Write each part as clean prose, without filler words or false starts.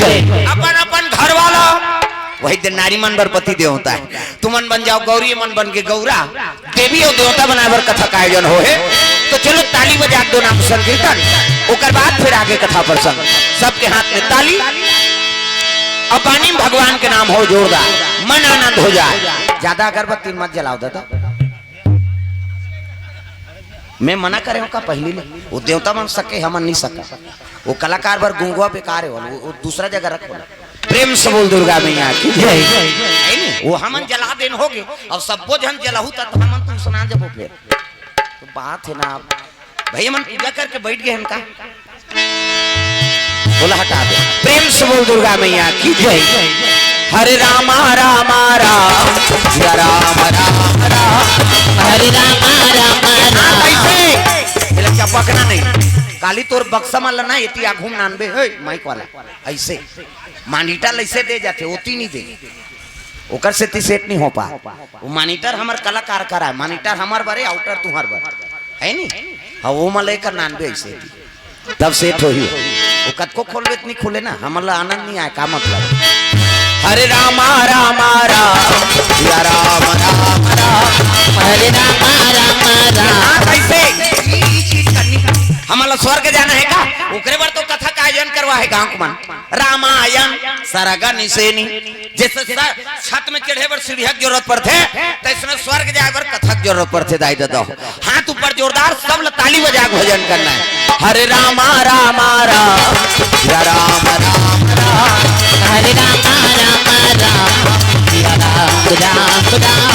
अपन अपन घर वाला वही दिन नारी मन बर पति देव होता है। तुमन बन जाओ गौरी, मन बन के गौरा, देवी और देवता बनाए कथा का आयोजन हो है। तो चलो ताली बजा दो, नाम संकीर्तन, उकर बाद फिर आगे कथा प्रसंग। सबके हाथ में ताली, अपानी भगवान के नाम हो जोरदार, मन आनंद हो जाए। ज्यादा अगरबत्ती मत जलाओ दादा, मैं मना करे का पहली ले। वो देवता बन सके, हम नहीं सका। वो कलाकार बर गुंगवा बेकार है, वो दूसरा जगह रखो। प्रेम से बोल दुर्गा मैया की जय। वो हमन जला देन हो गए और सबको जन जलाहू तब हमन तुम सुना जब फिर तो बात है ना भैया, मन पूजा करके बैठ गए इनका बोला हटा दे। प्रेम से बोल दुर्गा मैया की जय। हरे रामा रामा राम, जय राम राम राम, हरे रामा रामा राम। ऐसे चपकना नहीं, काली तोर बक्सा में लना इति आघूम नानबे है माइक वाला। ऐसे मॉनिटर ऐसे दे जाते, ओती नहीं दे, ओकर से सेट नहीं हो पा। वो मॉनिटर हमार कलाकार करा है, मॉनिटर हमार बारे, आउटर तुम्हार बार है नहीं। हाँ वो में लेकर नानबे ऐसे तब सेट हो ही। वो कद को खोलबे नहीं खुले ना, हमारा आनंद नहीं आए का मतलब। हरे रामा रामा राम, जय राम राम राम, हरे रामा रामा राम। कैसे हमारा स्वर्ग जाना है का, ओकरे बार तो कथा का आयोजन करवा है गांव मन। रामायण सरगा निसेनी, जैसे छत में चढ़े पर सीढ़ी की जरूरत पड़ते, तो इसमें स्वर्ग जाए पर कथा की जरूरत पड़ते। दाई दादा हाथ ऊपर जोरदार, सब ताली बजा भजन करना है। हरे रामा रामा राम, जय राम राम राम, हरे रामा रामा राम, जय राम राम राम,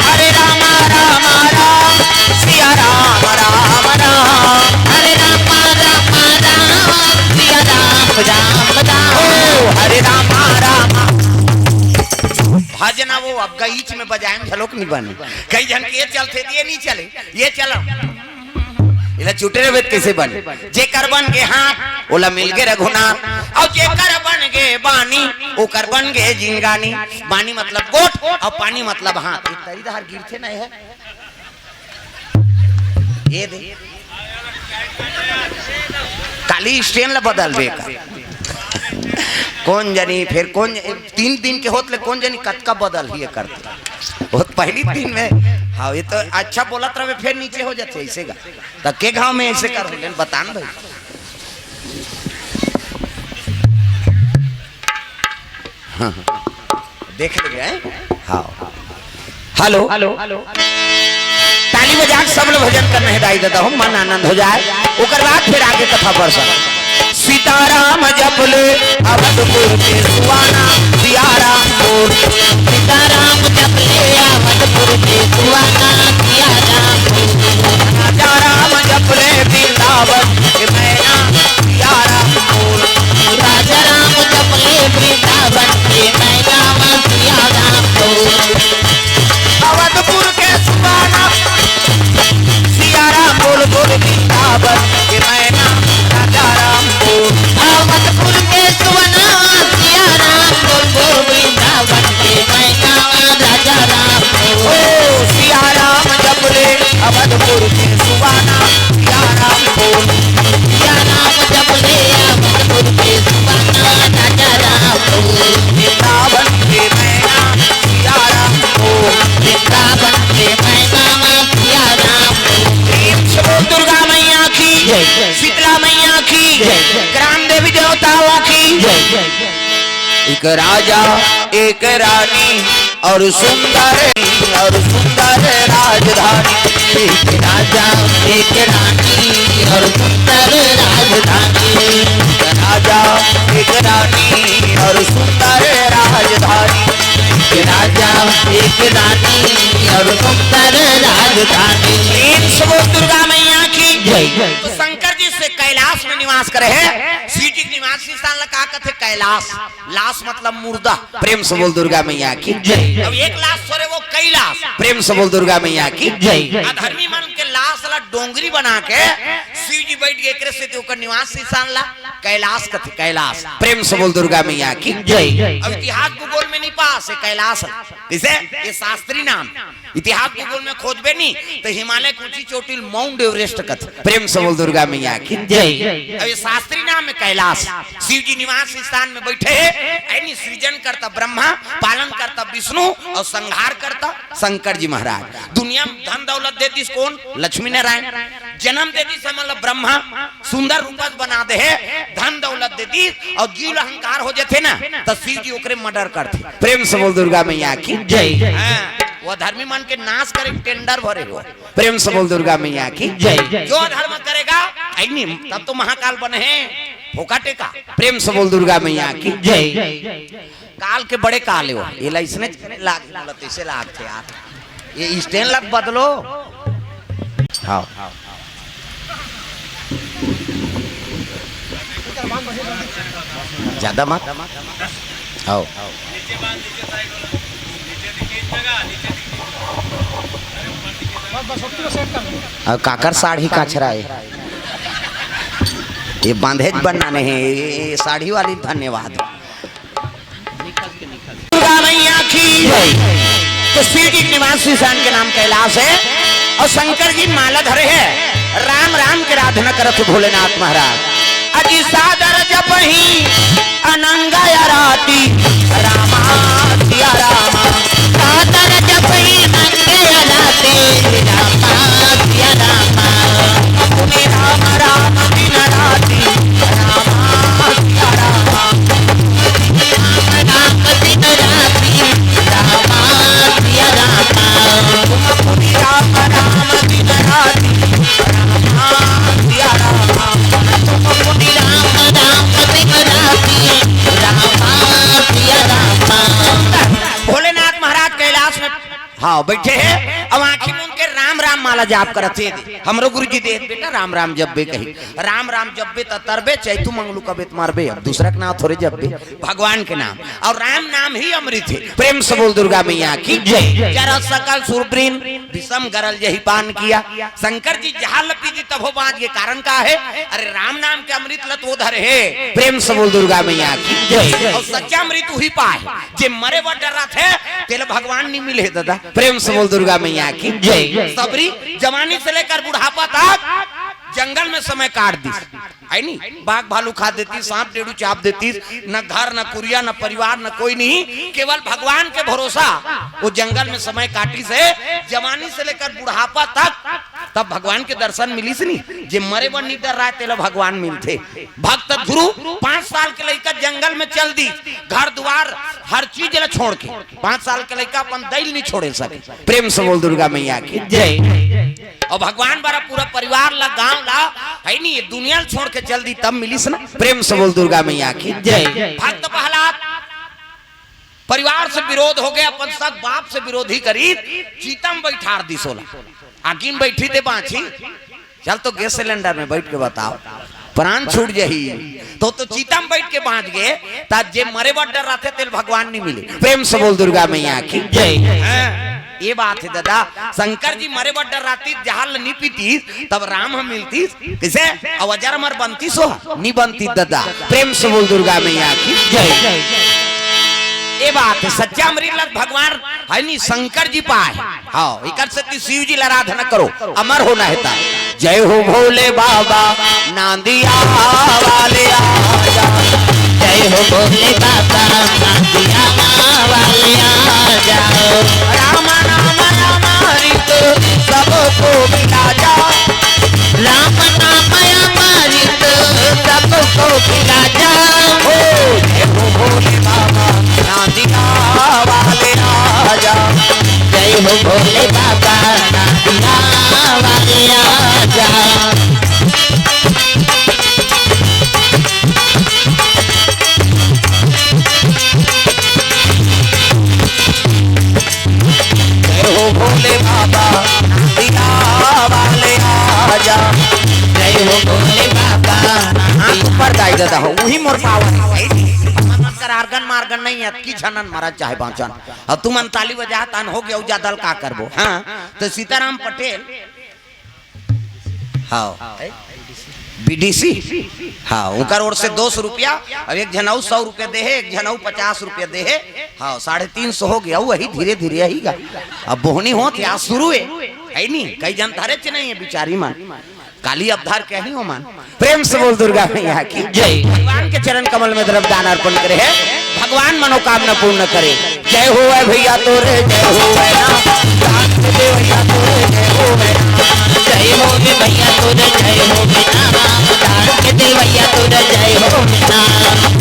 हरे रामा रामा राम, जय राम राम राम, हरे रामा रामा राम, जय राम राम राम, हरे रामा रामा। भजना वो अब गईच में बजाए झलोक नहीं बने, कई जन के ये चलते ये नहीं चले, ये चलो इला छूटे वेद कैसे बने। जेकर बन के हाथ ओला मिल के रघुनाथ, और जेकर बन के बानी ओकर बन के जिंगानी। बानी मतलब गोट और पानी मतलब हाथ। ये तरीदार गिरते नहीं है ये दे काली स्टेन ला बदल दे का कौन जानी फिर कौन 3 दिन के होतले कौन जानी कतका बदल ही करते। बहुत पहली दिन में हाँ ये तो अच्छा बोलत रहे, फिर नीचे हो जाते ऐसे का। तब के गांव में ऐसे कर लेन बतान भाई। हाँ देख ले हाँ हेलो हेलो ताली बजा सब लोग भजन करना है। दाई दादा हो मन आनंद हो जाए, उकर बाद फिर आगे कथा प्रसंग। सीताराम जपले अवधपुर के सुवाना, सियाराम बोल सीताराम जपले अवधपुर के सुवाना, सियाराम बोल राजा राम जपले वृंदावन के मैना, सियाराम बोल राजा राम जपले वृंदावन के मैना, सियाराम बोल अवधपुर के सुवाना, सियाराम बोल बोल वृंदावन के मैना, राजा राम बोल अवधपुर के सुवाना, सियाराम बोल बोल वृंदावन के मैना, राजा राम बोल। ओ सियाराम जपले अवधपुर के सुवाना, सियाराम बोल सियाराम जपले अवधपुर के सुवाना, राजा राम बोल वृंदावन के मैना, सियाराम बोल वृंदावन के मैना, सियाराम बोल। दुर्गा मैया की जय, शीतला मैया की जय, ग्राम देवी देवताओं की जय। एक राजा एक रानी और सुंदर राजधानी, एक राजा एक रानी और सुंदर राजधानी, एक राजा एक रानी और सुंदर राजधानी, एक राजा एक रानी और सुंदर राजधानी। दुर्गा मैया की जय। तो शंकर जी से कैलाश में निवास करे है, शिव जी निवासी स्थान लगा कहते कैलाश। लाश मतलब मुर्दा। प्रेम से बोल दुर्गा मैया की जय। अब एक लाश सोरे वो कैलाश। प्रेम से बोल दुर्गा मैया की जय। अधर्मी मन के लाश ला डोंगरी बना के शिव जी बैठ गए से तो निवास स्थान ला कैलाश कहते कैलाश। प्रेम से बोल दुर्गा मैया की जय। अब इतिहास भूगोल में नहीं पास है कैलाश, किसे ये शास्त्री नाम इतिहास भूगोल में खोजबे नहीं तो हिमालय की ऊंची चोटी माउंट एवरेस्ट कथ। प्रेम से बोल दुर्गा मैया की जय। अब ये शास्त्री नाम है कैलाश, शिव जी निवास स्थान में बैठे हैं। सृजन करता ब्रह्मा, पालन करता विष्णु और संहार करता शंकर जी महाराज। दुनिया में धन दौलत देती कौन? लक्ष्मी नारायण। जन्म देती से मतलब ब्रह्मा, सुंदर रूपस बना दे, धन दौलत देती और जीव अहंकार हो जाते ना तो शिव जी ओकरे मर्डर करते। प्रेम से बोल दुर्गा मैया की जय। वो धर्मी मन के नाश करे टेंडर भरे हो। प्रेम से बोल दुर्गा मैया की जय। जो धर्म करेगा तब तो महाकाल बने हैं फोकाटे का। प्रेम से बोल दुर्गा मैया की जय। काल के बड़े काल हो ये लाइसने लाग इसे लाग थे यार, ये स्टैंड लग बदलो। हाँ ज्यादा मत आओ। काकर साड़ी काछरा है ये बांधेज बनाने हैं ये साड़ी वाली। धन्यवाद। दुर्गा मैया की तो शिव जी निवास स्थान के नाम कैलाश है और शंकर जी माला धरे है। राम राम के आराधना करत भोलेनाथ महाराज। अजी सादर जपही अनंगा राती रामा सिया रामा। सादर जपही अनंगा राती रामा सिया रामा। अपने राम राम दिन राती रामा सिया रामा। राम दिन राती रामा सिया रामा। अपने राम राम दिन राती रामा सिया रामा। भोलेनाथ महाराज कैलाश में हाँ बैठे हैं। अब आंखी में उनके राम राम माला जाप करते थे। हमरो गुरु जी दे बेटा राम राम जब बे कही राम राम जब बे तरबे चैतु मंगलू कबे मारबे। अब दूसरा का नाम थोड़े जब बे भगवान के नाम और राम नाम ही अमृत है। प्रेम से बोल दुर्गा मैया की जय। जरा सकल सुरब्रीन विषम गरल यही पान किया। शंकर जी जहां लपी जी तब हो बात के कारण का है। अरे राम नाम के अमृत लत वो धरे है। प्रेम से बोल दुर्गा मैया की जय। और सच्चा अमृत वही पाए जे मरे वो डर रहा थे तेल भगवान नहीं मिले दादा। प्रेम से बोल दुर्गा मैया की जय। सबरी जवानी से लेकर बुढ़ापा तक जंगल में समय काट दी है नी। बाघ भालू खा देती, सांप टेढ़ू चाप देती, न घर न कुरिया न परिवार न कोई नहीं, केवल भगवान के भरोसा वो जंगल में समय काटी से जवानी से लेकर बुढ़ापा तक। तब भगवान के दर्शन मिली से नहीं जे मरे वन नहीं डर रहा तेलो भगवान मिलते। भक्त गुरु 5 साल के लड़का जंगल में चल दी, घर द्वार हर चीज छोड़ के। 5 साल के लड़का अपन दैल नहीं छोड़े सके। प्रेम से बोल दुर्गा मैया की जय। और भगवान बारा पूरा परिवार ला गांव ला है नहीं दुनिया छोड़ के चल दी तब मिली ना। प्रेम से बोल दुर्गा मैया की जय। भक्त प्रहलाद परिवार से विरोध हो गया, अपन सब बाप से विरोधी करी चीतम बैठार दी 16 आगिन बैठी थे बाछी। चल तो गैस सिलेंडर में बैठ के बताओ प्राण छूट जही तो चीतम बैठ के बांध गए ता जे मरे बड़ डर रहते तेल भगवान नहीं मिले। प्रेम से बोल दुर्गा मैया की जय। ये बात है दादा। शंकर जी मरे बड़ डर रहती जहां नहीं पीती तब राम हम मिलती किसे अवजार मर बनती सो नहीं बनती दादा। प्रेम से बोल दुर्गा मैया की जय। ये बात है सच्चा अमृत भगवान है नी शंकर जी पाए। हाँ इकर से शिव जी आराधना करो अमर होना है ता। जय हो भोले बाबा नांदिया वाले आजा। जय हो भोले बाबा नांदिया वाले आजा। राम नाम अमृत सबको मिला जा। राम नाम अमृत सबको मिला जा। जय हो भोले बाबा नांदिया वाले आजा। जय हो भोले बाबा नांदिया वाले आजा। जय हो भोले बाबा नांदिया वाले आजा। जय हो भोले बाबा ऊपर गाय देता हूँ वही मोर पावन आर्गन मार्गन नहीं है की झनन महाराज चाहे बाँचन। अब तुम ताली बजा तन हो गया उजा दल का करबो। हाँ तो सीताराम पटेल हाँ बीडीसी हाँ उनकर ओर से 200 रुपया और एक जनऊ 100 रुपया दे है, एक जनऊ 50 रुपया दे है। हाँ 350 हो गया वही धीरे धीरे आएगा। अब बोहनी हो क्या शुरू है नहीं कई जन धारे च नहीं है बिचारी मान काली अवधार क्या ही हो मान। प्रेम से बोल दुर्गा मैया की जय। भगवान के चरण कमल में द्रव्य दान अर्पण करे है भगवान मनोकामना पूर्ण करे। जय हो भैया तोरे जय हो भैया तोरे जय हो जय हो भैया तोरे जय हो बिना दान के दे भैया तोरे जय हो बिना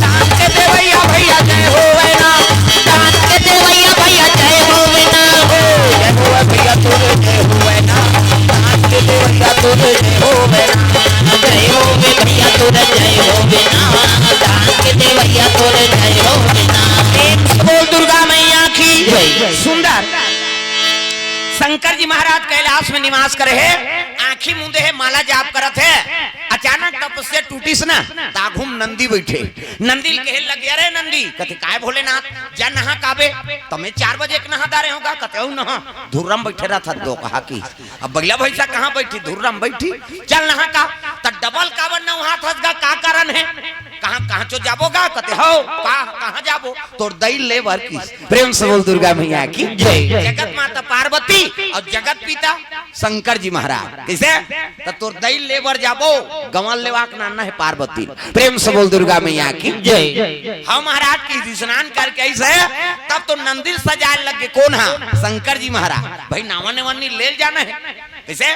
दान के दे भैया जय हो दान के दे भैया जय हो बिना जय हो भैया तोरे जय हो दान के दे भैया तोरे जय हो जय हो भैया तोरे जय हो बिना दान के दे भैया तोरे जय हो बिना। बोल दुर्गा मैया की जय। सुंदर शंकर जी महाराज कैलाश में निवास करे है आंखी मुंदे है माला जाप करत है अचानक तपस्या टूटी से ना ताघुम नंदी बैठे नंदी कहे लग अरे नंदी कथे काय भोलेनाथ जा नहा काबे तमे 4 बजे एक नहा दारे होगा कथे नहा धुर्रम बैठे रहा था दो कहा की अब बगला भैसा कहाँ बैठी धुर्रम बैठी चल नहा का त डबल कावन न हाथ हसगा का कारण है कहाँ चो जाबोगा कते हो कहाँ जाबो तोर दई लेवर की। प्रेम से बोल दुर्गा मैया की जय। जगत माता पार्वती और जगत पिता शंकर जी महाराज कैसे तो तोर दई लेवर जाबो गंवल लेवाक नाना है पार्वती। प्रेम से बोल दुर्गा मैया की जय। हम महाराज की स्नान करके ऐसे तब तो मंदिर सजाए लगे कौन है शंकर जी महाराज भाई नावा नेवानी ले जाना है कैसे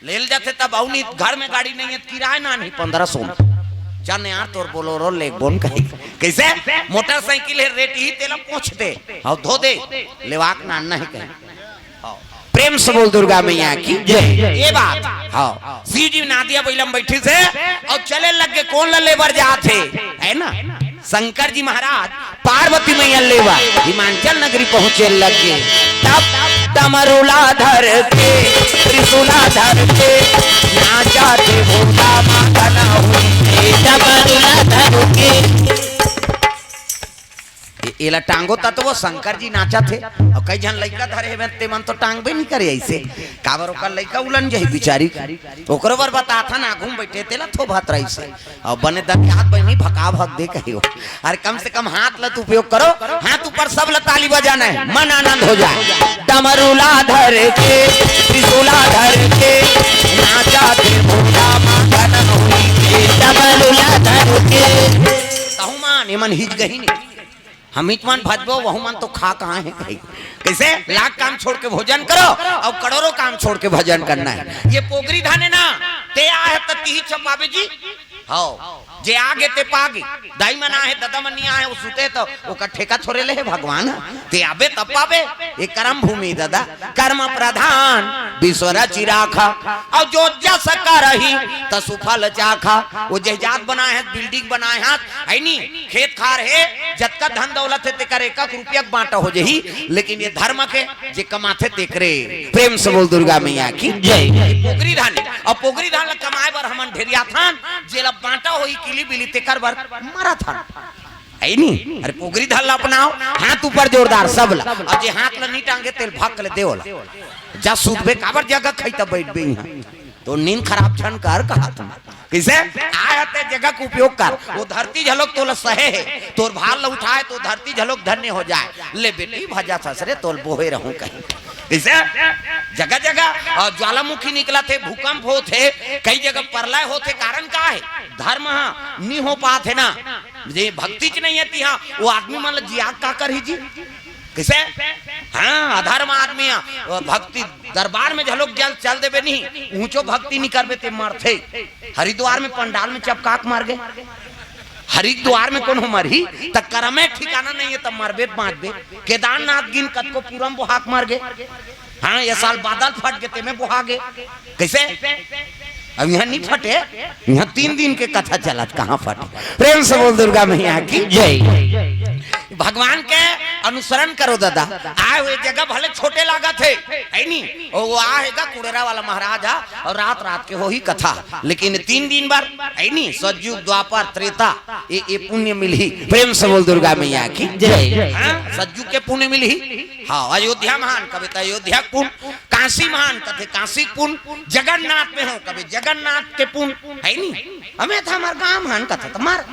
ले जाते तब अवनी घर में गाड़ी नहीं है किराया ना नहीं 1500 जाने यार तोर बोलोरो ले बोन कहीं कैसे मोटरसाइकिल है रेट ही तेला पहुंचते हाँ धो दे लेवाक नाना है कहीं। प्रेम से बोल दुर्गा मैया की जय। ये बात हाँ शिव जी नादिया बैलम बैठी से और चले लग के कौन लेबर जाते है ना शंकर जी महाराज पार्वती मैया लेबर हिमाचल नगरी पहुंचे लगे तब डमरूला धर के त्रिशूला धर के नाचाते भोला माता न हुई डमरूला धर के एला टांगो ता तो वो शंकर जी नाचा थे और कई जन लड़का धरे हैं ते मन तो टांग भी नहीं करे ऐसे काबर ओकर लड़का उलन जही बिचारी ओकरो बर बता था ना घूम बैठे तेला थो भात रही से और बने दर हाथ बहनी भका भक दे कहियो अरे कम से कम हाथ लत उपयोग करो हाथ ऊपर सब ताली बजाना है मन आनंद हो जाए। डमरूला धर के त्रिशूला धर के नाचा थे भोला माता न हुई डमरूला धर के कहूं मान ये मन हिज गही नहीं हम इतमान भजबो वह मन तो खा कहाँ है कहीं कैसे लाख काम छोड़ के भोजन करो और करोड़ों काम छोड़ के भजन करना है। ये पोगरी धाने ना ते आए तती छपाबे जी हाँ जे आगे ते पागे दाई मना है दादा मनिया है वो सुते तो वो ठेका छोड़े ले है भगवान ते आबे तब पाबे ये कर्म भूमि दादा कर्म प्रधान विश्वरा चिराखा और जो जस करही त सुफल चाखा वो जहाज बनाए है बिल्डिंग बनाए हाथ है नी खेत खार है जतका धन दौलत है ते करे 1 रुपया बांटा हो जही लेकिन ये धर्म के जे कमाथे ते करे। प्रेम से बोल दुर्गा मैया की जय। पोगरी धान और पोगरी धान कमाए बर हमन ढेरिया थान जेला बांटा होई किली बिली ते कर बर मारा था है नी अरे पोगरी धान ला अपनाओ हाथ ऊपर जोरदार सब ला और जे हाथ ला नी टांगे तेल भाग ले देवला जा सूतबे काबर जगह खइता बैठ बे यहां तो नींद खराब छन कर कहा तुम किसे आते जगह का उपयोग कर वो धरती झलक तोल सहे है तोर भार ल उठाए तो धरती झलक धन्य हो जाए ले बेटी भजा ससरे तोल बोहे रहूं कहीं किसे जगह जगह और ज्वालामुखी निकला थे भूकंप होते कई जगह प्रलय होते कारण का है धर्म नहीं हो पाते ना जे भक्ति च नहीं आती हाँ वो आदमी मान जियाग का कर ही जी किसे हाँ अधर्म आदमी भक्ति दरबार में झलोक जल चल देवे नहीं ऊंचो भक्ति नहीं करबे ते मरथे हरिद्वार में पंडाल में चपकाक मार गए हरिद्वार में कौन हो मरही तक करमे ठिकाना नहीं है तब मरबे बांटबे केदारनाथ गिन कत को पूरम बुहाक मार गए हाँ ये साल बादल फट गए तेमे बुहा गए कैसे अब यहाँ नहीं फटे यहाँ 3 दिन के कथा चलत कहाँ फटे। प्रेम से बोल दुर्गा मैया की जय। भगवान के अनुसरण करो दादा आए हुए जगह भले छोटे लागत है नहीं वो आएगा कुड़ेरा वाला महाराजा और रात रात के हो ही कथा लेकिन 3 दिन बार है नहीं सतयुग द्वापर त्रेता ये पुण्य मिली। प्रेम से बोल दुर्गा मैया की जय। सतयुग के पुण्य मिली हाँ अयोध्या महान कभी तो अयोध्या पुण्य काशी महान कभी काशी पुण्य जगन्नाथ में हो कभी जगन्नाथ के पुण्य है नहीं हमें था हमारे गाँव महान कथा तुम्हार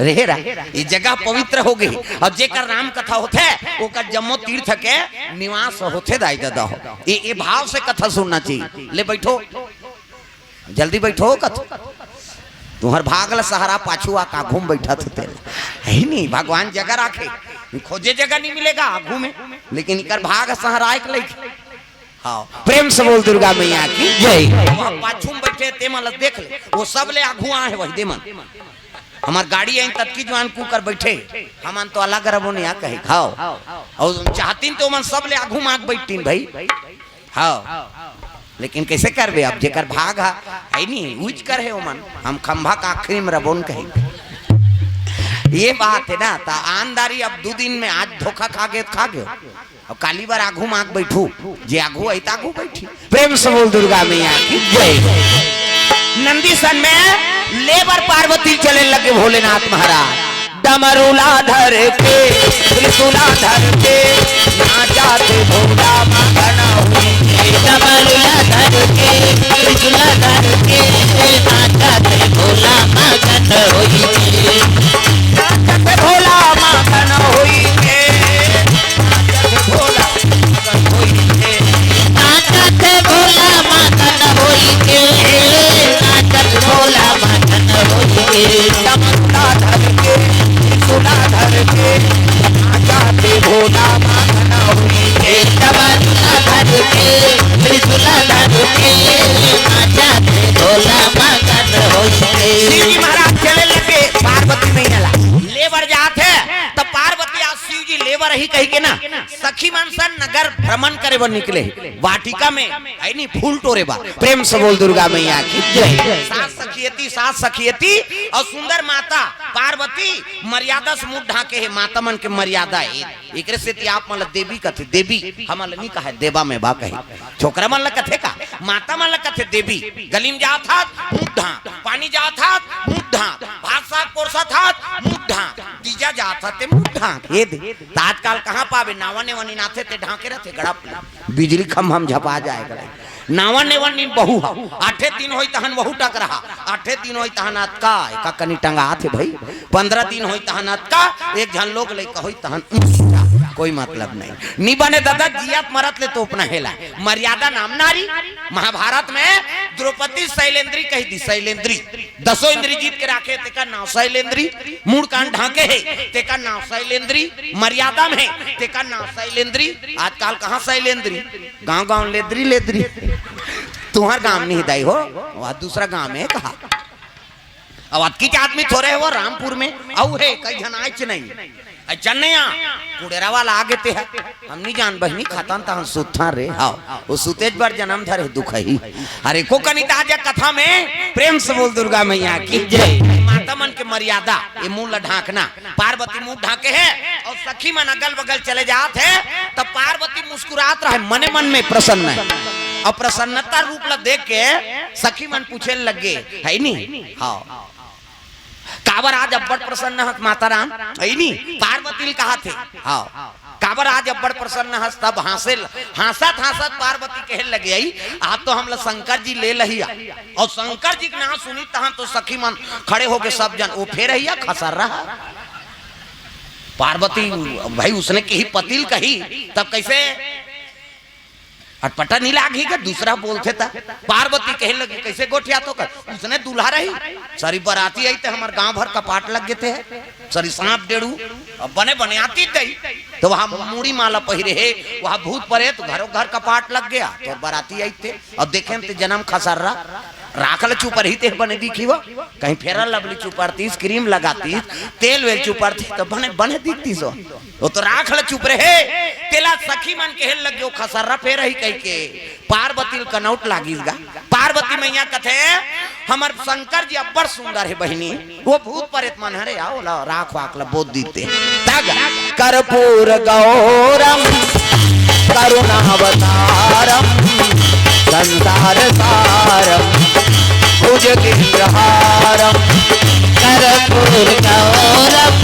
रहेरा ये जगह पवित्र हो गई और जेकर राम कथा होते ओकर जम्मो तीर्थ के निवास होते दाई दादा हो ये भाव से कथा सुनना चाहिए। ले बैठो जल्दी बैठो कथा तुम्हार भागल सहारा पाछू आ का घूम बैठा थे है नहीं भगवान जगह राखे खोजे जगह नहीं मिलेगा आगू में लेकिन इकर भाग सहारा एक लेके हाँ प्रेम से बोल दुर्गा मैया की जय। पाछू में बैठे ते मन देख ले वो सब ले आगू आ है वही दे मन हमार गाड़ी आई तत्की जवान कुकर बैठे हमन तो अलग रबो नहीं आ कहे खाओ और चाहतीन तो मन सब ले आगू मांग बैठतीन भाई हाँ लेकिन कैसे करबे अब जेकर भाग है नहीं उच कर है ओमन हम खंभा का आखिरी में रबोन कहे ये बात है ना ता आनदारी अब 2 दिन में आज धोखा खा गए और काली बार आगू मांग बैठू जे आगू आई आगू बैठी। प्रेम से बोल दुर्गा मैया की जय। नंदी सन में लेबर पार्वती चले लगे भोलेनाथ महाराज डमरूला धर के त्रिशूला धर के नाचाते भोला मगन हुई डमरूला धर के त्रिशूला धर के नाचाते भोला मगन होई नाचते भोला मगन हुई भोला मगन हुई नाचते भोला मगन होई नाचते भोला मगन होई डमरूला धर के त्रिशूला धर के नाचाते भोला मगन हुई डमरूला धर के त्रिशूला धर के नाचते भोला मगन होई। शिव जी महाराज चले लगे पार्वती नहीं आला लेबर जाते तब पार्वती आज शिव जी लेबर ही कही के ना सखी मनसन नगर भ्रमण करे बर निकले वाटिका में है नहीं फूल टोरे बा। प्रेम से बोल दुर्गा मैया की जय। सास सखियती और सुंदर माता पार्वती मर्यादा से मुंह ढाके है माता मन के मर्यादा है एकरे से आप मतलब देवी कथे देवी हमल नहीं कहे देवा में बा कहे छोकरा मन कथे का माता मन कथे देवी गलीम जा था मुंह ढाक पानी जा था मुंह ढाक भात साग कोरसा था मुंह ढाक तीजा जा था ते मुंह ढाक ये दे तात्काल कहां पावे नावने वनी नाथे ते ढाके रहते गड़प बिजली खम हम झपा जाएगा नावन ने वन बहु 8 दिन होई तहन बहु टक रहा 8 दिन होई तहन अतका का कनी टंगा थे भाई 15 दिन होई तहन अतका एक झन लोग ले होई तहन कोई मतलब नहीं नी बने दादा जियात मरत ले तो अपना हेला मर्यादा नाम नारी महाभारत में द्रौपदी शैलेंद्री कही थी शैलेंद्री 10 इंद्री जीत के राखे तेका नाम शैलेंद्री मूड कान ढाके है तेका नाम शैलेंद्री मर्यादा में तेका नाम शैलेंद्री आजकल कहां शैलेंद्री गांव गांव लेद्री तुम्हार गांव नहीं दाई हो वह दूसरा गांव में कहा अब अतकी के आदमी थोड़े वो रामपुर में औ है कई जन आइच नहीं चन्नैया कुड़ेरा वाला आगे ते है हम नहीं जान बहनी खातान ता सुथा रे हां वो सुतेज बार जन्म धरे दुख ही अरे को कनिता आज कथा में प्रेम से बोल दुर्गा मैया की जय। माता मन के मर्यादा ये मुंह ढाकना पार्वती मुंह ढाके है और सखी मन अगल बगल चले जात है तब पार्वती मुस्कुरात रहे मने मन में प्रसन्न है और प्रसन्नता रूप ला देख के सखी मन पूछे लगे है नहीं हाँ काबर आज अब्बड़ प्रसन्न हस माता राम है नहीं पार्वती कहा थे हाँ काबर आज अब्बड़ प्रसन्न हस तब हासत पार्वती कहे लगे आई आप तो हम शंकर जी ले लहिया और शंकर जी के नाम सुनी तहां तो सखी मन खड़े होके सब जन वो फेर रहिया खसर रहा पार्वती भाई उसने कही पतिल कही तब कैसे अटपटा नहीं लागी का दूसरा बोलते था पार्वती कहने लगी कैसे गोठिया तो कर उसने दूल्हा रही सारी बराती आई थे हमारे गांव भर कपाट लग गए थे सारी सांप डेड़ू बने बने आती थी तो वहां मूड़ी माला पहिरे है वहां भूत परे तो घरों घर कपाट लग गया तो बराती आई थे और देखे ते जन्म खसर्रा राखल चुपर ही ते बने दिखी वो कहीं फेरा लवली चुपरती क्रीम लगाती तेल वेल चुपरती तो बने बने दिखती सो वो तो राखल चुप रहे तेला सखी मन के लगे खसर्रा फेर ही कह के पार्वती कनौट लागिसगा पार्वती मैया कथे हमर शंकर जी अब्बड़ सुंदर है बहनी वो भूत प्रेत मन हरे आओ ला राख वाक ला बोध दीते कर्पूर गौरम करुणावतारम संसार सारम भुजगेन्द्रहारम कर्पूर गौरम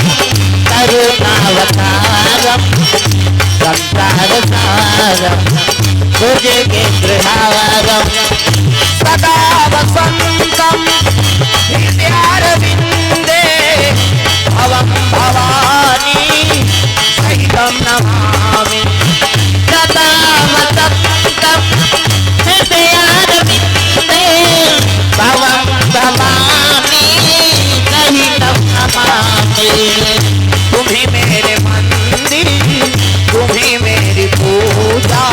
करुणावतारम संसार सारम भुजगेन्द्रहारम सदा वसंतम हृदयारविंदे त्वं भवानी सहितं नमामि सदा वसन्तं हृदयारविन्दे भवं भवानी सहितं नमामि। तुम्ही मेरे मंदिर तुम्ही मेरी पूजा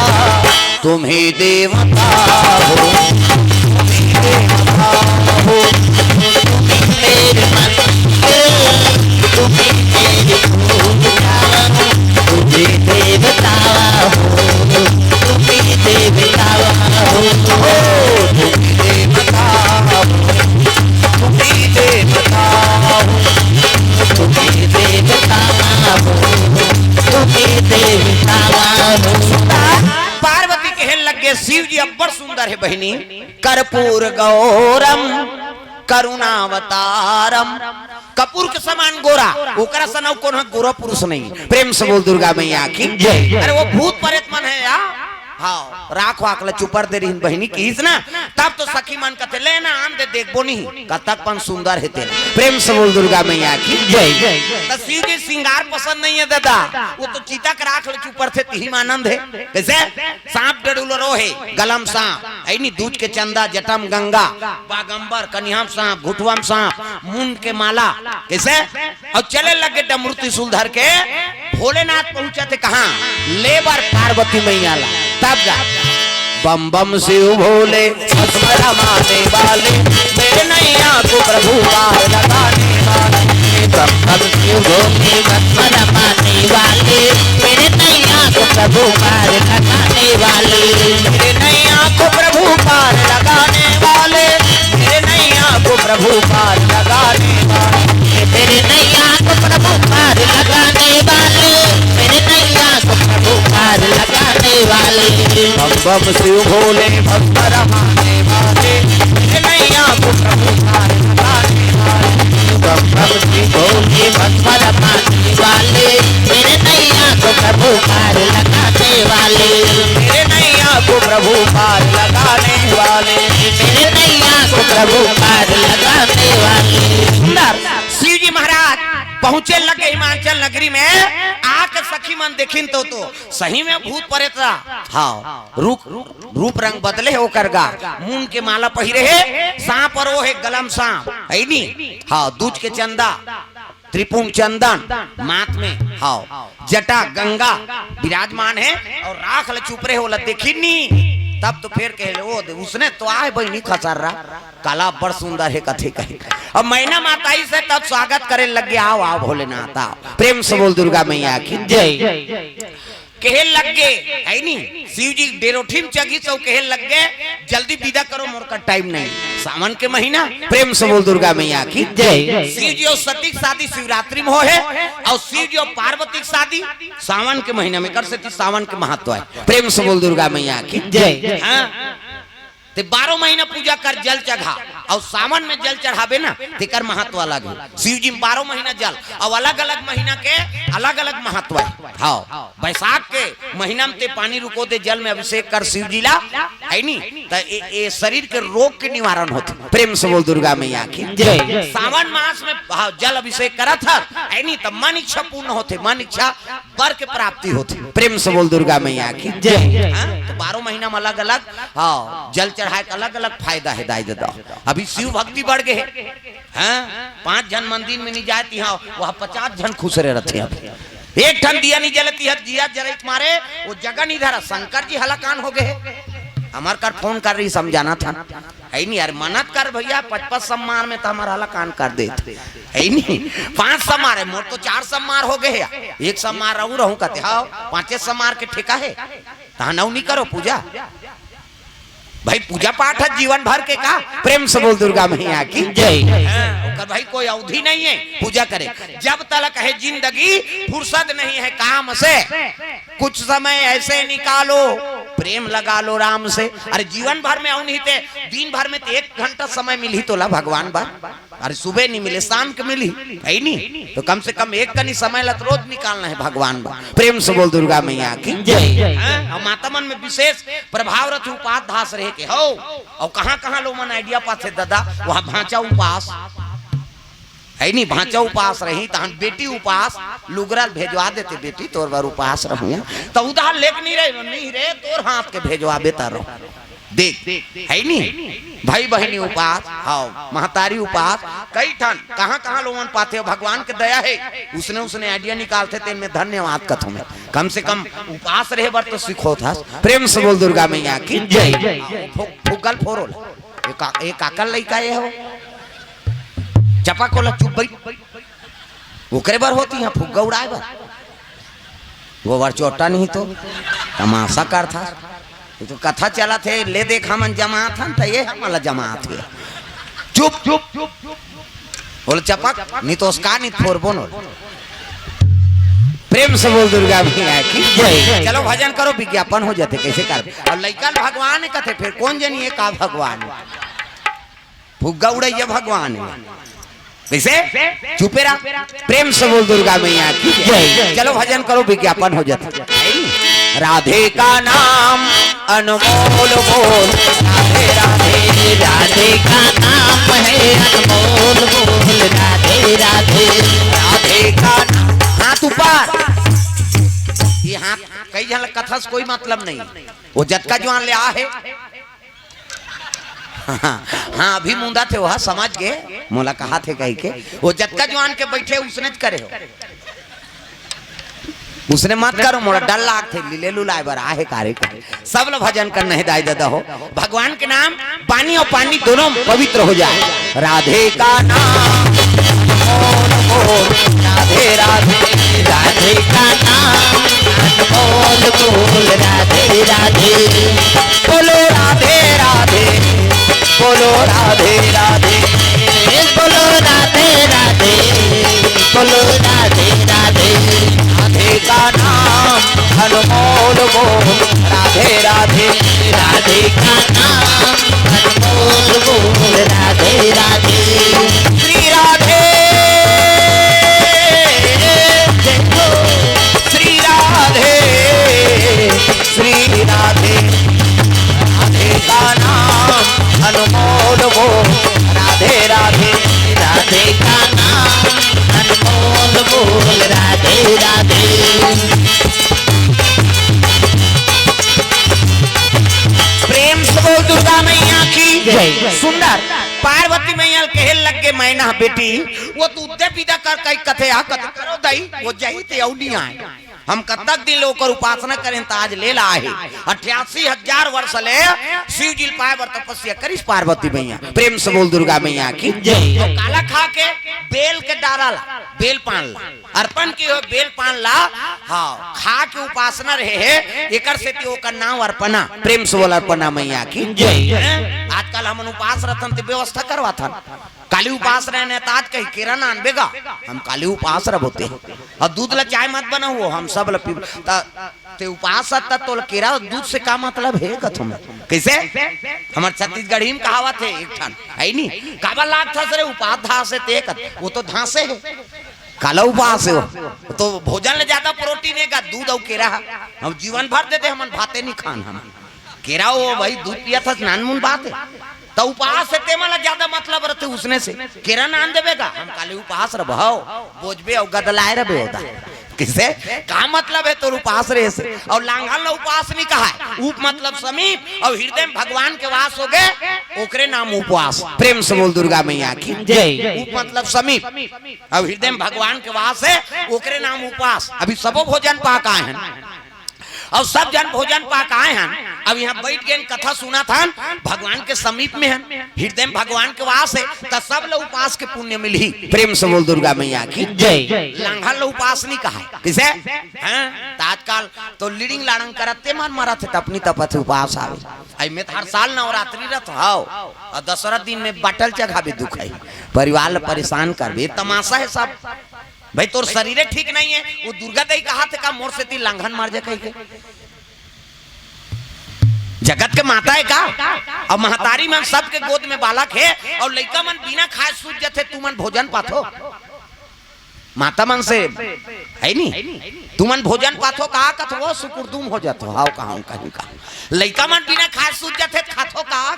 तुम्ही देवता हो तुम्ही देवता हो तुम्ही मेरे मंदिर तुम्ही मेरी पूजा तुम्ही देवता हो तुम्ही देवता हो तुम्ही देवता हो तुम्ही देवता हो तुम्ही देवता हो तुम्ही देवता हो। पार्वती कहने लगे शिव जी अब्बर सुंदर है बहनी कर्पूर गौरम करुणावतारम कपूर के समान गोरा ओकरा सना कोनो गोरा पुरुष नहीं प्रेम से बोल दुर्गा मैया की जय। अरे वो भूत प्रेत मन है यार हाँ राख वाकला चुपर दे रही बहनी की ना तब तो सखी मन कहते लेना आम दे देखबो नहीं कतक पन सुंदर है तेरा प्रेम से बोल दुर्गा मैया की जय। तो शिव जी श्रृंगार पसंद नहीं है दादा वो तो चीता के राख ले चुपर थे तिही में आनंद है कैसे सांप डडुलो रोहे गलम सांप ऐनी दूध के चंदा जटम गंगा बागंबर कन्याम सांप घुटवम सांप मुंड के माला कैसे और चले लगे डमरू त्रिशूल धर के भोलेनाथ पहुंचे थे कहाँ लेबर पार्वती मैया ला तब जा बम बम शिव भोले असमरा माने वाले मेरे नैया को प्रभु पार लगाने वाले बम बम शिव भोले असमरा माने वाले मेरे नैया को प्रभु पार लगाने वाले मेरे नैया को प्रभु पार लगाने वाले मेरे नैया को प्रभु पार लगाने वाले मेरे नैया को प्रभु पार लगाने वाले मेरे नैया को प्रभु पार लगाने वाले बम बम शिव भोले भक्त रमाने वाले मेरे नैया को प्रभु पार लगाने वाले बम बम शिव भोले भक्त रमाने वाले मेरे नैया को प्रभु पार लगाने वाले मेरे नैया को प्रभु पार लगाने वाले मेरे नैया को प्रभु पार लगाने वाले। सुंदर शिव जी महाराज पहुंचे लगे हिमाचल नगरी में आके सखी मन देखिन तो सही में भूत प्रेत हाँ रूप रंग बदले है ओकर गा मुंड के माला पहिरे है सांप और वो है गलम सांप है नी हाँ दूध के चंदा त्रिपुंग चंदन माथ में हाँ जटा गंगा विराजमान है और राख ल चुपरे होला देखी नी तब तो फिर कह वो उसने तो आए बहनी खसर रहा काला बड़ सुंदर है कथे कहे अब मैना माताई से तब स्वागत करे लग गया आओ आओ भोलेनाथ आओ प्रेम से बोल दुर्गा मैया की जय। कहे लग गए है नी शिव जी डेरोठीम चगी तो कहे लग गए जल्दी विदा करो मोर का टाइम नहीं सावन के महीना प्रेम से बोल दुर्गा मैया की जय। शिव जी और सती की शादी शिवरात्रि में हो है और शिव जी और पार्वती की शादी सावन के महीना में कर सकती सावन के महत्व है प्रेम से बोल दुर्गा मैया की जय। ते 12 महीना पूजा कर जल चढ़ा और सावन में जल चढ़ावे ना तेकर महत्व अलग है शिव जी 12 महीना जल और अलग अलग महीना के अलग अलग महत्व है हाँ बैसाख के महीना में ते पानी रुको दे जल में अभिषेक कर शिव जी ला है नी तो ये शरीर के रोग के निवारण होते प्रेम से बोल दुर्गा मैया की जय। सावन मास में जल अभिषेक करा था है नी तो मन इच्छा पूर्ण होते मन इच्छा वर के प्राप्ति होती प्रेम से बोल दुर्गा मैया की जय। तो 12 महीना में अलग अलग हाँ जल चढ़ाए अलग अलग फायदा है दाई दादा अभी शिव भक्ति बढ़ गए हैं 5 जन मंदिर में नहीं जाती हाँ वह 50 जन खुश रहे रहते हैं एक ठन दिया नहीं जलती है दिया जरत मारे वो जगह नहीं धरा शंकर जी हलाकान हो गए हमार कर फोन कर रही समझाना था है नहीं यार मन्नत कर भैया 55 सम्मार में तो हमारा हलाकान कर दे है नहीं 5 सम्मार है मोर तो 4 सम्मार हो गए एक सम्मार रहूं कहते हाँ 5 सम्मार के ठेका है तहा नौ नहीं करो पूजा भाई पूजा पाठ है जीवन भर के का प्रेम से बोल दुर्गा मैया की जय। भाई कोई अवधि नहीं है पूजा करे जब तक है जिंदगी फुर्सत नहीं है काम से कुछ समय ऐसे निकालो प्रेम लगा लो राम से अरे जीवन भर में नहीं थे दिन भर में 1 घंटा समय मिली तो ला भगवान बार अरे सुबह नहीं मिले शाम के मिली है नहीं तो कम से कम एक कनी समय लत रोज निकालना है भगवान बार प्रेम से बोल दुर्गा मैया की जय। माता मन में विशेष प्रभावरत उपाध्यास रहे के हो और कहां कहां लोग मन आइडिया पास है दादा वहां भांचा उपास है नहीं भांचा उपास रही तहन बेटी उपास लुगरा भेजवा देते बेटी तोर बार उपास रहूँ तो उधार लेक नहीं रे तोर हाथ के भेजवा बेता रहो देख है नहीं भाई बहनी उपास हाँ महतारी उपास कई ठन कहाँ लोगन पाते हो भगवान के दया है उसने आइडिया निकालते थे इनमें धन्यवाद कथों में कम से कम उपास रहे बार तो सीखो था प्रेम से बोल दुर्गा मैया की जय फुगल फोरो एक काकल लइका ये हो चपा को चुप भाई ओकरे बार होती है फुग्गा उड़ाए बार गोबर चोटा नहीं तो तमाशा कर था तो कथा चला थे ले देखा मन जमात था तो ये हमारा जमात है चुप चुप चुप बोल चपक नहीं तो उसका नहीं फोर बोनो प्रेम से बोल दुर्गा मैया की जय चलो भजन करो विज्ञापन हो जाते कैसे कर और लइका भगवान कहते फिर कौन जनिए का भगवान फुग्गा उड़ैया भगवान कैसे चुपे रहा प्रेम से बोल दुर्गा मैया की जय चलो भजन करो विज्ञापन हो जाता राधे का नाम अनमोल बोल राधे राधे राधे का नाम है अनमोल बोल राधे राधे राधे का नाम हाथ ऊपर ये हाथ कई जन कथा से कोई मतलब नहीं वो जटका जवान ले आ है हाँ अभी मुंदा थे वह समझ गए मोला कहा थे कहीं के वो जटका जवान के बैठे उसने करे हो उसने मत करो मोड़ा डर लाग थे लीले लुलाए बर आहे कार्य सब लोग भजन करना है दाई दादा हो भगवान के नाम पानी और पानी दोनों पवित्र हो जाए राधे का नाम राधे राधे राधे का नाम अनमोल बोल राधे राधे बोलो राधे राधे बोलो राधे राधे बोलो राधे राधे बोलो राधे राधे राधे का नाम अनमोल बोल राधे राधे राधे का नाम अनमोल बोल राधे राधे श्री राधे श्री राधे श्री राधे राधे का नाम अनमोल बोल राधे राधे राधे का नाम अनमोल बोल राधे राधे प्रेम से बोल दुर्गा मैया की जय सुंदर पार्वती मैया कहे लग के मैना बेटी वो तू उद्दे पीदा कर कई कथे आ कथे करो दई वो जही ते औनी आए हम कतक दिन लोकर उपासना करें तो आज ले ला है 88,000 वर्ष ले शिव जी पाए बर तपस्या करिस पार्वती मैया प्रेम से बोल दुर्गा मैया की जय तो काला खा के बेल के डारा ला बेल पान ला अर्पण की हो बेल पान ला हाँ खा के उपासना रहे है एकर से ती ओकर नाम अर्पणा प्रेम से बोल अर्पणा मैया की जय आजकल हम उपास रतन ते व्यवस्था करवा था काली उपास रहने तो आज कहीं किरण आनबेगा हम काली उपास रह होते और दूध ला चाय मत बना हुआ हम सब ला पी ते उपास तो केरा दूध से का मतलब है कथों में कैसे हमारे छत्तीसगढ़ी में कहावत है एक ठन है नहीं काबा लाग था सरे उपास धा से ते वो तो धासे है काला उपास है वो तो भोजन ले ज्यादा प्रोटीन है का दूध और केरा हम जीवन भर देते हम भाते नहीं खान हम केरा वो भाई दूध पिया था स्नान मुन बात है तो उपास से ते मला ज्यादा मतलब रहते उसने से केरा नान देवेगा हम काले उपास रहो बोझबे और गदलाए रहे होता किसे का मतलब है तो उपास रहे से और लांघल उपास नहीं कहा है उप मतलब समीप और हृदय में भगवान के वास हो गए ओकरे नाम उपवास प्रेम से बोल दुर्गा मैया की जय उप मतलब समीप और हृदय में भगवान के वास है ओकरे नाम उपवास अभी सबो भोजन पाक आए हैं और सब जन भोजन पाक आए हैं अब यहाँ बैठ गए कथा सुना था भगवान के समीप में है हृदय में भगवान के वास है तो सब लोग उपास के पुण्य मिली प्रेम से बोल दुर्गा मैया की जय लांघल उपास नहीं कहा किसे आजकल तो लीडिंग लाड़ंग करते मन मरा थे अपनी तपत उपास आवे आई में हर साल नवरात्रि रथ हाओ और दशहरा दिन में बटल चढ़ावे दुख है परिवार परेशान करबे तमाशा है सब भाई तोर शरीर ठीक नहीं है वो दुर्गा दई कहा थे का मोर से ती लांघन मार जा कहीं के जगत के माता है का और महतारी मन सबके गोद में बालक है और लड़का मन बिना खाए सूझ जाते तू मन भोजन पाथो माता मन से है नहीं तू मन भोजन पाथो कहा कथो सुकुरदुम हो जातो हाउ कहा कहीं का लड़का मन बिना खाए सूझ जाते खाथो कहा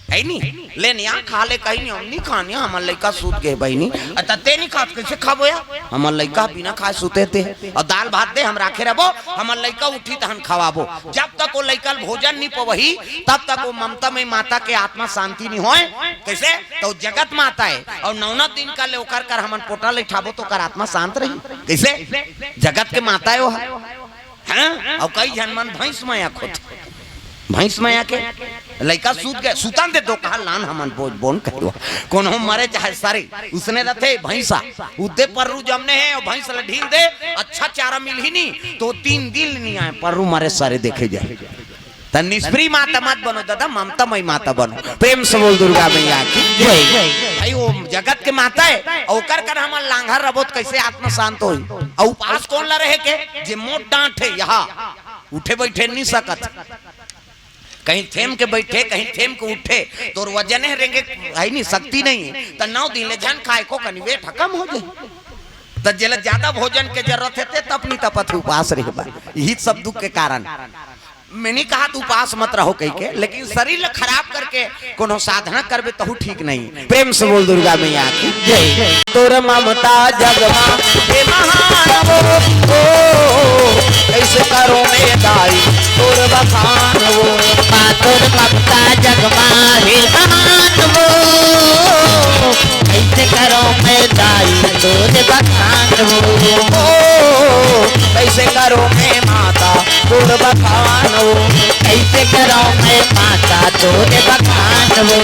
है नहीं ले नहीं खा ले कहीं नहीं हम नहीं खाने हमार लड़का सूत गए बहनी ते नहीं खात कैसे खाबो या हमार लड़का बिना खाए सूते थे और दाल भात दे हम राखे रहो हमार लड़का उठी तो हम खवाबो जब तक वो लड़का भोजन नहीं पवही तब तक वो ममता में माता के आत्मा शांति नहीं होए कैसे तो जगत माता है और 9 दिन का ले ओकर कर हमन पोटा ले ठाबो तो कर आत्मा शांत रही कैसे जगत के माता है वो है और कई जनमन भैंस माया खोत भैंस माया के लड़का सूत गए सुतन दे तो कहा लान हमन बोझ बोन कहियो कौन हम मरे चाहे सारे उसने रथे भैंसा उदे पर्रू जमने हैं और भैंस ल ढील दे अच्छा चारा मिल ही नहीं तो 3 दिन नहीं आए पर्रू मारे सारे देखे जाए त निष्प्री माता मत बनो दादा ममता मई माता बनो प्रेम से बोल दुर्गा मैया की जय भाई वो जगत के माता है और कर कर हमन लांघर रबोत कैसे आत्मा शांत होई और उपास कौन ला रहे के जे मोट डांट है यहाँ उठे बैठे नहीं सकत कहीं थेम के बैठे कहीं थेम के उठे तो वजन है रेंगे है नहीं शक्ति नहीं है तो 9 दिन ले जन खाए को कनी वेट खत्म हो जाए तो जेल ज्यादा भोजन के जरूरत है तब नहीं तपत उपास रहे बा यही सब दुख के कारण मैंने कहा तू उपास मत रहो कहीं के लेकिन शरीर खराब करके कोनो साधना करबे तो ठीक नहीं प्रेम से बोल दुर्गा मैया की जय तोर ममता जगमा हे महान वो कैसे करो मैं दाई तोर बखान वो तोर ममता जगमा हे महान वो कैसे करो मैं दाई तोर बखान वो कैसे करो मैं माता तोर बखान वो कैसे करो मैं माता तोर बखान वो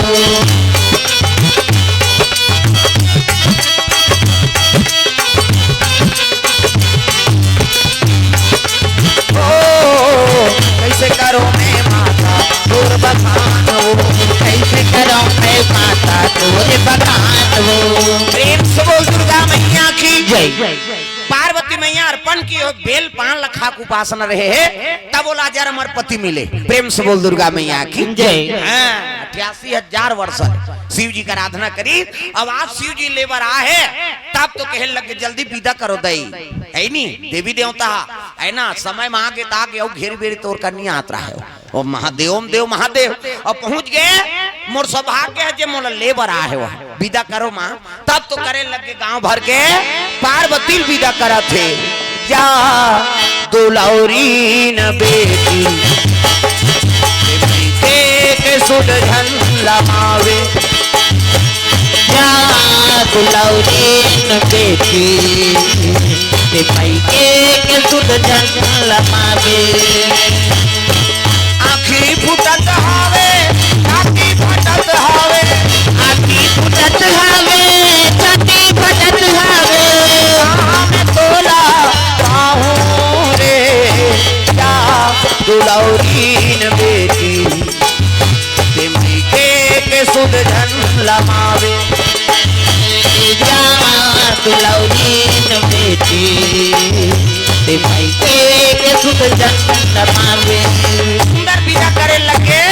कैसे करो मैं माता तोर बखान वो कैसे करो मैं माता तोर बखान वो प्रेम से बोल दुर्गा मैया की जय पार्वती मैया अर्पण की बेल पान लखा को उपासना रहे है तब बोला हजार हमार पति मिले प्रेम से बोल दुर्गा मैया की जय 88,000 वर्ष शिव जी का आराधना करी अब आज शिव जी लेबर आ है तब तो कहे लगे जल्दी विदा करो दई है नहीं देवी देवता है ना समय में आगे ताके और घेर बेरी तोड़ कर नहीं आता है और महादेव देव महादेव और पहुंच गए मोर सौभाग्य है जे मोला लेबर आ है वह विदा करो माँ तब तो करे लगे गांव भर के पार्वती विदा करा थे जा दुलौरी न बेटी के सुध धन लमावे जा दुलौरी न बेटी भाई के सुध धन लमावे आखी फुटत हावे छाती फटत हावे आखी फुटत हावे छाती फटत हावे में तोला काहू रे जा दुलौरीन बेटी तिमरी के सुध धन लमावे जा दुलौरीन बेटी भाई के सुध धन लमावे सुंदर विदा करे लगे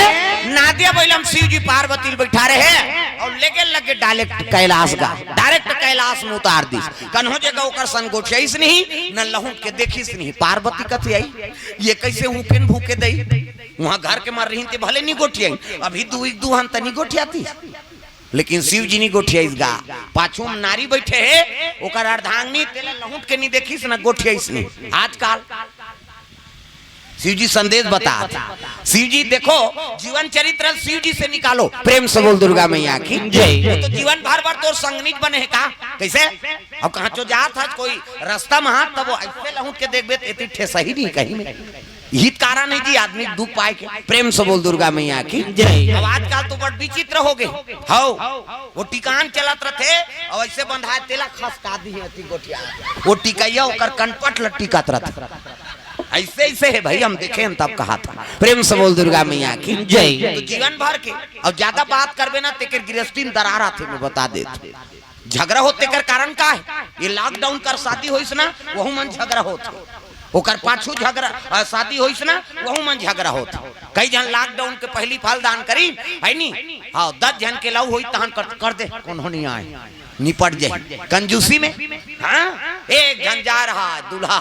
नादिया बैलम शिव जी पार्वती बैठा रहे और लेके लगे डायरेक्ट कैलाश में उतार दी कन्हो जगह ओकर सन गोठियाइस नहीं न लहुट के देखिस नहीं पार्वती कथी आई ये कैसे हुकेन भूखे दई वहां घर के मार रही थे भले नहीं गोठियाई अभी दू हम तनी गोठियाती लेकिन शिव जी नहीं गोठियाइस गा पाछू में नारी बैठे है ओकर अर्धांगिनी तेला लहुट के नहीं देखिस न गोठियाइस नहीं आजकल शिव जी संदेश बता शिव जी देखो जीवन चरित्र शिव जी से निकालो प्रेम से बोल दुर्गा मैया की जय तो जीवन भर भर तो संगनीत बने है का कैसे अब कहाँ चो जात है कोई रास्ता में हाथ तब वो ऐसे लहुट के देखबे इतनी ठेस ही नहीं कहीं में यही कारण है जी आदमी दुख पाए के प्रेम से बोल दुर्गा मैया की जय अब आजकल तो बड़ विचित्र हो गए हाउ वो टिकान चलत रहे और ऐसे बंधाए तेला खसका दी है गोठिया वो टिकैया ओकर कनपट लट्टिकत रहे ऐसे ऐसे है भाई हम देखे हम तब कहा था प्रेम से बोल दुर्गा मैया की जय तो जीवन भर के और ज्यादा बात करबे ना तेकर गृहस्थी में दरार आथे मैं बता देते झगड़ा होते कर कारण का है ये लॉकडाउन कर शादी होइस ना वहु मन झगड़ा होत ओकर पाछू झगड़ा शादी होइस ना वहु मन झगड़ा होत कई जन लॉकडाउन के पहली फल दान करी है नी हां 10 जन के लव होई तहन कर दे कौन नहीं आए निपट जाए कंजूसी में। हाँ एक झंझार रहा दूल्हा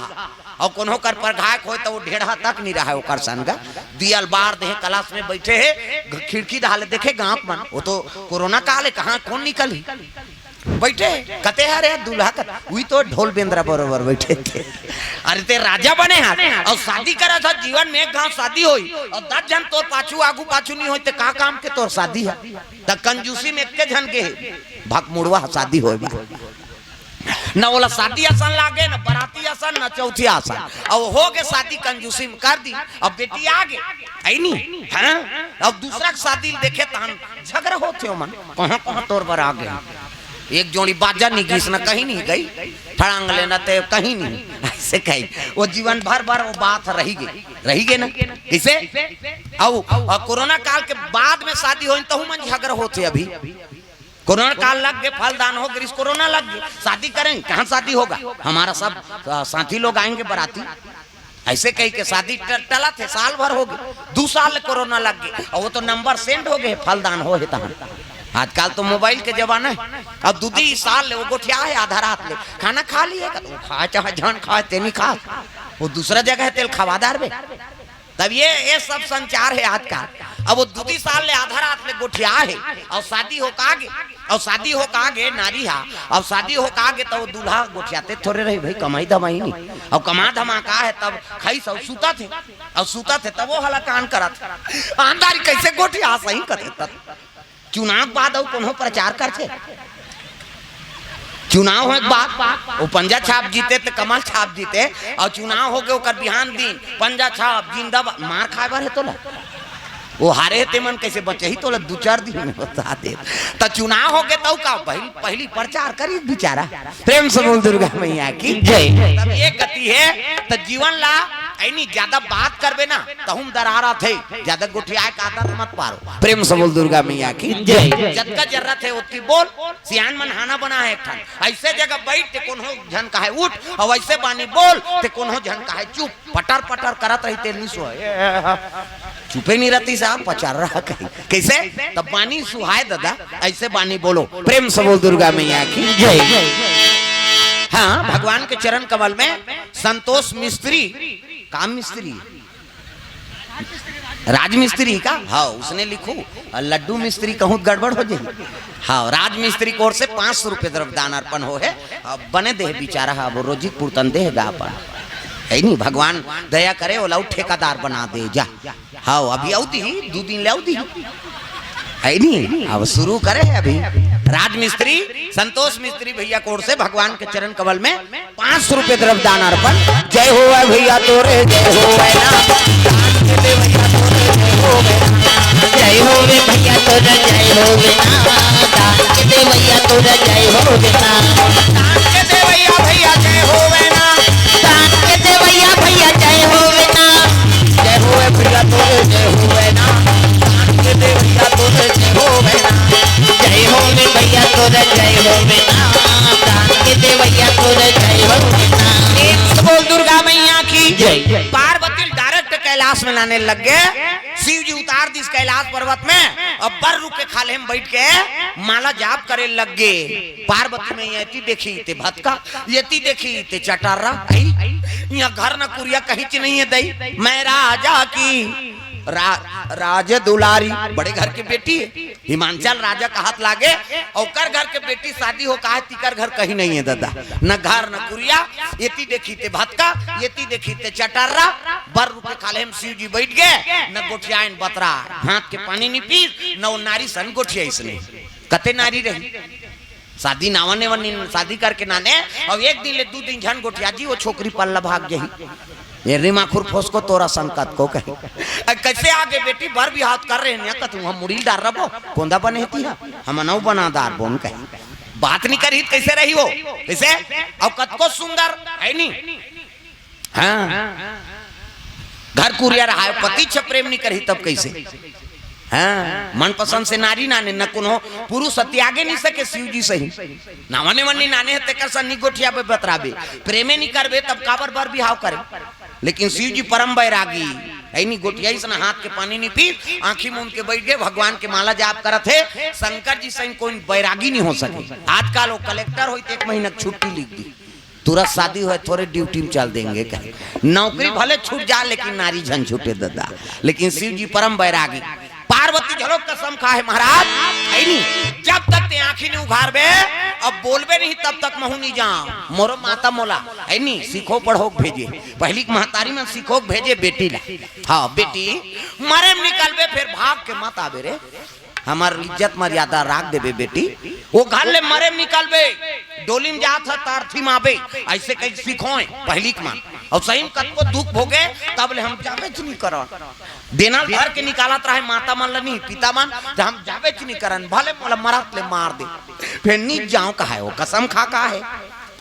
और कोनो कर पर घायक हो तो वो ढेढ़ा तक नहीं रहा ओकर सन का दियल बार दे क्लास में बैठे है खिड़की डाले देखे गांव मन वो तो कोरोना काल है कहाँ कौन निकली बैठे कते हरे दूल्हा का वही तो ढोल बेंद्रा बरोबर बैठे थे। अरे ते राजा बने हैं और शादी करा था जीवन में एक गांव शादी हुई और 10 जन तो पाछू आगू पाछू नहीं होते का काम के तोर शादी है त कंजूसी में एक जन के भाग मुड़वा शादी होए न बोला शादी आसान लागे न बराती आसान न चौथी आसान और हो गए शादी कंजूसी में कर दी अब बेटी आगे आई नहीं हाँ अब दूसरा शादी देखे तहन झगड़ा होते हो मन कहाँ कहाँ तोर पर आ गया एक जोड़ी बाजा नहीं घिस न कहीं नहीं गई फड़ांग लेना ते कहीं नहीं ऐसे कही वो जीवन भर भर वो बात रही गई ना किसे और कोरोना काल के बाद में शादी हो तो मन झगड़ा होते अभी कोरोना काल लग गए फलदान हो गए कोरोना लग गए शादी करेंगे कहाँ शादी होगा हमारा सब साथी लोग आएंगे बराती ऐसे कही के शादी टला थे साल भर हो गए 2 साल कोरोना लग गए और वो तो नंबर सेंड हो गए फलदान हो आजकल तो मोबाइल के जमाना है अब 2 साल वो गोठिया है आधा रात ले खाना खा लिए तो खा चाहे जान खा तेनी खा वो दूसरा जगह है तेल खवादार में तब ये सब संचार है आजकल। अब वो 2 साल ले आधा रात ले गोठिया है और शादी हो कागे और शादी हो कागे नारी हा अब शादी हो कागे तो दूल्हा गोठियाते थोड़े रही भाई कमाई धमाई नहीं और कमा धमाका है तब खाई सब सूता थे तब वो हला कान करा था आंधारी कैसे गोठिया सही करे तब चुनाव बाद और कोनो प्रचार करते चुनाव हो बाद वो पंजा छाप जीते तो कमल छाप जीते और चुनाव हो गए ओकर बिहान दिन पंजा छाप जिंदाबाद मार खाए बार है तो वो हारे ते मन कैसे बचे ही तो 2-4 दिन में बता दे तो चुनाव हो गए तो का पहली प्रचार करी बेचारा प्रेम से बोल दुर्गा मैया की जय। तब ये गति है तो जीवन ला ऐनी ज्यादा बात करबे ना तो हम दरारा थे ज्यादा गुठियाए का आदत मत पारो प्रेम से बोल दुर्गा मैया की जय। जब का जरूरत है उतनी बोल सियान मन हाना बना है ठन ऐसे जगह बैठ ते कोनो झन का है उठ और ऐसे बानी बोल ते कोनो झन का है चुप पटर पटर करत रहते नहीं सो चुपे नहीं रहती साहब पचार रहा कहीं कैसे तब बानी सुहाय दादा ऐसे बानी बोलो प्रेम से बोल दुर्गा मैया की जय। हाँ भगवान के चरण कमल में संतोष मिस्त्री काम मिस्त्री राज मिस्त्री का हाँ उसने लिखो लड्डू मिस्त्री कहूँ गड़बड़ हो जाए हाँ राज मिस्त्री की ओर से 500 रुपये द्रव्यदान अर्पण हो है बने दे बेचारा वो रोजी पूर्तन देगा अपन है नहीं भगवान दया करे वो लाउ ठेकेदार बना दे जा हाँ अभी आउती 2 दिन ले आउती है नहीं अब शुरू करे अभी राज मिस्त्री संतोष मिस्त्री भैया कोर से भगवान के चरण कमल में 500 रुपये द्रव्यदान अर्पण जय हो भैया तोरे जय हो जय हो वे भैया तोरा जय हो दान के दे भैया तोरा जय हो दान के दे भैया भैया जय हो दान के दे भैया भैया जय हो जय हो भैया तोरे जय हो दान के दे भैया तोरे जय हो जय हो वे भैया तोरा जय हो दान के दे भैया तोरा जय हो बोल दुर्गा मैया की जय। पार्वती डायरेक्ट कैलाश में लाने लग गए शिव जी उतार दी कैलाश पर्वत में और बर रुक के खाले में बैठ के माला जाप करे लग गए पार्वती में यति देखी ते भटका यति देखी ते चटारा यहाँ घर न कुरिया कहीं च नहीं है दई मैं राजा की राज दुलारी बड़े घर की बेटी हिमांचल राजा का हाथ लागे और कर घर के बेटी शादी हो कहा तिकर घर कहीं नहीं है दादा न घर न कुरिया येती देखी ते भटका येती देखी ते चटारा बर रुपए खाले हम शिव जी बैठ गए न गोठियान बतरा हाथ के पानी नहीं पी न नारी सन गोठिया इसने कते नारी रही शादी नावने वनी शादी करके नाने और एक दिन ले 2 दिन झन गोठिया जी वो छोकरी पल्ला भाग गई ये रिमा खुरफोस को तोरा संकट को कहे कैसे आगे बेटी भर भी हाथ कर रहे हैं तू हम मुड़ी डाल रबो कोंदा बने थी हम नौ बनादार बोन कहे बात नहीं करी कैसे रही वो कैसे अब कत को सुंदर है नहीं हाँ घर कुरिया रहा है पति छ प्रेम नहीं करी तब कैसे हाँ मनपसंद से नारी नाने न कोनो पुरुष त्यागे नहीं सके शिव जी सही नावने वनी नाने है तेकर सन्नी गोठिया पे बतराबे प्रेमे नहीं करबे तब काबर बर बिहाव करे लेकिन शिव जी परम बैरागी ऐनी गोटिया से हाथ के पानी नहीं पी, आंखी मूंद के बैठ गए, भगवान के माला जाप करत है। शंकर जी से कोई बैरागी नहीं हो सके। आजकल वो कलेक्टर हो 1 महीना छुट्टी लिख दी, तुरंत शादी हो थोड़े ड्यूटी में चल देंगे। नौकरी भले छूट जा लेकिन नारी झन छूटे दादा। लेकिन शिव जी परम बैरागी। पार्वती झलोक कसम खाए महाराज, जब तक ते आंखी नहीं उघार बे, अब बोलबे नहीं तब तक महू नहीं जा। मोरो माता मोला है नी सीखो पढ़ो भेजे, पहली महतारी में सीखो भेजे बेटी ला। हाँ बेटी मरे में निकलबे फिर भाग के मत आबे रे, हमार इज्जत मर्यादा राख देबे बेटी। वो घर ले मरे में निकलबे, डोली में जात है तारथी माबे, ऐसे कहीं सीखोए पहली के मान। और सही में कत को दुख भोगे तब ले हम जाबे नहीं करो। देना घर के निकालत रहे माता मन नहीं पिता मन, तो हम जाबे नहीं करन, भले मोला मरत ले मार दे फिर नी जाऊं कहा है। वो कसम खा का है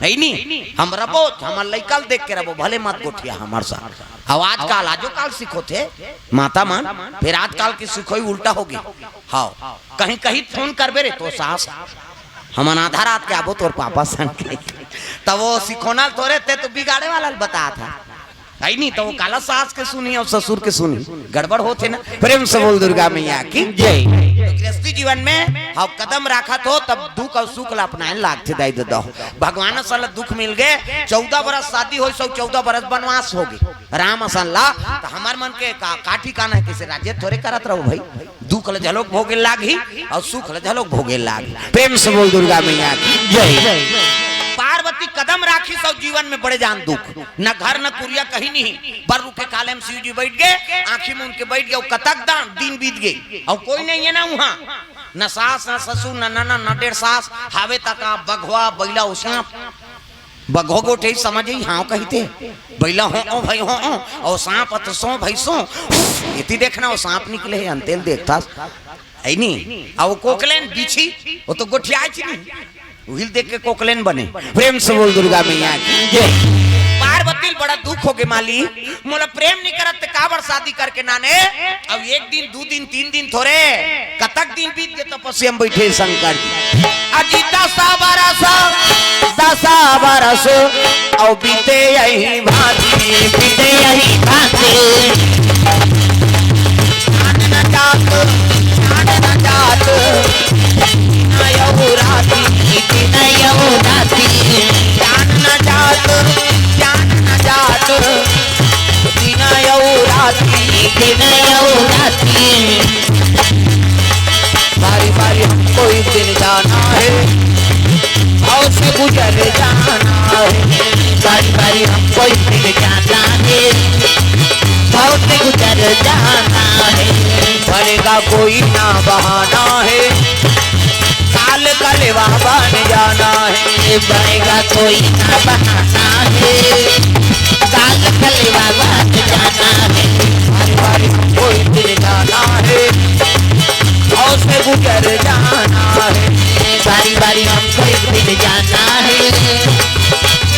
नहीं, हम रबो हम लइकल देख के रबो, भले मत गोठिया हमार साथ। अब आजकल आजो काल सीखो थे माता मान, फिर आजकल की सीखोई उल्टा होगी। हाँ कहीं कहीं फोन करबे रे तो सास हम आधा रात के आबो तोर पापा संग के, तब वो सिखोना तोरे ते तो बिगाड़े वाला बता था है नहीं। तो वो काला सास के सुनी और ससुर के सुनी, गड़बड़ होते ना। प्रेम से बोल दुर्गा मैया की जय। तो गृहस्थी जीवन में अब कदम रखा तो तब दुख और सुख ला अपनाए लागते दाई दो। भगवान सल दुख मिल गए, 14 बरस शादी हो, 14 बरस बनवास हो गए राम ला। तो हमार मन के काठी कान है कैसे राज्य थोड़े करत रहो भाई, दुख ल झलोक भोगे लागी और सुख ल झलोक भोगे लागी। प्रेम से बोल दुर्गा मैया की जय। पार्वती कदम राखी सब जीवन में बड़े जान दुख, न घर न कुरिया कहीं नहीं। बर्रू के काले में शिव जी बैठ गए, आंखी में उनके बैठ गए, कतक दान दिन बीत गए और कोई नहीं है ना वहाँ, न सास न ससुर न नाना न डेढ़ सास, हावे तक बघवा बैला उसा बघो गोठे समझे हाँ कहते बैला हो भाई हो और सांप सो भाई सो इतनी देखना वो सांप निकले अंतेल देखता है नहीं। और कोकलेन बिछी वो तो गोठिया नहीं, देख के कोकलेन बने। प्रेम से बोल दुर्गा मैया की। पार्वती बड़ा दुख हो गए माली, मोला प्रेम नहीं करत काबर शादी करके नाने। अब 1 दिन 2 दिन 3 दिन थोड़े कतक दिन बीत गए तपस्या में बैठे शंकर जी। अजी 10 बरस और बीते यही भांति, बीते यही भांति। न जात राती राती ज्ञान न जात दिन राती। बारी बारी हमको इस दिन जाना है और से गुजर जाना है, बारी बारी हमको इस दिन जाना है और से गुजर जाना है। भरेगा कोई ना बहाना है, काल कलेवा बन जाना है, बनेगा कोई ना बहाना है, काल कलेवा बन जाना है। बारी बारी हमको इस दिन जाना है और से गुजर जाना है, बारी बारी हमको इस दिन जाना है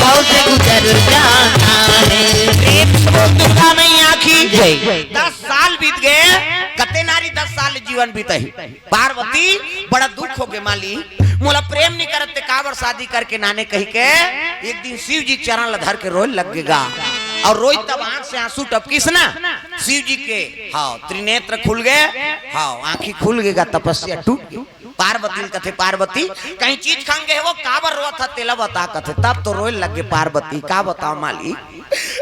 और से गुजर जाना है। दुर्गा मैया की जय। 10 साल बीत गए, कते नारी 10 साल जीवन बीते। पार्वती बड़ा दुख हो गए माली, मोला प्रेम नहीं करते काबर शादी करके नाने कही के। एक दिन शिव जी चरण लधर के रोए लगेगा और रोई तब आंख से आंसू टपकीस ना शिव जी के। हाँ त्रिनेत्र खुल गए, हाँ आंखी खुल गएगा, तपस्या टूट। पार्वती कथे पार्वती कहीं चीज खांगे है वो काबर रोआ था तेला बता कथे, तब तो रोए लगे पार्वती। का बताओ माली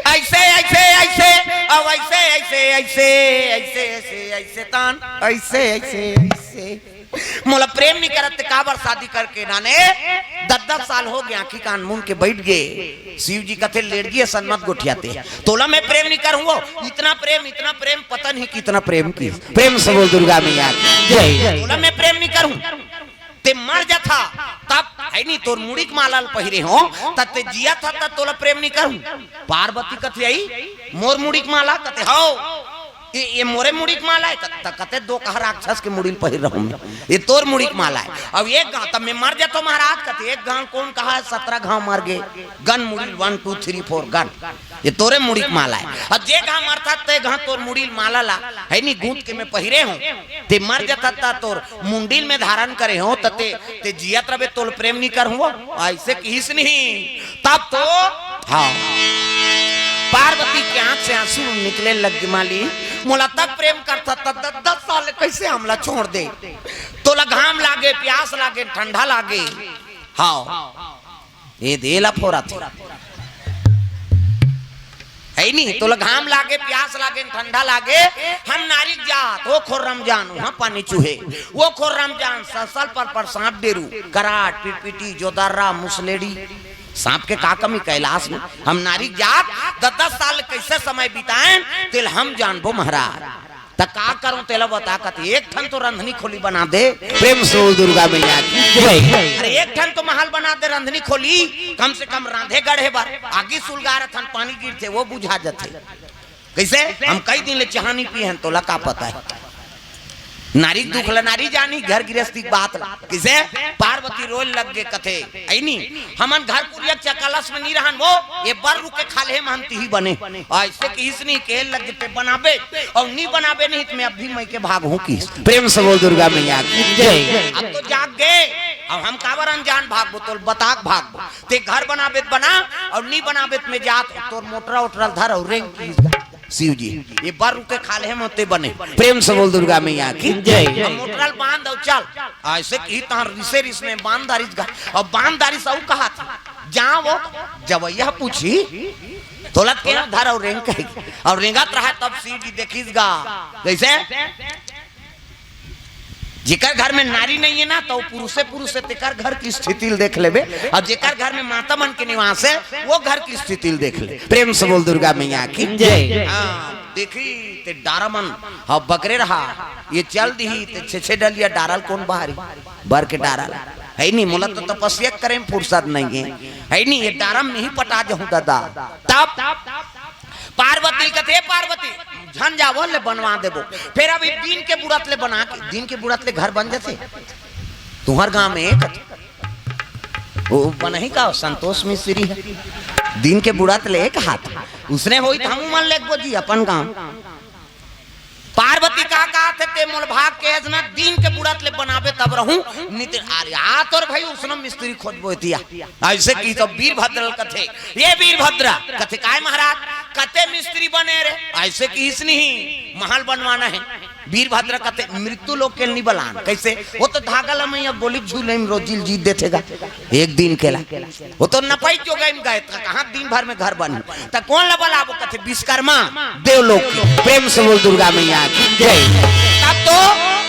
ऐसे ऐसे ऐसे अब ऐसे ऐसे ऐसे ऐसे ऐसे ऐसे तान ऐसे ऐसे ऐसे मोला प्रेम नहीं करते काबर शादी करके नाने। 10 साल हो गया आंखी कान मुंह के बैठ गए। शिव जी कथे लेट गए सन्मत गोठियाते तोला मैं प्रेम नहीं करूंगा। इतना प्रेम पता नहीं कितना प्रेम की। प्रेम से बोल दुर्गा मैया जय। तोला मैं प्रेम नहीं करूं ते मर जा था तब है नहीं तोर मुड़ीक माला पहिरे हो तब ते जिया था तब तोला प्रेम नहीं करूं। पार्वती कथे आई मोर मुड़ीक माला कथे हो ये मोरे मुड़ीक माला है कते 2 कह राक्षस के मुड़ी पहिर रहूं ये तोर मुड़ीक माला है। अब एक गांव तब मैं मर जाता महाराज कते एक गांव कौन कहा है 17 गांव मर गए गन मुड़ी 1 2 3 4 गन ये तोरे मुड़ीक माला है। अब जे गांव मरता ते गांव तोर मुड़ील माला ला है नहीं गूंथ के मैं पहिरे हूं ते मर जाता ता तोर मुंडील में धारण करे हो तते ते जियत रबे तोल प्रेम नहीं करूंगा ऐसे किस नहीं तब तो हाँ पार्वती पार्वती के आंख से आंसू निकले लग माली मोला तक प्रेम करता तब 10 साल कैसे हमला छोड़ दे तोला घाम लागे प्यास लागे ठंडा लागे हाँ ये देला फोरा थे है नहीं तोला घाम लागे प्यास लागे ठंडा लागे हम नारी जात वो खोर रमजान वहाँ पानी चूहे वो खोर रमजान ससल पर सांप डेरू कराट पिटपिटी जोदारा मुसलेड़ी सांप के का कमी कैलाश में हम नारी जात 10 साल कैसे समय बिताएं तिल हम जानबो महाराज त का करूं तेला बता कत एक ठन तो रंधनी खोली बना दे प्रेम से दुर्गा मैया की जय अरे एक ठन तो महल बना दे रंधनी खोली कम से कम रांधे गढ़े बार आगे सुलगार थन पानी गिरते वो बुझा जाते कैसे हम कई दिन ले चाहनी पी हैं तोला का पता है नारी दुख ला नारी जानी घर गृहस्थी बात ला किसे पार्वती रोल लग गे कथे ऐनी हमन घर पुरिया चकलस में नहीं रहन वो ये बर रुके खाले महंती ही बने ऐसे कि इसनी के लग पे बनाबे और नहीं बनाबे नहीं तो मैं अब भी मैं के भाग हूं की प्रेम से बोल दुर्गा मैया की जय अब तो जाग गए अब हम काबर अनजान भाग बोतल बताक भाग ते घर बनाबे बना और नहीं बनाबे में जात तोर मोटरा उटरा धर और रेंग शिव जी ये बार रुके खाले हैं मोते बने प्रेम से बोल दुर्गा मैया की जय मोटरल बांध दो चल ऐसे की तार रिसे रिस में बांधदारिस गा और बांधदारिस औ कहा था जहां वो जब यह पूछी तोलत के धर और रेंग कहेगी और रेंगत रहा तब शिव जी देखिस गा कैसे जेकर घर में नारी नहीं है ना तो पुरुष से तेकर घर की स्थिति देख लेबे और जेकर घर में माता मन के निवास है वो घर की स्थिति देख ले प्रेम से बोल दुर्गा मैया की जय देखी ते डारा मन हाँ बकरे रहा ये चल दी ते छे डलिया डारल कौन बाहरी बर के डारल है नहीं मोला तो तपस्या करें फुर्सत नहीं है नहीं ये डारम नहीं पटा जाऊं दादा तब पार्वती कथे पार्वती झन जावो ले बनवा देबो फिर अभी दिन के बुढ़त ले बना के दिन के बुढ़त ले घर बन जाते तुम्हार गांव में एक वो बनही का संतोष मिस्त्री है दिन के बुढ़त ले एक हाथ उसने होई त हम मन लेगबो जी अपन गांव पार्वती का थे ते मोल भाग के ना दिन के बुढ़त ले बनाबे तब रहूं नित अरे आ तोर भाई उसने मिस्त्री खोजबो तिया ऐसे की तो वीरभद्र कथे ये वीरभद्र कथे काय महाराज कते मिस्त्री बने रे ऐसे की इसनी ही महल बनवाना है वीरभद्र कथे मृत्यु लोग के नहीं बलान कैसे वो तो धागा लमई अब गोली झूले में रोजिल जीत देतेगा एक दिन केला वो तो नपाई जो गए गए कहां दिन भर में घर बन त कौन ला बलाबो कथे विश्वकर्मा देवलोक की प्रेम से बोल दुर्गा मैया की जय तब तो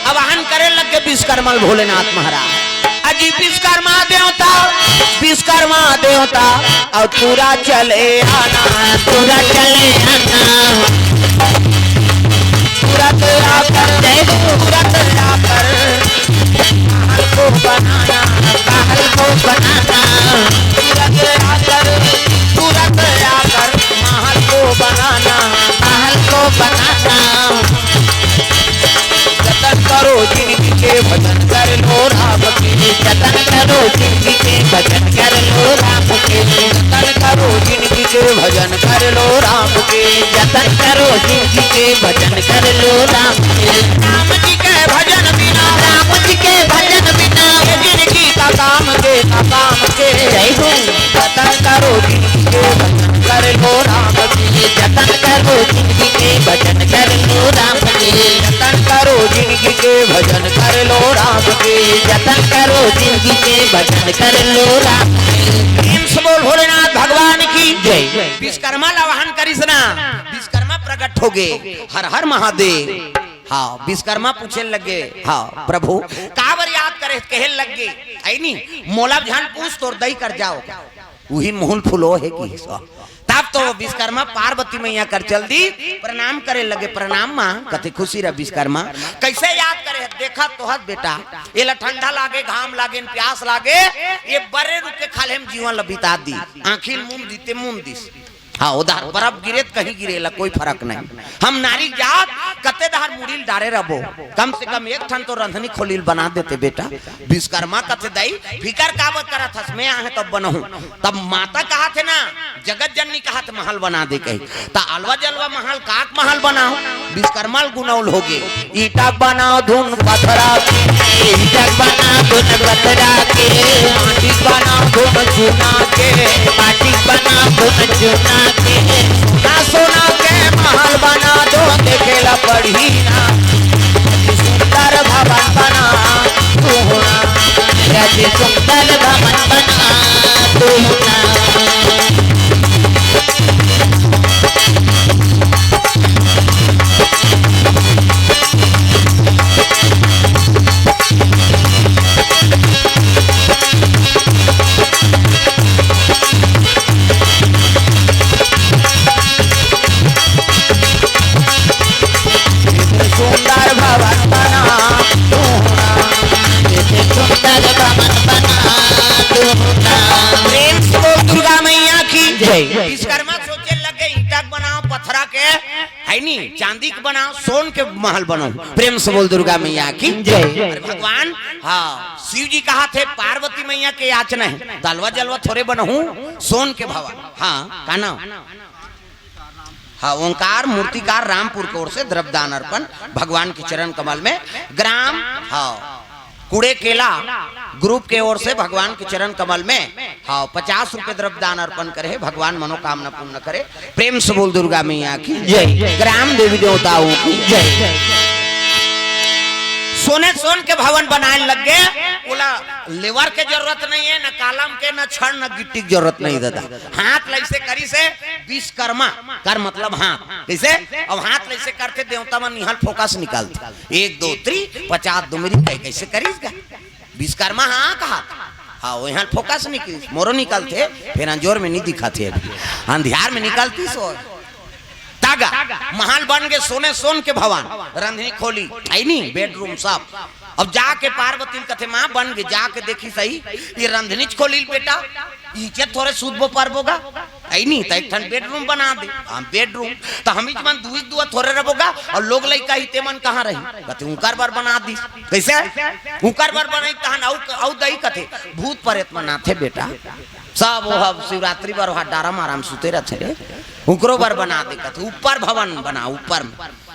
आवाहन करे लग गए विश्वकर्मा भोलेनाथ महाराज अजी विश्वकर्मा देवता और पूरा चले आना तुरंत आकर महल को बनाना महल को बनाना जतन करो जिंदगी के भजन कर लो राम के जतन करो जिंदगी के भजन कर लो राम के जतन करो जिंदगी के भजन कर लो राम के जतन करो जिंदगी के भजन कर लो राम के राम जी के भजन बिना जिंदगी का काम के जय हो जतन करो जिंदगी के भजन कर लो राम के जतन करो जिंदगी के भजन कर लो राम के जतन करो जिंदगी के भजन कर लो राम के जतन करो जिंदगी के भजन कर लो राम के बोल भोलेनाथ भगवान की जय विश्वकर्मा ला वाहन करिसना विश्वकर्मा प्रकट हो गए हर हर महादेव हाँ विश्वकर्मा पूछे लगे हाँ प्रभु काबर याद करे कहे लगे ऐनी मोला ध्यान पूछ तोर दई कर जाओ वही मूल फुलो है की तब तो विश्वकर्मा पार्वती मैया कर चल दी प्रणाम करे लगे प्रणाम माँ कथे खुशी रह विश्वकर्मा कैसे याद करे देखा तो हद बेटा ये ला ठंडा लागे घाम लागे प्यास लागे ये बड़े रुके खाले हम जीवन ला बिता दी आखिर मुंह दीते मुंह दिस हाँ उधर बर्फ गिरे कहीं गिरेला कोई फर्क नहीं हम नारी जात कते दहर मुड़ील डारे रबो कम से कम एक ठन तो रंधनी खोलील बना देते बेटा विश्वकर्मा कथे दई फिकर काबत करा थस मैं आहे तब बनहूं तब माता कहा थे ना जगत जननी कहा थे महल बना दे कही ता अलवा जलवा महल काक महल बनाओ विश्वकर्मा गुनौल हो गए ईटा बनाओ धुन पथरा के ईटा बनाओ धुन पथरा के माटी बनाओ धुन चुना के माटी बनाओ धुन चुना सोना सुंदर भवन बना दो ना। सुंदर भवन बना दो ना, सुंदर भवन बना दो ना। प्रेम से बोल दुर्गा मैया की जय। विश्वकर्मा सोचे लगे ईंटा बनाओ, पत्थरा के है नी, चांदी के बनाओ, सोन के महल बनाओ। प्रेम से बोल दुर्गा मैया की जय। अरे भगवान, हाँ शिव जी कहा थे पार्वती मैया के याचना है, दलवा जलवा थोड़े बनहूं, सोन के भवन। हाँ का नाम, हाँ ओंकार मूर्तिकार रामपुर की ओर से द्रव्यदान अर्पण भगवान के चरण कमल में। ग्राम हाँ कूड़े केला ग्रुप के ओर से भगवान के चरण कमल में हाँ 50 रुपए द्रव्यदान अर्पण करे, भगवान मनोकामना पूर्ण करे। प्रेम से बोल दुर्गा मैया की जय। ग्राम देवी देवताओं की जय। सोने सोन के भवन बनाने लग गए। बोला लेवर के जरूरत नहीं है, न कालम के, न छड़, न गिट्टी की जरूरत नहीं दादा। हाथ लैसे करी से विश्वकर्मा कर मतलब हाथ कैसे, अब हाथ लैसे करते देवता मन निहल फोकस निकालते 1 2 3 50 दुमरी कैसे करीगा विश्वकर्मा। हाँ कहा हाँ वो यहाँ फोकस निकल मोरो निकलते, फिर अंजोर में नहीं दिखाते, अभी अंधियार में निकलती सो तागा। महल बन गए सोने सोन के भवन, रंधनी खोली आई नहीं, बेडरूम सब। अब जाके पार्वती कथे माँ बन गए, जाके देखी सही ये रंधनी खोली बेटा, नीचे थोड़े सूदबो पारबोगा आई नहीं, तो एक ठन बेडरूम बना दे। हम बेडरूम तो हम मन दुई दुआ थोड़े रहोगा, और लोग लइका ही ते मन कहाँ रही, कथे उकर बार बना दी कैसे, उकर बार बनाई तहन औ दही कथे भूत प्रेत मनाथे बेटा सब। वो शिवरात्रि बार वहाँ डारा माराम सुते रहते रे, उकरो बार बना दे कथे ऊपर भवन बना,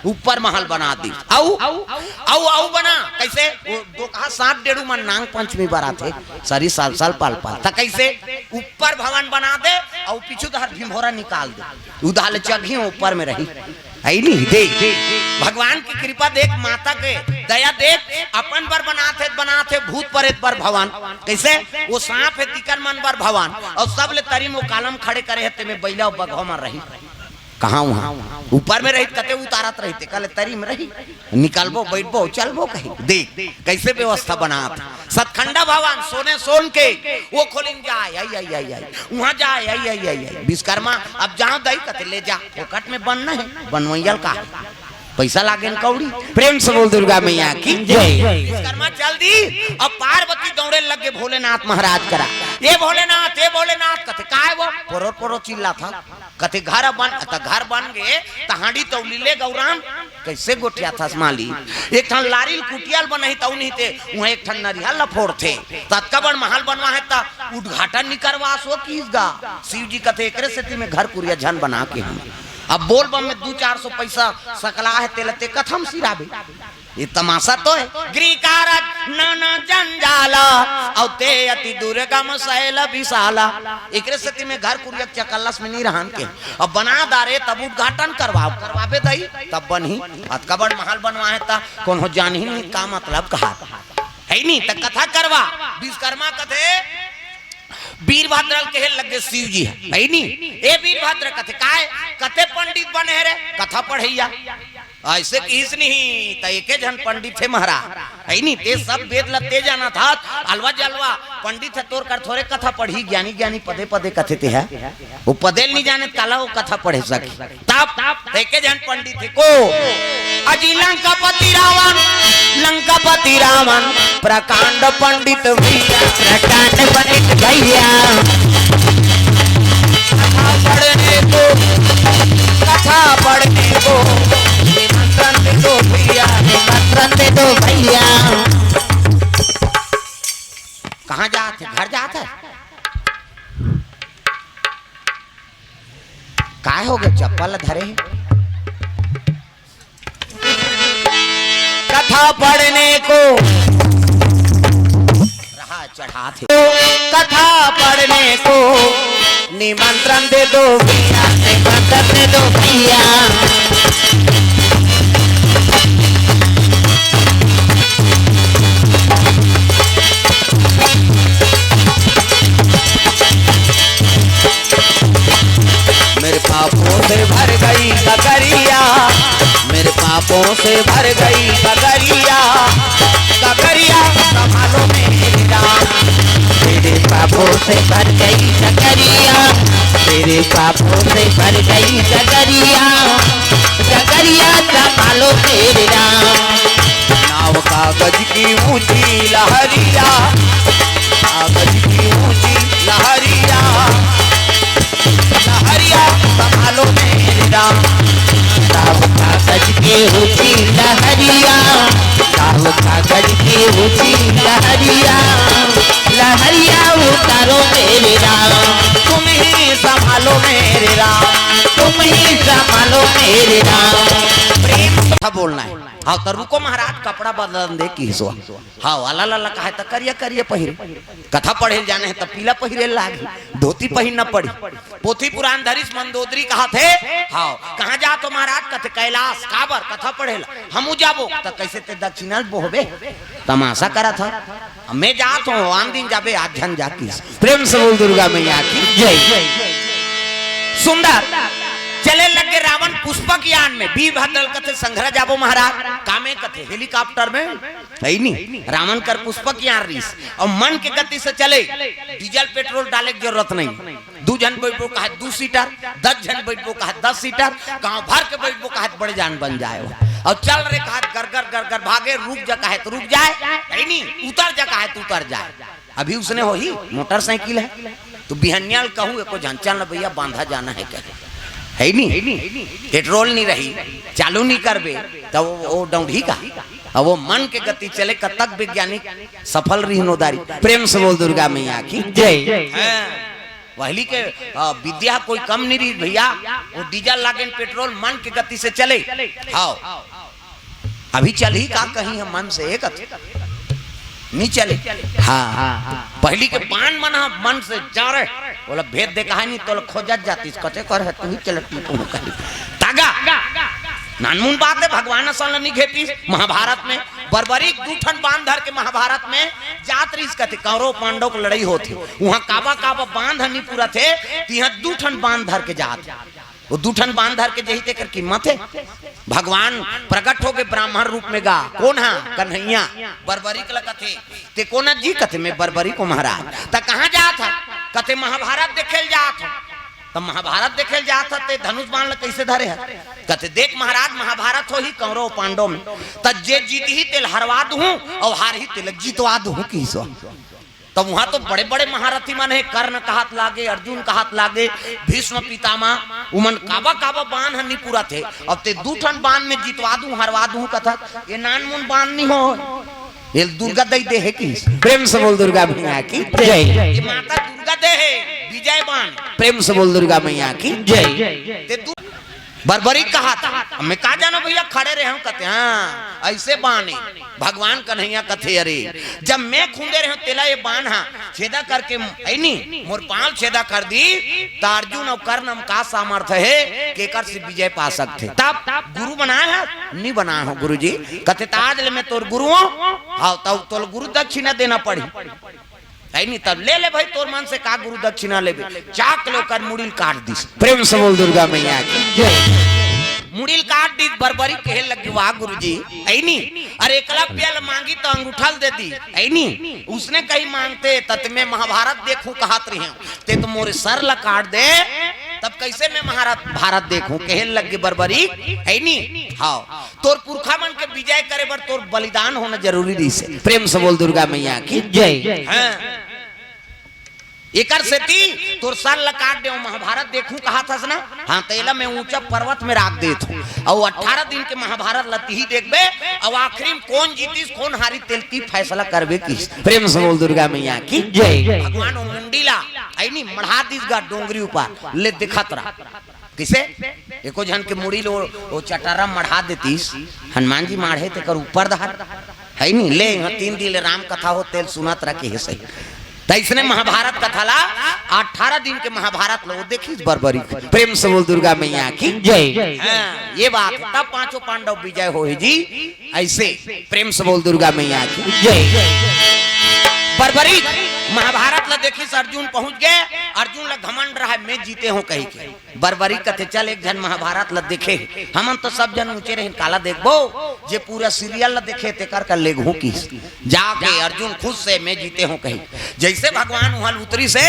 ऊपर महल बना दी। औ बना कैसे, वो दो कहा 7 मन नांग पंचमी बार आते सारी साल साल पाल त कैसे ऊपर भवन बना दे, और पीछू तो हर भीमोरा निकाल दे, उदाल जगही ऊपर में रही आई नहीं। देख भगवान की कृपा देख, माता के दया देख, अपन पर बनाते भूत प्रेत पर भवन कैसे, वो सांप है तिकर मन पर भवन, और सब ले तरी में कालम खड़े करे है, में बैला बघवा में रही कहाँ वहाँ ऊपर में रही, कते उतारत रहते कल तरी में रही, निकलबो बैठबो चलबो कहीं। देख कैसे व्यवस्था बना सतखंडा भवन सोने सोन के, वो खोलिन जाए आई वहाँ जाए आई विश्वकर्मा अब जाओ दही कते ले जा, फोकट में बनना है, बनवैयल का पैसा लागे कौड़ी। प्रेम से बोल दुर्गा मैया की जय। विश्वकर्मा चल दी, अब पार्वती दौड़े लगे भोलेनाथ महाराज करा, ये भोलेनाथ कथे का है वो पोरो चिल्ला था, कथे घर बन गए तो हांडी तो लीले गौराम कैसे गोटिया था माली, एक ठन लारिल कुटियाल बनही तो नहीं थे, वहाँ एक ठन नरिया लफोड़ थे, तत्कबड़ महल बनवा है ता उद्घाटन नहीं करवा सो कीसगा। शिव जी कथे एकरे से में घर कुरिया झन बना के हम अब बोल बम में 200-400 पैसा सकला है तेलते कथम सिराबे, ये तमाशा तो है। ग्रीकारक नाना जंजाला और ते अति दुर्गम शैल विशाला, एकरे सती में घर कुरिया चकल्लस में नहीं रहन के, अब बना दारे तब उद्घाटन करवाबे दई तब बनही, अतकबड़ महल बनवाए ता कौन हो जान ही नहीं का मतलब कहा है नहीं, त कथा करवा। विश्वकर्मा कथे वीरभद्र कहे लगे शिव जी है नी, ए वीरभद्र कथे काय कथे पंडित बने रे कथा पढ़ैया, ऐसे किस नहीं त एके जन पंडित थे महाराज है नी, ते सब वेद लते जाना था, अलवा जलवा पंडित है तोर कर थोड़े कथा पढ़ी, ज्ञानी ज्ञानी पदे पदे कथे ते है, वो पदेल नहीं जाने काला वो कथा पढ़े सके, तब एके जन पंडित थे को अजी लंकापति रावण प्रकांड पंडित भैया, प्रकांड पंडित भैया कथा पढ़ने को निमंत्रण दे दो भैया, निमंत्रण दे दो भैया। कहाँ जाते, घर जाते काय हो गए चप्पल धरे, कथा पढ़ने को रहा चढ़ा थे, कथा पढ़ने को निमंत्रण दे दो भैया, निमंत्रण दे दो भैया। भर गई गगरिया, मेरे पापों से भर गई गगरिया, गगरिया संभालो मेरे राम। मेरे पापों से भर गई गगरिया, मेरे पापों से भर गई गगरिया, गगरिया संभालो मेरे राम। नाव कागज की ऊंची लहरिया, कागज की ऊंची लहरिया, लहरिया संभालो मेरे राम। नाव कागज की ऊंची लहरिया, नाव कागज की ऊंची लहरिया, लहरिया उतारो मेरे राम। तुम ही संभालो मेरे राम, तुम ही संभालो मेरे राम। प्रेम से बोलना है। हाँ तो रुको महाराज, कपड़ा बदल दे की सो। हाँ वाला लाला कहा तो करिया करिया पहिरे, कथा पढ़े जाने है तो पीला पहिरे लागी, धोती पहिन न पड़ी। पोथी पुराण धरिस मंदोदरी कहा थे। हाँ कहाँ जा तो महाराज, कथे कैलाश काबर कथा पढ़े हमू जाबो तो कैसे ते दक्षिणा बोहबे, तमाशा करा था। मैं जात हूँ आन दिन जाबे आध्यान जाकी। प्रेम से बोल दुर्गा मैया की जय। सुंदर चले लगे रावण पुष्पक यान में, बी भद्रल कथे संघरा जाबो महाराज, कामे कथे हेलीकॉप्टर में है नहीं, रावण कर पुष्पक यान रीस और मन के गति से चले, डीजल पेट्रोल डाले की जरूरत नहीं। 2 जन बैठो कहा 2 सीटर, 10 जन बैठो कहा 10 सीटर, गांव भर के बैठो कहा बड़े जान बन जाए। और चल रहे कहा गरगर गरगर भागे, रुक जा कहा तो रुक जाए, है नहीं, उतर जा कहा तो उतर जाए। अभी उसने हो ही मोटरसाइकिल है तो बिहनियाल कहूँ को झंचल भैया बांधा जाना है क्या, है नहीं, पेट्रोल नहीं रही, चालू नहीं करबे तो वो डौंढी का। और वो मन के गति चले कतक वैज्ञानिक सफल रही नोदारी। प्रेम से बोल दुर्गा मैया की जय। वहली के विद्या कोई कम नहीं रही भैया, वो डीजल लागेन पेट्रोल मन के गति से चले। हाँ अभी चल ही का कहीं हम मन से एक नहीं चले। हाँ पहली के पान मना मन से जा रहे बोला भेद दे कहा नहीं तो खोजत जाती कते कर है तू ही चलती तू करी तागा नानमुन बात है। भगवान सन नहीं खेती महाभारत में बर्बरीक 2 ठन बांध धर के महाभारत में जात रिस कथे कौरव पांडव की लड़ाई होती, वहां काबा काबा बांध नहीं पूरा थे, यहाँ 2 ठन बांध धर के जात, वो 2 ठन बांध धर के जही ते कर कीमत है। भगवान प्रकट हो के ब्राह्मण रूप में गा कौन है कन्हैया बर्बरी कला कथे ते कोना जी कथे में बर्बरी को महाराज त कहां जा था कथे महाभारत देखेल जा था। तब महाभारत देखेल जा था ते धनुष बाण कैसे धरे है कथे देख महाराज महाभारत हो ही कौरव पांडव में त जे जीत ही तेल हरवा दूं और हार ही तेल जीतवा दूं की सो। तो वहां तो बड़े बड़े महारथी मन है, कर्ण का हाथ लागे, अर्जुन का हाथ लागे, भीष्म पितामह उमन काबा काबा बांध हनी पूरा थे। अब ते 2 ठन बांध में जितवा दूं हरवा दूं कथा ये नानमुन बांध नहीं हो, ये दुर्गा दई दे है की। प्रेम से बोल दुर्गा मैया की जय। ये माता दुर्गा दे है विजय बाण। प्रेम से बोल दुर्गा मैया की जय। ते बर्बरी कहा था मैं कहा जाना भैया खड़े रहे हम कहते हाँ ऐसे बाण भगवान कन्हैया कथे अरे जब मैं खूंदे रहे तेला ये बाण हाँ छेदा करके नहीं मोर पाल छेदा कर दी तो अर्जुन और कर्ण हम का सामर्थ्य है केकर से विजय पा सकते। तब गुरु बनाए है नहीं बनाए हो गुरु जी कहते ताज ले मैं तोर गुरु हाँ तब तो गुरु दक्षिणा देना पड़ी नहीं तब ले ले भाई तोर मन से का गुरु दक्षिणा ले चाक लो कर मुड़िल काट दी। प्रेम से बोल दुर्गा मैया की मुड़िल काट दी बर्बरी कहे लगी वाह गुरुजी ऐनी अरे एकलव्य मांगी तो अंगूठा दे दी ऐनी उसने कहीं मांगते तत में महाभारत देखूं कहत रही ते तो मोरे सर ला काट दे तब कैसे मैं भारत देखूं कहे लगी बर्बरी ऐनी। हाँ तोर पुरखा मन के विजय करे बर तोर बलिदान होना जरूरी दी से। प्रेम से बोल दुर्गा मैया की जय। एकर सेती तोर सर ला काट दे महाभारत देखूं कहा था ना। हाँ तेला मैं ऊंचा पर्वत में राख देत हूँ और 18 दिन के महाभारत लती ही देखबे और आखिरी में कौन जीतीस कौन हारी तेल की फैसला करबे की। प्रेम से बोल दुर्गा मैया की जय। भगवान मुंडीला ऐनी मढ़ा दीसगा डोंगरी ऊपर ले दिखत रहा किसे एको जन के मुड़ी लो वो चटारा मढ़ा देतीस हनुमान जी माढ़े ते कर ऊपर दहर है नहीं ले 3 दिन राम कथा हो तेल सुनत रखे है सही। तो इसने महाभारत कथा ला 18 दिन के महाभारत लो देखिस बर्बरी। प्रेम से बोल दुर्गा मैया की जय। ये बात तब 5 पांडव विजय हो जी ऐसे। प्रेम से बोल दुर्गा मैया की जय। बर्बरी महाभारत ला देखी अर्जुन पहुंच गए, अर्जुन ला घमंड रहा है मैं जीते हूं कही के, बरबरी कथे चल एक जन महाभारत ला देखे, हमन तो सब जन ऊंचे रहे काला देखबो, जे पूरा सीरियल ला देखे ते कर लेगहू की जाके अर्जुन खुद से मैं जीते हूं कही। जैसे भगवान वहां उतरी से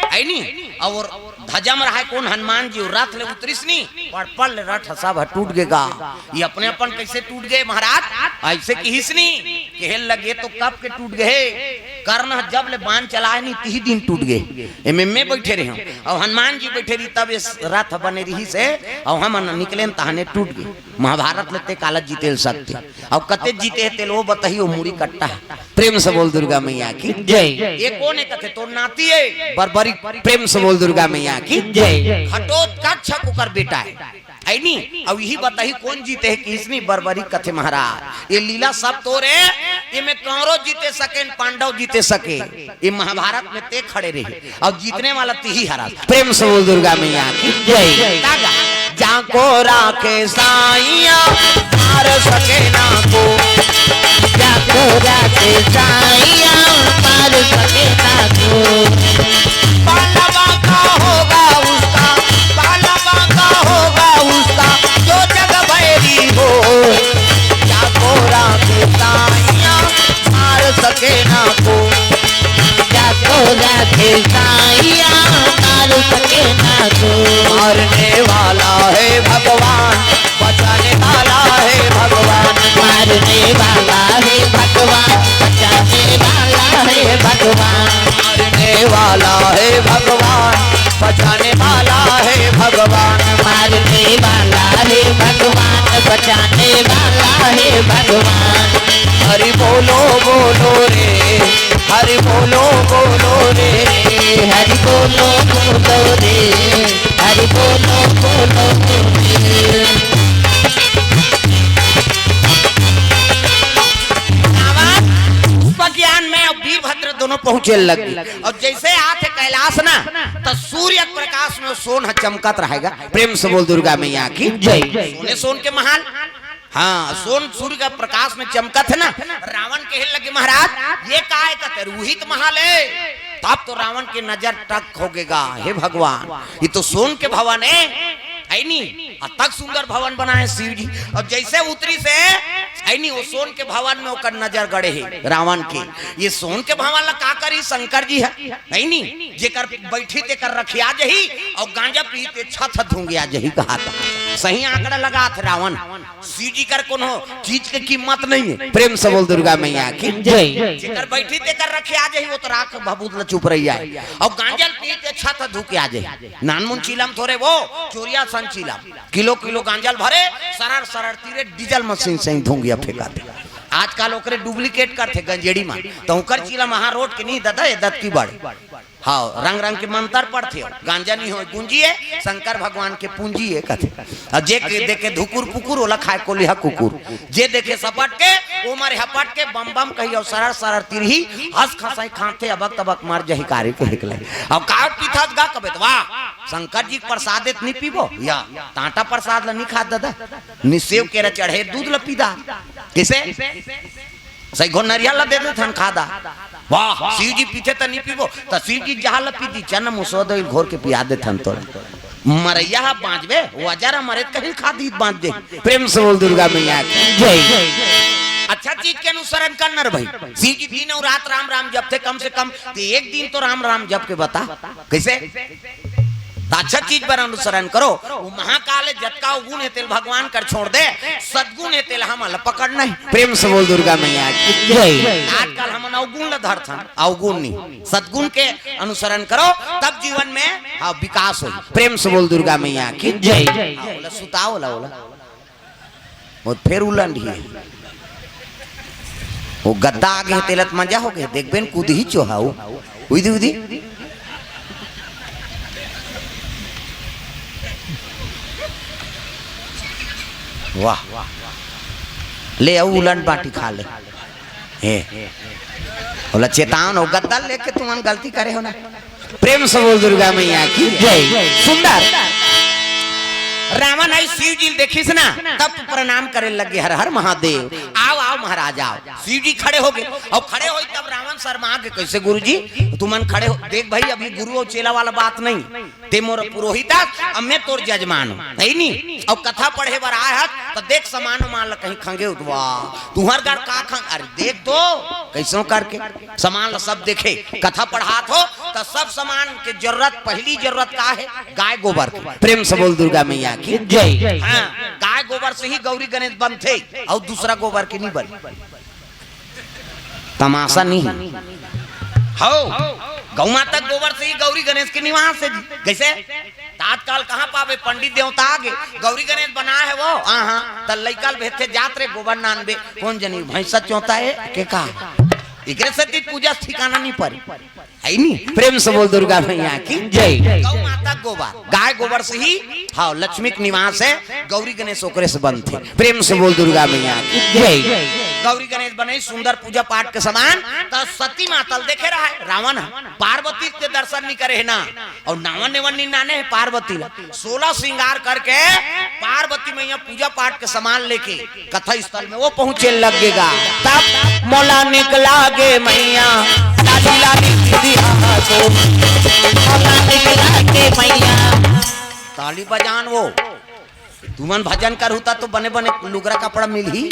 आई नी और धजम रहा है कौन हनुमान जी रथ ले उतरिस नी पड़ रथ सब टूट गएगा, ये अपने अपन कैसे टूट गए महाराज, ऐसे किहिस नी कहल लगे तो कब के टूट गए, कर्ण जब ले बाण चलाए नहीं ती दिन टूट गए, एमे में बैठे रहे और हनुमान जी बैठे रही तब इस रथ बने रही से और हम निकले तहने टूट गए। महाभारत लेते काला जीते सकते और कते जीते है तेल वो बताइए मुड़ी कट्टा है। प्रेम से बोल दुर्गा मैया की जय। ये कौन है कथे तो नाती है बरबरी, प्रेम से बोल दुर्गा मैया की जय। घटोत्कच कुकर बेटा है ऐनी अब यही बताही कौन जीते है किसनी बरबरी कथे महाराज, ये लीला सब तो रे ये में कौरव जीते सके पांडव जीते सके, ये महाभारत में ते खड़े रहे और जीतने वाला ही हरा। प्रेम से बोल दुर्गा मैया की जय। जाको राखे साइया मार सके ना को, जाको राखे साइया मार सके ना को, पांडवा का होगा उसका, पांडवा का होगा उसका जो जग भैरी हो, जाको राखे साइया मार सके ना को, जाको राखे साइया मार सके ना को, मारने वाला है भगवान बचाने वाला है भगवान, मारने वाला है भगवान बचाने वाला है भगवान, मारने वाला है भगवान बचाने वाला है भगवान, मारने वाला है भगवान बचाने वाला है भगवान। हरि बोलो बोलो रे, हरि बोलो बोलो रे, हरि बोलो बोलो रे, हरि बोलो बोलो रे। ज्ञान में और वीरभद्र दोनों पहुंचे लगे और जैसे आते कैलाश ना तो सूर्य प्रकाश में सोन चमकत रहेगा। प्रेम से बोल दुर्गा मैया की जय। सोने सोन के महाल, हाँ सोन सूर्य का प्रकाश में चमकत है ना। रावण कहने लगे महाराज ये काय कहते रूहित महाल है, तब तो रावण की नजर टक होगेगा। हे भगवान ये तो सोन के भवन है ऐनी, तक सुंदर भवन बनाए शिव जी। और जैसे उतरी से ऐनी वो सोन के भवन में ओकर नजर गड़े है रावण के, ये सोन के भवन ला का करी शंकर जी है ऐनी, जेकर बैठी ते कर रखिया जही और गांजा पीते छत धूंगिया जही कहा था। सही आंकड़ा लगा था रावण, शिव जी कर कोनो चीज की कीमत नहीं है। प्रेम से बोल दुर्गा मैया की जय। जेकर बैठी ते कर रखिया जही वो तो राख भभूत ल चुप रही है और गांजा पीते छत धूके आ जही। नानमुन चीलम थोड़े वो चोरिया चीला किलो किलो गांजल भरे सरर सरर तीरे डीजल मशीन से ही धूंगिया फेंका दे। आजकल ओकरे डुप्लीकेट करते गंजेड़ी में तो उकर चीला महा रोड के नहीं ददा दत की बड़े हाँ रंग रंग के मंत्र पढ़ते हो गांजा नहीं हो गुंजी है शंकर भगवान के पूंजी है कथे। और जे देखे धुकुर पुकुर ओला खाए को लिहा कुकुर, जे देखे सपट के वो मारे हपट के बम बम कही और सरर सरर तिरही हंस खसाई खाते अबक तबक मार जही कारी के निकले। अब काट पीथात गा कबे वाह शंकर जी प्रसाद नहीं पीबो या तांटा प्रसाद ला नहीं खा दादा निसेव के चढ़े दूध ला पीदा किसे सही घो नरिया ला दे दे थन खादा। वाह शिव जी पीछे तो नहीं पीबो तो शिव जी जहां ला पीती चन मुसोद घोर के पिया दे थन तो मरैया बांचबे वजरा मरे कहीं खादी बांच दे। प्रेम से बोल दुर्गा मैया की जय। अच्छा चीज के अनुसरण करना रे भाई, शिव जी दिन और रात राम राम जपते कम से कम तो एक दिन तो राम राम जप के बता कैसे तो अच्छा चीज पर अनुसरण करो। वो महाकाल जटका गुण है तेल भगवान कर छोड़ दे, सदगुण है तेल हम पकड़ नहीं। प्रेम से बोल दुर्गा मैया की जय। आजकल हम अवगुण धरथन अवगुण नहीं सदगुण के अनुसरण करो तब जीवन में हाँ विकास हो। प्रेम से बोल दुर्गा मैया की जय। सुताओ ला वो फिर उलंड ही वो गद्दा आगे तेलत मजा हो गए देखबेन कूद ही चोहाऊ उदी उदी वाह ले आओ उलट बाटी खा ले हे बोला चेतावन हो गद्दा लेके तुम गलती करे हो ना। प्रेम से बोल दुर्गा मैया की जय। सुंदर रावण आई शिव जी देखिस ना तब प्रणाम करे लगे, हर हर महादेव, आओ आओ महाराज आओ। शिव जी खड़े हो गए और खड़े हो तब रावण शर्मा के, कैसे गुरु जी तुमन खड़े हो, देख भाई अभी गुरु और चेला वाला बात नहीं, ते मोर पुरोहित अब मैं तोर जजमान है नी, और कथा पढ़े बर आया तो देख समान मान कहीं खंगे उठवा तुहर गाड़ का खंग, अरे देख तो कैसो करके सामान सब देखे, कथा पढ़ात हो तो सब सामान के जरूरत, पहली जरूरत का है गाय गोबर की। प्रेम से बोल दुर्गा मैया की जय। हाँ, गाय गोबर से ही गौरी गणेश बनते और दूसरा गोबर की नहीं बनी, तमाशा नहीं हो। गौ माता गोबर से ही गौरी गणेश के निवास है। कैसे तात्काल कहाँ पावे, पंडित देवता आगे गौरी गणेश बना है वो, हाँ तल लइकल भेजते जात रे गोबर नानबे, कौन जनी भैंसा चौथा है के का एकरे से पूजा ठिकाना नहीं पड़ी है नी। प्रेम से बोल दुर्गा मैया की जय। गौ माता गोबर, गाय गोबर से ही हाँ लक्ष्मी के निवास है, गौरी गणेश ओकरे से बनते। प्रेम से बोल दुर्गा मैया की जय। गौरी गणेश बने सुंदर पूजा पाठ के समान, तो सती मातल देखे रहा है रावण पार्वती के दर्शन नहीं करे है ना, और नावन नेवन नहीं नाने है पार्वती 16 श्रृंगार करके पार्वती मैया पूजा पाठ के समान लेके कथा स्थल में वो पहुंचे लगेगा, तब मौला निकला गे मैया लाली लाली ताली बजान वो तुमन भजन कर होता तो बने बने लुगरा कपड़ा मिल ही,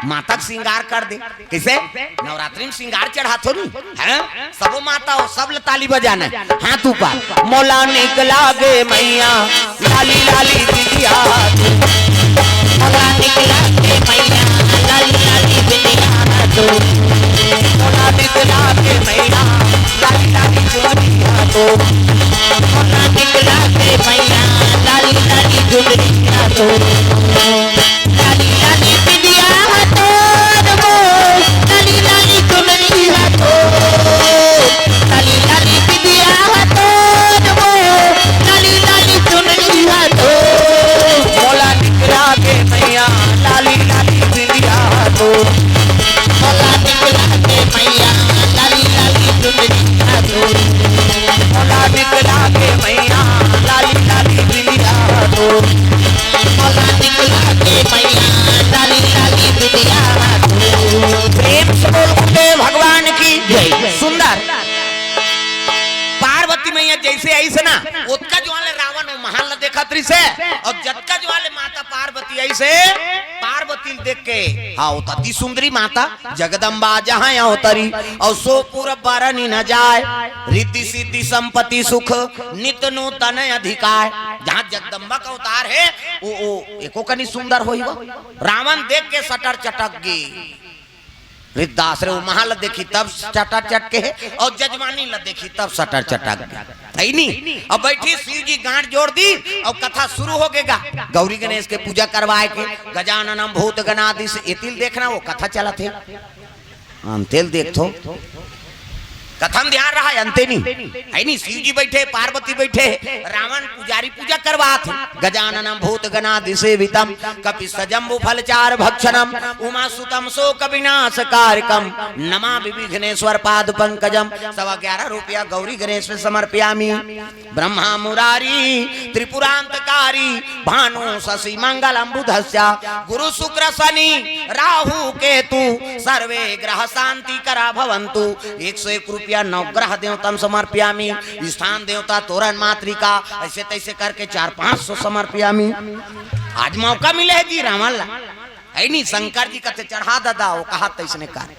माता का श्रृंगार कर दे। कैसे नवरात्रि में श्रृंगार चढ़ा थो नहीं है, सबो माता हो सब ताली बजाना हाथ ऊपर, मौला निकला गे मैया लाली लाली बिटिया, मौला निकला गे मैया लाली लाली बिटिया, मौला निकला गे मैया लाली लाली चुनरिया तो, मौला निकला गे मैया लाली लाली चुनरिया तो, लाली लाली बिटिया तो वो लाली लाली चुनरिया तो, लाली लाली बिटिया तो वो लाली लाली चुनरिया तो, मौला निकला गे मैया लाली लाली बिटिया तो, मौला निकला गे मैया लाली लाली चुनरिया तो, मौला निकला गे मैया लाली लाली बिटिया तो, मौला निकला गे मैया लाली लाली बिटिया तो। प्रेम से बोलते भगवान की जय। सुंदर पार्वती मैया जैसे ऐसे ना उत्का जो वाले रावण वो महान ल देखा त्रि से, और जटका जो वाले माता पार्वती ऐसे पार्वती देख के हाँ अति सुंदरी माता जगदम्बा जहाँ अवतरी, और सो पूरा बारनी न जाए, रिद्धि सिद्धि संपत्ति सुख नित नूतन अधिकार, जहाँ जगदम्बा का अवतार है वो एको कनी सुंदर होई वो। रावण देख के सटर चटक गई, वृद्धाश्रय महल देखी तब चटर चटके है, और जजमानी ल देखी तब सटर चटक है नहीं। अब बैठी शिव जी गांठ जोड़ दी और कथा शुरू हो गएगा, गौरी गणेश के पूजा करवाए के गजाननम भूत गणाधीश एतिल देखना वो कथा चला थे, अंतेल देख थो कथम ध्यान रहा है अंते नहीं है नहीं। शिव जी बैठे पार्वती बैठे, रावण पुजारी पूजा करवात, गजाननम भूत गणाधिसेवितम कपि सजम्बु फलचार भक्षणम उमा सुतम शोक विनाश कारकम नमा विघ्नेश्वर पाद पंकजम। 11.25 रुपया गौरी गणेश में समर्पयामी। ब्रह्मा मुरारी त्रिपुरांतकारी भानु शशि मंगलम बुधस्या गुरु शुक्र शनि राहु केतु सर्वे ग्रह शांति करा भवंतु। 101 रुपया नवग्रह देवतम समर्पयामी। स्थान देवता तोरण मातृका ऐसे तैसे करके 400-500 समर्पयामी। आज मौका मिले है जी रावण है नहीं, शंकर जी कथे चढ़ा दादा वो कहा तैसने कर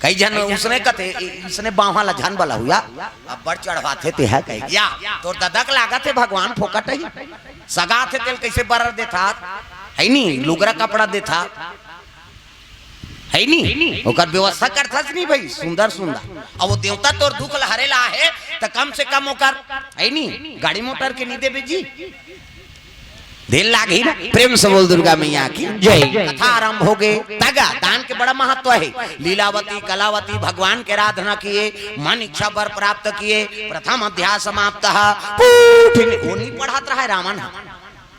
कई जन उसने कथे इसने बाहा ला झन वाला हुआ अब बड़ चढ़वाते ते है कही या तो दादा का लागत है भगवान फोकट है सगा थे तेल कैसे बरर देता है नहीं, लुगरा कपड़ा देता है नहीं, ओकर व्यवस्था करता नहीं भाई सुंदर सुंदर। और वो देवता तोर दुख लहरेला है तो कम से कम ओकर है नहीं गाड़ी मोटर के नहीं देवे जी दिल लागी ना। प्रेम से बोल दुर्गा मैया की जय। कथा आरंभ हो गए। तगा दान के बड़ा महत्व है। लीलावती कलावती भगवान के आराधना किए, मन इच्छा वर प्राप्त किए। प्रथम अध्याय समाप्त। वो नहीं पढ़ात रहा है रावण,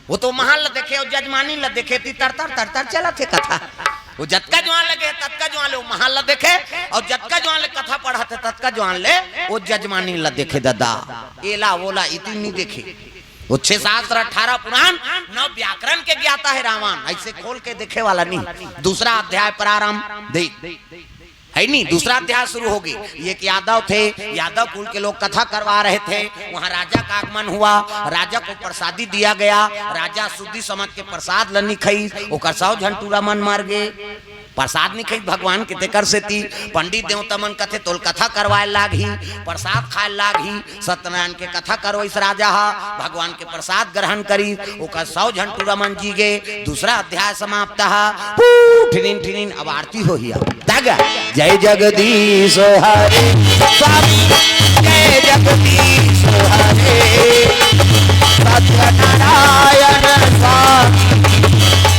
वो तो महल देखे और जजमानी ल देखे थी तरतर तरतर चला थे कथा। वो जतका जवान लगे ततका जवान ले वो महल ल देखे और जतका जवान ले कथा पढ़ाते ततका जवान ले वो जजमानी ल देखे। दादा एला वोला इतनी नहीं देखे वो 6 शास्त्र 18 पुराण 9 व्याकरण के ज्ञाता है रावण, ऐसे खोल के देखे वाला नहीं। दूसरा अध्याय प्रारंभ देख है नहीं, दूसरा अध्याय शुरू होगी। ये यादव थे, यादव कुल के लोग कथा करवा रहे थे, वहाँ राजा का आगमन हुआ, राजा को प्रसादी दिया गया, राजा शुद्धि समझ के प्रसाद लनी खई, ओकर 100 झंटूरा मन मार गए, प्रसाद नहीं खई भगवान के तेकर से थी। पंडित देवता मन कथे तोल कथा करवाए लागी, प्रसाद खाए लागी, सत्यनारायण के कथा करो इस राजा हा, भगवान के प्रसाद ग्रहण करी, ओकर 100 झंटूरा मन जी गए। दूसरा अध्याय समाप्त हा, ठिनिन ठिनिन अब आरती हो ही दागा। जय जगदीश हरे स्वामी, जय जगदीश हरे सत्यनारायण स्वामी,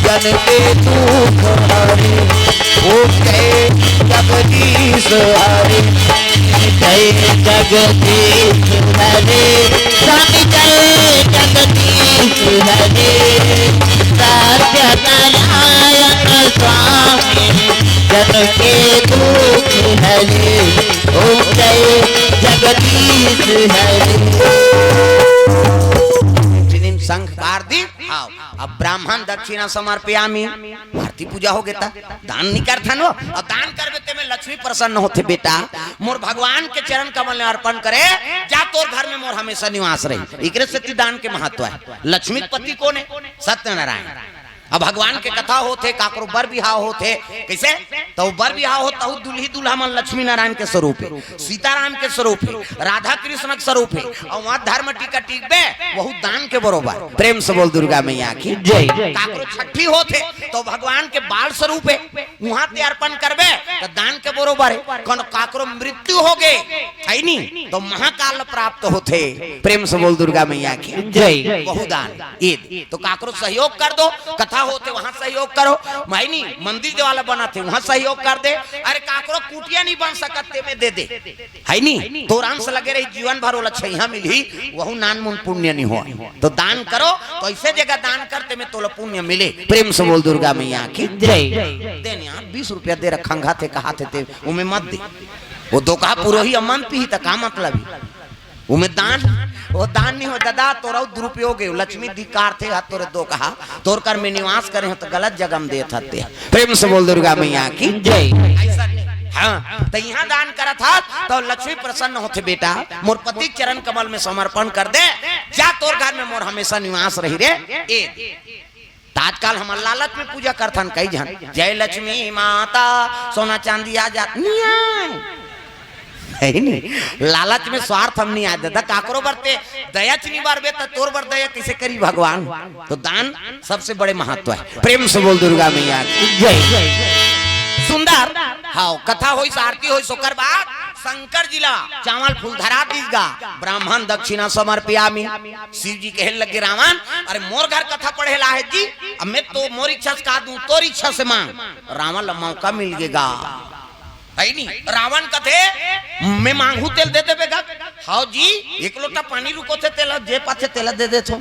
जन के दुख हरे। ओम जय जगदीश हरे, जय जगदीश हरे स्वामी, जय जगदीश हरे सत्यनारायण स्वामी, जन के दुख हरे। ओम जय जगदीश हरे। संघ दी आओ अब ब्राह्मण दक्षिणा समर्पयामी, आरती पूजा हो गया, दान नहीं करथन वो, और दान करबे ते में लक्ष्मी प्रसन्न होते। बेटा मोर भगवान के चरण कमल में अर्पण करे, जा तोर घर में मोर हमेशा निवास रही। एकरे से दान के महत्व है। लक्ष्मी पति कौन है? सत्यनारायण। अब भगवान के कथा होते, काकरो बर बिहाव होते, कैसे तो बर बिहाव होता हूँ, दुल्ही दुल्हा मन लक्ष्मी नारायण के स्वरूप है, सीताराम के स्वरूप है, राधा कृष्ण के स्वरूप है, और वहाँ धर्म टीका टीकबे बहुत दान के बरोबर। प्रेम से बोल दुर्गा मैया की जय। काकरो छठी होते तो भगवान के बाल स्वरूप है, वहाँ ते अर्पण करबे तो दान के बरोबर है। काकरो मृत्यु हो गए है नहीं तो महाकाल प्राप्त होते। प्रेम से बोल दुर्गा मैया की जय। बहुदान ईद तो काकरो सहयोग कर दो, कथा होते वहां सहयोग करो, मायनी मंदिर वाला बनाते वहां सहयोग कर दे। अरे काकरो कुटिया नहीं बन सकते में दे दे है नहीं, तो आराम से लगे रही जीवन भर वाला छैया मिली, वहु नान मुन पुण्य नहीं हो। तो दान करो तो ऐसे जगह दान करते में तो पुण्य मिले। प्रेम से बोल दुर्गा मैया की जय। देन यार 20 रुपया दे रखा थे कहा थे उमें मत दे, वो दो कहा पुरोही अमन पी तो का मतलब उमें दान, वो दान नहीं हो दादा, तोरा दुरुपयोग है। लक्ष्मी धिकार थे तोरे दो कहा, तोर कर में निवास करे हो तो गलत जगह में दे थे। प्रेम से बोल दुर्गा मैया की जय। ऐसा नहीं, हाँ तो यहाँ दान करा था तो लक्ष्मी प्रसन्न होते। बेटा मोर पति चरण कमल में समर्पण कर दे, जा तोर घर में मोर हमेशा निवास रही रे। ताजकाल हम लालच में पूजा करथन कई जन, जय लक्ष्मी माता सोना चांदी आ जा, नहीं लालच में स्वार्थ हम नहीं आते। काकरो बरते दया नहीं बारबे तो तोर बर दया कैसे करी भगवान। तो दान सबसे बड़े महत्व है। प्रेम से बोल दुर्गा मैया जय। सुंदर हाँ कथा होई आरती होई सोकर बाद शंकर जिला चावल फूल धरा दीजगा, ब्राह्मण दक्षिणा समर्पयामी। शिव जी कहे लगे रावण, अरे मोर घर कथा पढ़े ला है जी, अब मैं तो मोर इच्छा से कहा दूं, तोर इच्छा से मांग। रावण मौका मिल गएगा है नहीं। रावण कथे मैं मांगू तेल दे दे बेगा, हाँ जी एक लोटा पानी रुको थे तेल जे पाथे तेल दे दे थो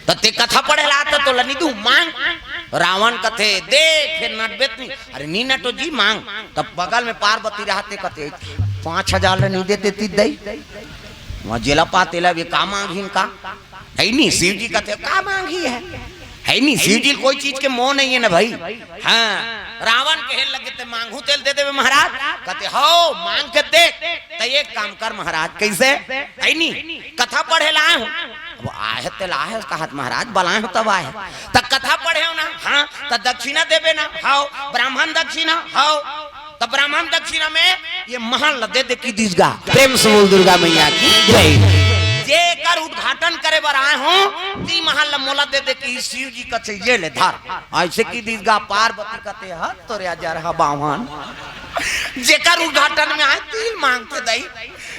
तो ते कथा पढ़े ला तो लनी दू मांग। रावण कथे दे फिर नटबेत नहीं, अरे नी नटो जी मांग। तब बगल में पार्वती रहते कथे 5000 नहीं देते ती दई, वहाँ जेला पातेला वे का मांगी का है नहीं। शिव जी कथे का मांगी है नहीं, शिव जी कोई चीज के मोह नहीं है ना भाई। हाँ रावण कहे लगे ते मांगू तेल दे दे महाराज, कहते हो मांग के दे तो एक काम कर महाराज, कैसे है नहीं कथा पढ़े लाए हूँ, अब आए तेल आए कहा महाराज बलाए हो तब आए तब कथा पढ़े हो ना, हाँ तो दक्षिणा देवे ना, हाँ ब्राह्मण दक्षिणा, हाँ तो ब्राह्मण दक्षिणा में ये महल दे दे की दीजगा। प्रेम से बोल दुर्गा मैया की जय। जे कर उद्घाटन करे बर आए हो ती महल मोला दे दे कि शिव जी कथे ये ले धार, ऐसे की दीजगा पार्वती कथे ह तोरे अजर ह बावन। जेकर उद्घाटन में आए तिल मांगते दई,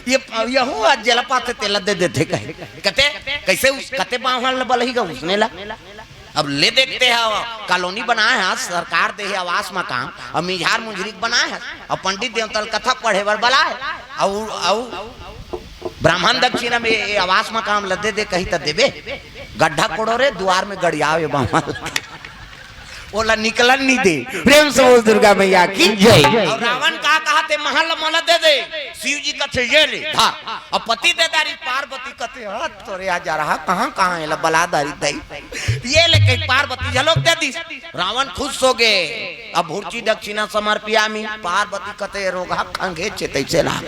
ये यहू जलपाते तेल दे देते कहे कते कैसे उस कते बावन बलही गा उसने ला। अब ले देखते हैं कॉलोनी बनाए हैं सरकार दे है आवास मकान, अब मिझार मुंजरिक बनाए हैं, अब पंडित देवतल कथा पढ़े बर बलाए, और ब्राह्मण दक्षिणा में आवास मकान लदे दे कही तो देवे, गड्ढा कोड़ो रे द्वार में गड़ियावे बामल बोला निकलन नहीं दे। प्रेम से बोल दुर्गा मैया की जय। और रावण का कहा थे महल मल दे दे, शिव जी कथे ये ले था, और पति दे दारी पार्वती कथे हाथ तोरे आ जा रहा कहाँ है बलादारी दई ये लेके पार्वती झलोक दे दी। रावण खुश हो गए। अब भूर्ची दक्षिणा समर्पियामि, पार्वती कथे रोगा खंगे चेते से ना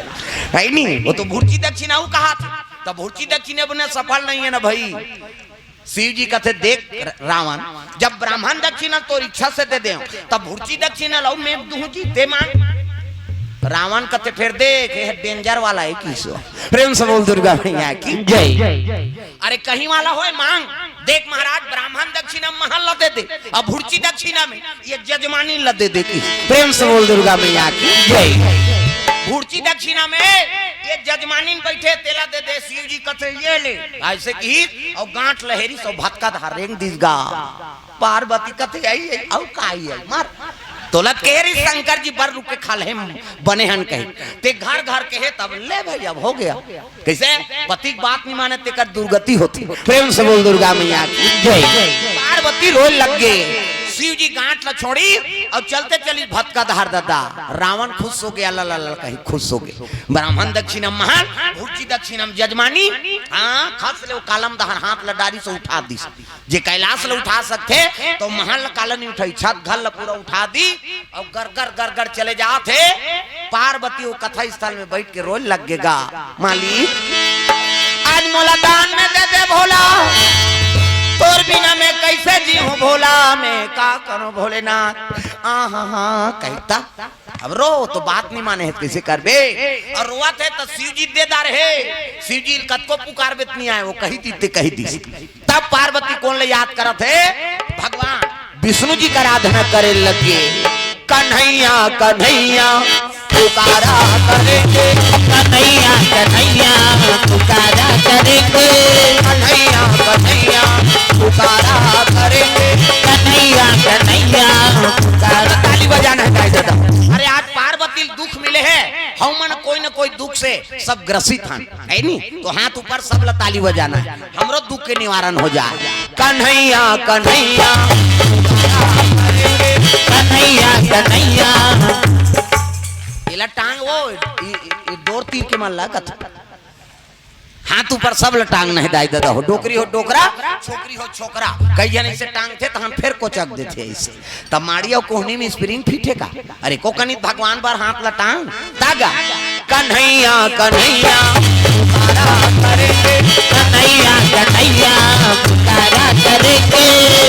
है नहीं, वो तो भूर्ची दक्षिणा वो कहा था, तब भूर्ची दक्षिणा बने सफल नहीं है ना भाई। शिव जी कहते देख रावण, जब ब्राह्मण दक्षिणा तो इच्छा से दे दे, तब भूर्ची दक्षिणा लाऊ मैं दूं जी ते मांग। रावण कहते फिर देख ये डेंजर वाला है किसो। प्रेम से बोल दुर्गा मैया की जय। अरे कहीं वाला होए मांग, देख महाराज ब्राह्मण दक्षिणा महल दे दे, अब भूर्ची दक्षिणा में ये जजमानी ल दे की। प्रेम से बोल दुर्गा मैया की जय। भूर्ची दक्षिणा में ये जजमानी बैठे तेला दे दे, शिव जी कथे ये ले ऐसे की, और गांठ लहेरी सो भटका धार रेंग दिस गा। पार्वती कथे आई है औ काई है मार तोलत के रे शंकर जी बर रुके खाल है बने हन कहे ते घर घर के है, तब ले भाई अब हो गया। कैसे पति बात नहीं माने ते कर दुर्गति होती। प्रेम से बोल दुर्गा मैया की जय। पार्वती रोए लग गए। शिव जी गांठ ल छोड़ी और चलते चली भटका धार दादा। रावण खुश हो गया, ला कहीं खुश हो गए। ब्राह्मण दक्षिणम महान, भूर्ची दक्षिणम जजमानी। हाँ खस ले कालम दहर हाथ लडारी से उठा दी, जे कैलाश ले उठा सकते तो महल काला नहीं उठाई, छत घर पूरा उठा दी और गर चले जाते। पार्वती वो कथा स्थल में बैठ के रोज लगेगा, मालिक आज मोला दान में दे दे भोला, तोर बिना मैं कैसे जी हूँ भोला, मैं का करूं भोलेनाथ। हाँ कहता अब रो तो बात नहीं माने है कैसे कर बे। और रोआ थे तो शिव जी देदार है, शिव जी कत को पुकार बेत नहीं आए, वो कही दी। तब पार्वती कौन ले याद करा थे, भगवान विष्णु जी का आराधना करे लगे। कन्हैया कन्हैया पुकारा करेंगे, कन्हैया कन्हैया पुकारा करेंगे, कन्हैया कन्हैया पुकारा करेंगे, कन्हैया कन्हैया पुकारा। ताली बजाना है दादा। अरे आज पार्वती दुख मिले है, हम कोई न कोई दुख से सब ग्रसित हन है नी, तो हाथ ऊपर सब ला ताली बजाना है, हमरो दुख के निवारण हो जाए। कन्हैया कन्हैया कन्हैया कन्हैया इला टांग वो डोर तीर के मन लागत, हाथ ऊपर सब टांग नहीं दाई दादा हो, डोकरी हो डोकरा, छोकरी हो छोकरा, कई जन ऐसे टांग थे तो हम फिर कोचक देते ऐसे, तब माड़िया कोहनी में स्प्रिंग फिटे का। अरे को कनित भगवान पर हाथ ला टांग दागा। कन्हैया कन्हैया पुकारा करेंगे, कन्हैया कन्हैया पुकारा करेंगे,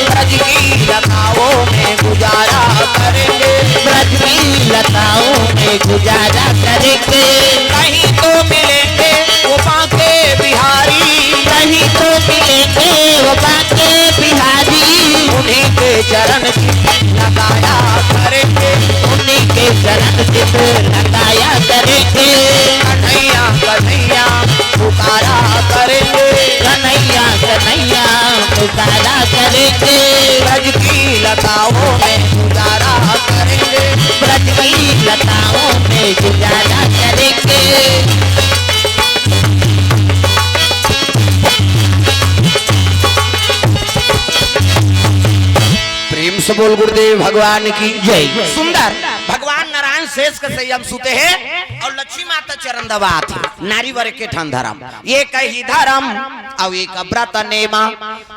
ब्रज की लताओं में गुजारा करेंगे, ब्रज की लताओं में गुजारा करेंगे। कहीं तो मिलेंगे वो बांके बिहारी, कहीं तो मिलेंगे वो बांके बिहारी, उन्हीं के चरण की लगाया करेंगे, उन्हीं के चरण चित लगाया करेंगे। कन्हैया कन्हैया पुकारा करेंगे, कन्हैया कन्हैया पुकारा करेंगे, ब्रज की लताओं में गुजारा करेंगे, ब्रज की लताओं में गुजारा करेंगे। प्रेम से बोल गुरुदेव भगवान की जय। सुंदर भगवान नारायण शेष के संयम सुते हैं और लक्ष्मी माता चरण दबात है। नारी वर के ठन धर्म ये कही धर्म और एक व्रत नेमा,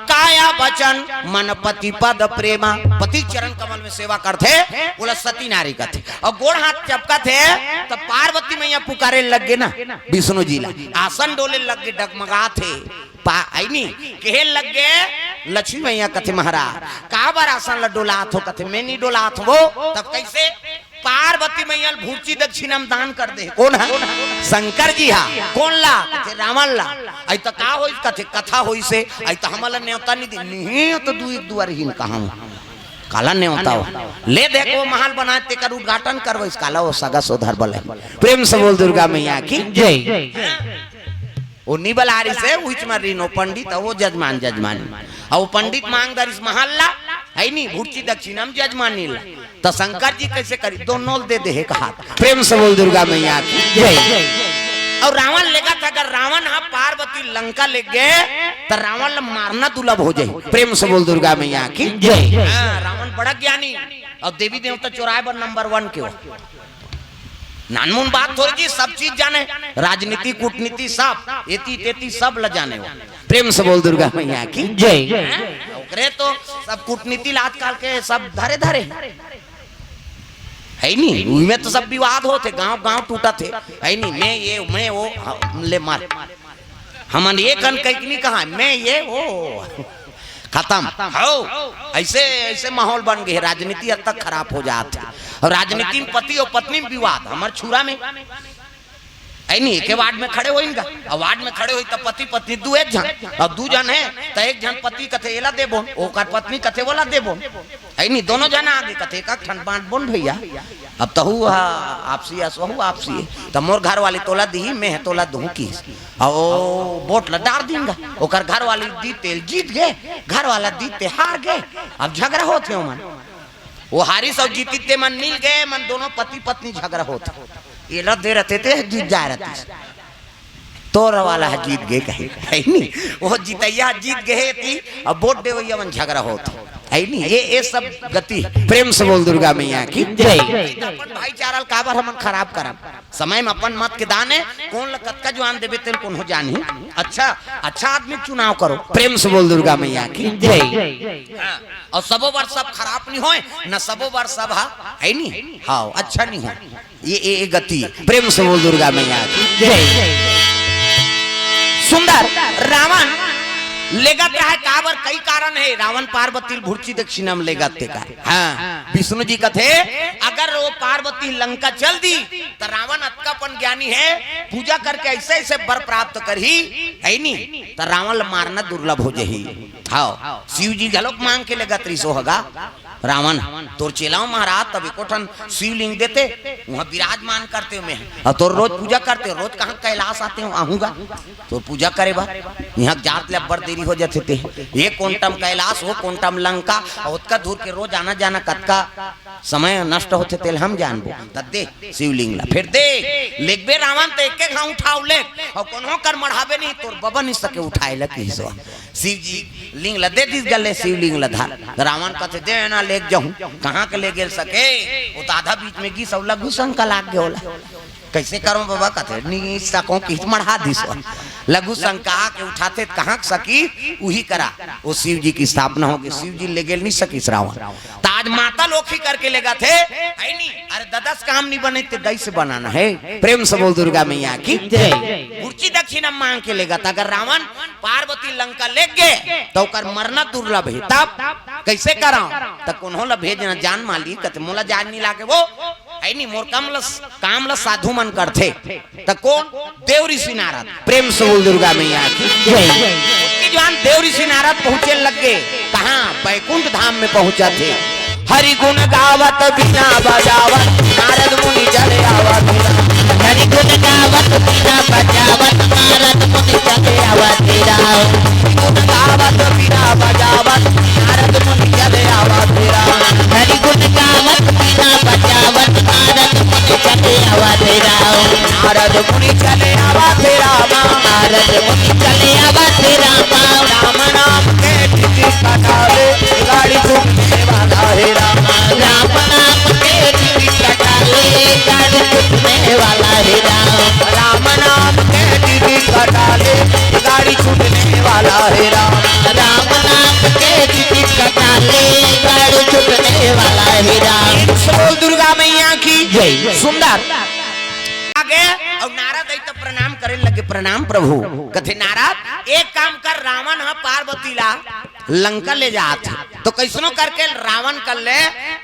काया वचन मन पति पद प्रेमा। पति चरण कमल में सेवा करते बोला सती नारी का थे, और गोड़ हाथ चपका थे तो पार्वती मैया पुकारे लग गए ना विष्णु जी ला, आसन डोले लग गए डगमगा थे आईनी कहे लग गए लक्ष्मी मैया कथे महाराज का बार आसन डोलात हो, कथे मैं नहीं डोलात हो। तब कैसे पार्वती मैया भूर्ची दक्षिणम दान कर दे। कौन है? शंकर जी हा। कौन ला? कथे रावण ला। आई तो का होई कथे कथा होई से आई तो हमला न्योता नहीं दी नहीं तो दू एक दुआर हिन कहां काला न्योता हो ले देखो महल बनाए ते कर उद्घाटन करबो इस काला वो सगा सोधर बले। प्रेम से बोल दुर्गा मैया की जय। वो निबलारी से उच मारी नो पंडित वो जजमान और पंडित मांगदार इस महल्ला है नी भूर्ची दक्षिणम जजमानी ला तो शंकर जी कैसे करी दोनों दे दे एक हाथ। प्रेम से बोल दुर्गा मैया की जय। और रावण लेगा था अगर रावण हाँ पार्वती लंका ले गए तो रावण मारना दुर्लभ हो जाए। प्रेम से बोल दुर्गा मैया की जय। रावण बड़ा ज्ञानी और देवी देवता चौराहे पर नंबर 1 के हो। नानमुन बात थोड़ी जी, सब चीज जाने, राजनीति कूटनीति सब एती तेती सब ल जाने हो। प्रेम से बोल दुर्गा मैया की जय। ओकरे तो सब कूटनीति आजकल के सब धरे धरे है नहीं, उनमें तो सब विवाद होते, गांव गांव टूटा थे है नहीं, मैं वो ले मार हमन ये कन कहीं कहा मैं ये वो खत्म हो। ऐसे ऐसे माहौल बन गए, राजनीति हद तक खराब हो जाती। और राजनीति में पति और पत्नी में विवाद, हमारे छुरा में है नहीं, एक वार्ड में खड़े हो इनका, और वार्ड में खड़े हो तो पति पत्नी दू एक जन, और दू जन है तो एक जन पति कथे एला देबो, ओकर पत्नी कथे बोला देबो है नहीं, दोनों जना आगे कथे का ठन बांट बोन भैया अब तहु आपसी असहु आपसी तो मोर घर वाली तोला दी, मैं है तोला दूं की और वोट लडार देंगा, ओकर घर वाली दीते जीत गए, घर वाला दीते हार गए, अब झगड़ा होते हो मन, वो हारी सब जीतते मन मिल गए मन, दोनों पति पत्नी झगड़ा होता, ये दे रहते थे जीत जा रहते, तोर वाला है जीत गए कहे है नहीं, वो जीतैया जीत गए थी, अब वोट दे वही मन झगड़ा होता है नहीं, ये सब गति। प्रेम से बोल दुर्गा मैया की जय। अपन भाईचारा काबर हमन खराब करब, समय में अपन मत के दाने कौन कतका जवान देवे तेल कौन हो जानी, अच्छा आदमी चुनाव करो। प्रेम से बोल दुर्गा मैया की जय। और सबो बार सब खराब नहीं होए न सबो बार सब है नहीं, हाँ अच्छा नहीं हो, ये गति। प्रेम से बोल दुर्गा मैया की जय। सुंदर रावण लेगत है काबर, कई कारण है, रावण पार्वती भुर्ची दक्षिणम लेगत का। हाँ विष्णु जी का थे, अगर वो पार्वती लंका चल दी तो रावण अतकापन ज्ञानी है, पूजा करके ऐसे ऐसे वर प्राप्त करही है नहीं, तो रावण मारना दुर्लभ हो जाही। हाँ शिव जी गलोक मांग के लेगा त्रिसो होगा रावण तोर चेलाओ महाराज तब एकोठन शिवलिंग देते, वहाँ विराजमान करते हो मैं, और तोर रोज पूजा करते हो, रोज कहाँ कैलाश आते हो आहूंगा तो पूजा करे बा, यहाँ जात ले बड़ देरी हो जाते थे, ये कोंटम कैलाश हो कोंटम लंका, और उसका दूर के रोज आना जाना कतका समय नष्ट होते तेल हम जानबो, तब दे शिवलिंग ला, फिर दे लेगबे रावण तो एक घाव उठाओ ले, और कोनो कर मढ़ाबे नहीं तोर बबन नहीं सके उठाए ला किसो, शिव जी लिंग ला दे दिस गले शिवलिंग ला धार, रावण कहते दे ना ले जाऊं, कहाँ के ले गेल सके, वो तो आधा बीच में गी सब लघु शंका लाग गया होला, कैसे करूं बाबा कहते नहीं सको कि मढ़ा दिस लघु शंका के उठाते कहाँ सकी वही करा, वो शिव जी की स्थापना होगी, शिव जी ले गेल नहीं सकी रावण, ताज माता लोखी करके लेगा थे है नहीं, अरे ददस काम नहीं बने थे दई से बनाना है। प्रेम से बोल दुर्गा मैया की जय। भुर्ची दक्षिणा मांग के लेगा था, अगर रावण पार्वती लंका ले गए तो कर मरना दुर्लभ है, तब कैसे करा तो कौन ला भेजना जान माली कहते मोला जान नहीं लागे वो है नहीं, मोर काम ला साधु मन करते तो कौन देव ऋषि नारद। प्रेम से बोल दुर्गा मैया की जय। जान देव ऋषि नारद पहुंचे लग गए, कहाँ बैकुंठ धाम में पहुंचा थे, हरि गुण गावत बिना बजावत नारद मुनि चले आवत, हरि गुण गावत बिना बजावत नारद मुनि चले आवत, गुण गावत बिना बजावत नारद मुनि चले आवत, हरि गुण गावत बिना बजावत नारद मुनि चले आवत, नारद मुनि चले आवत रामा, नारद मुनि चले आवत रामा, राम नाम के टिकट कटावे गाड़ी छूटने वाला है रामा, राम नाम के टिकट कटाले गाड़ी छूटने वाला है राम नाम के टिकट कटाले गाड़ी छूटने वाला है राम, राम नाम के टिकट कटाले गाड़ी छूटने वाला है राम। बोल दुर्गा मैया की जय। सुंदर आगे और नारद आई तो प्रणाम करे लगे, प्रणाम प्रभु कथे नारद एक काम कर, रावण है पार्वती ला लंका ले जात, तो कैसनो करके रावण कर ले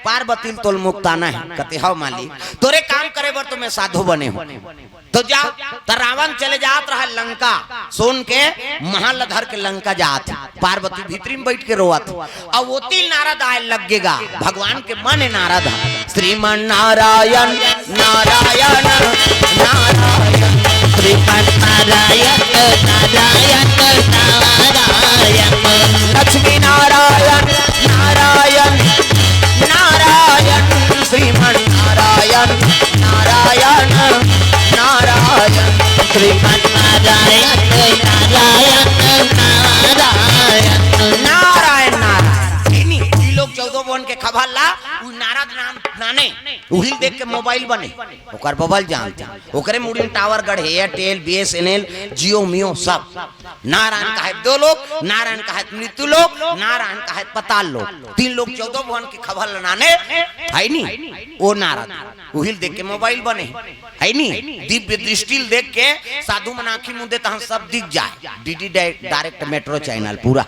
पार्वती तोल मुक्ताना है, कथे हाउ मालिक तोरे काम करे बर तो मैं साधु बने हो, तो जा तो रावण चले जात रहा लंका, सोन के महल धर के लंका जात, पार्वती भीतरी में बैठ के रोवत, और वो तिल नारद आए लगेगा, भगवान के मन नारद श्रीमन नारायण नारायण नारायण श्रीमन नारायण नारायण नारायण, लक्ष्मी नारायण नारायण नारायण, श्रीमन नारायण नारायण नारायण, श्रीमन नारायण नारायण नारायण, नारायण नारायण। लोग 14 वन के खबर खबरला उ नारद नाम नाने उहिल देख के मोबाइल बने ओकर बबल जानते ओकरे मुड़ी टावर गढ़े एयरटेल बीएसएनएल जियो मियो सब नारायण का है 2 लोग नारायण का है मृत्यु लोग नारायण का है पताल लोग 3 लोग 14 भुवन की खबर लनाने है नी वो नारद उहिल देख के मोबाइल बने है नी दिव्य दृष्टि देख के साधु मनाखी मुंदे तहन सब दिख जाए डीडी डायरेक्ट मेट्रो चैनल पूरा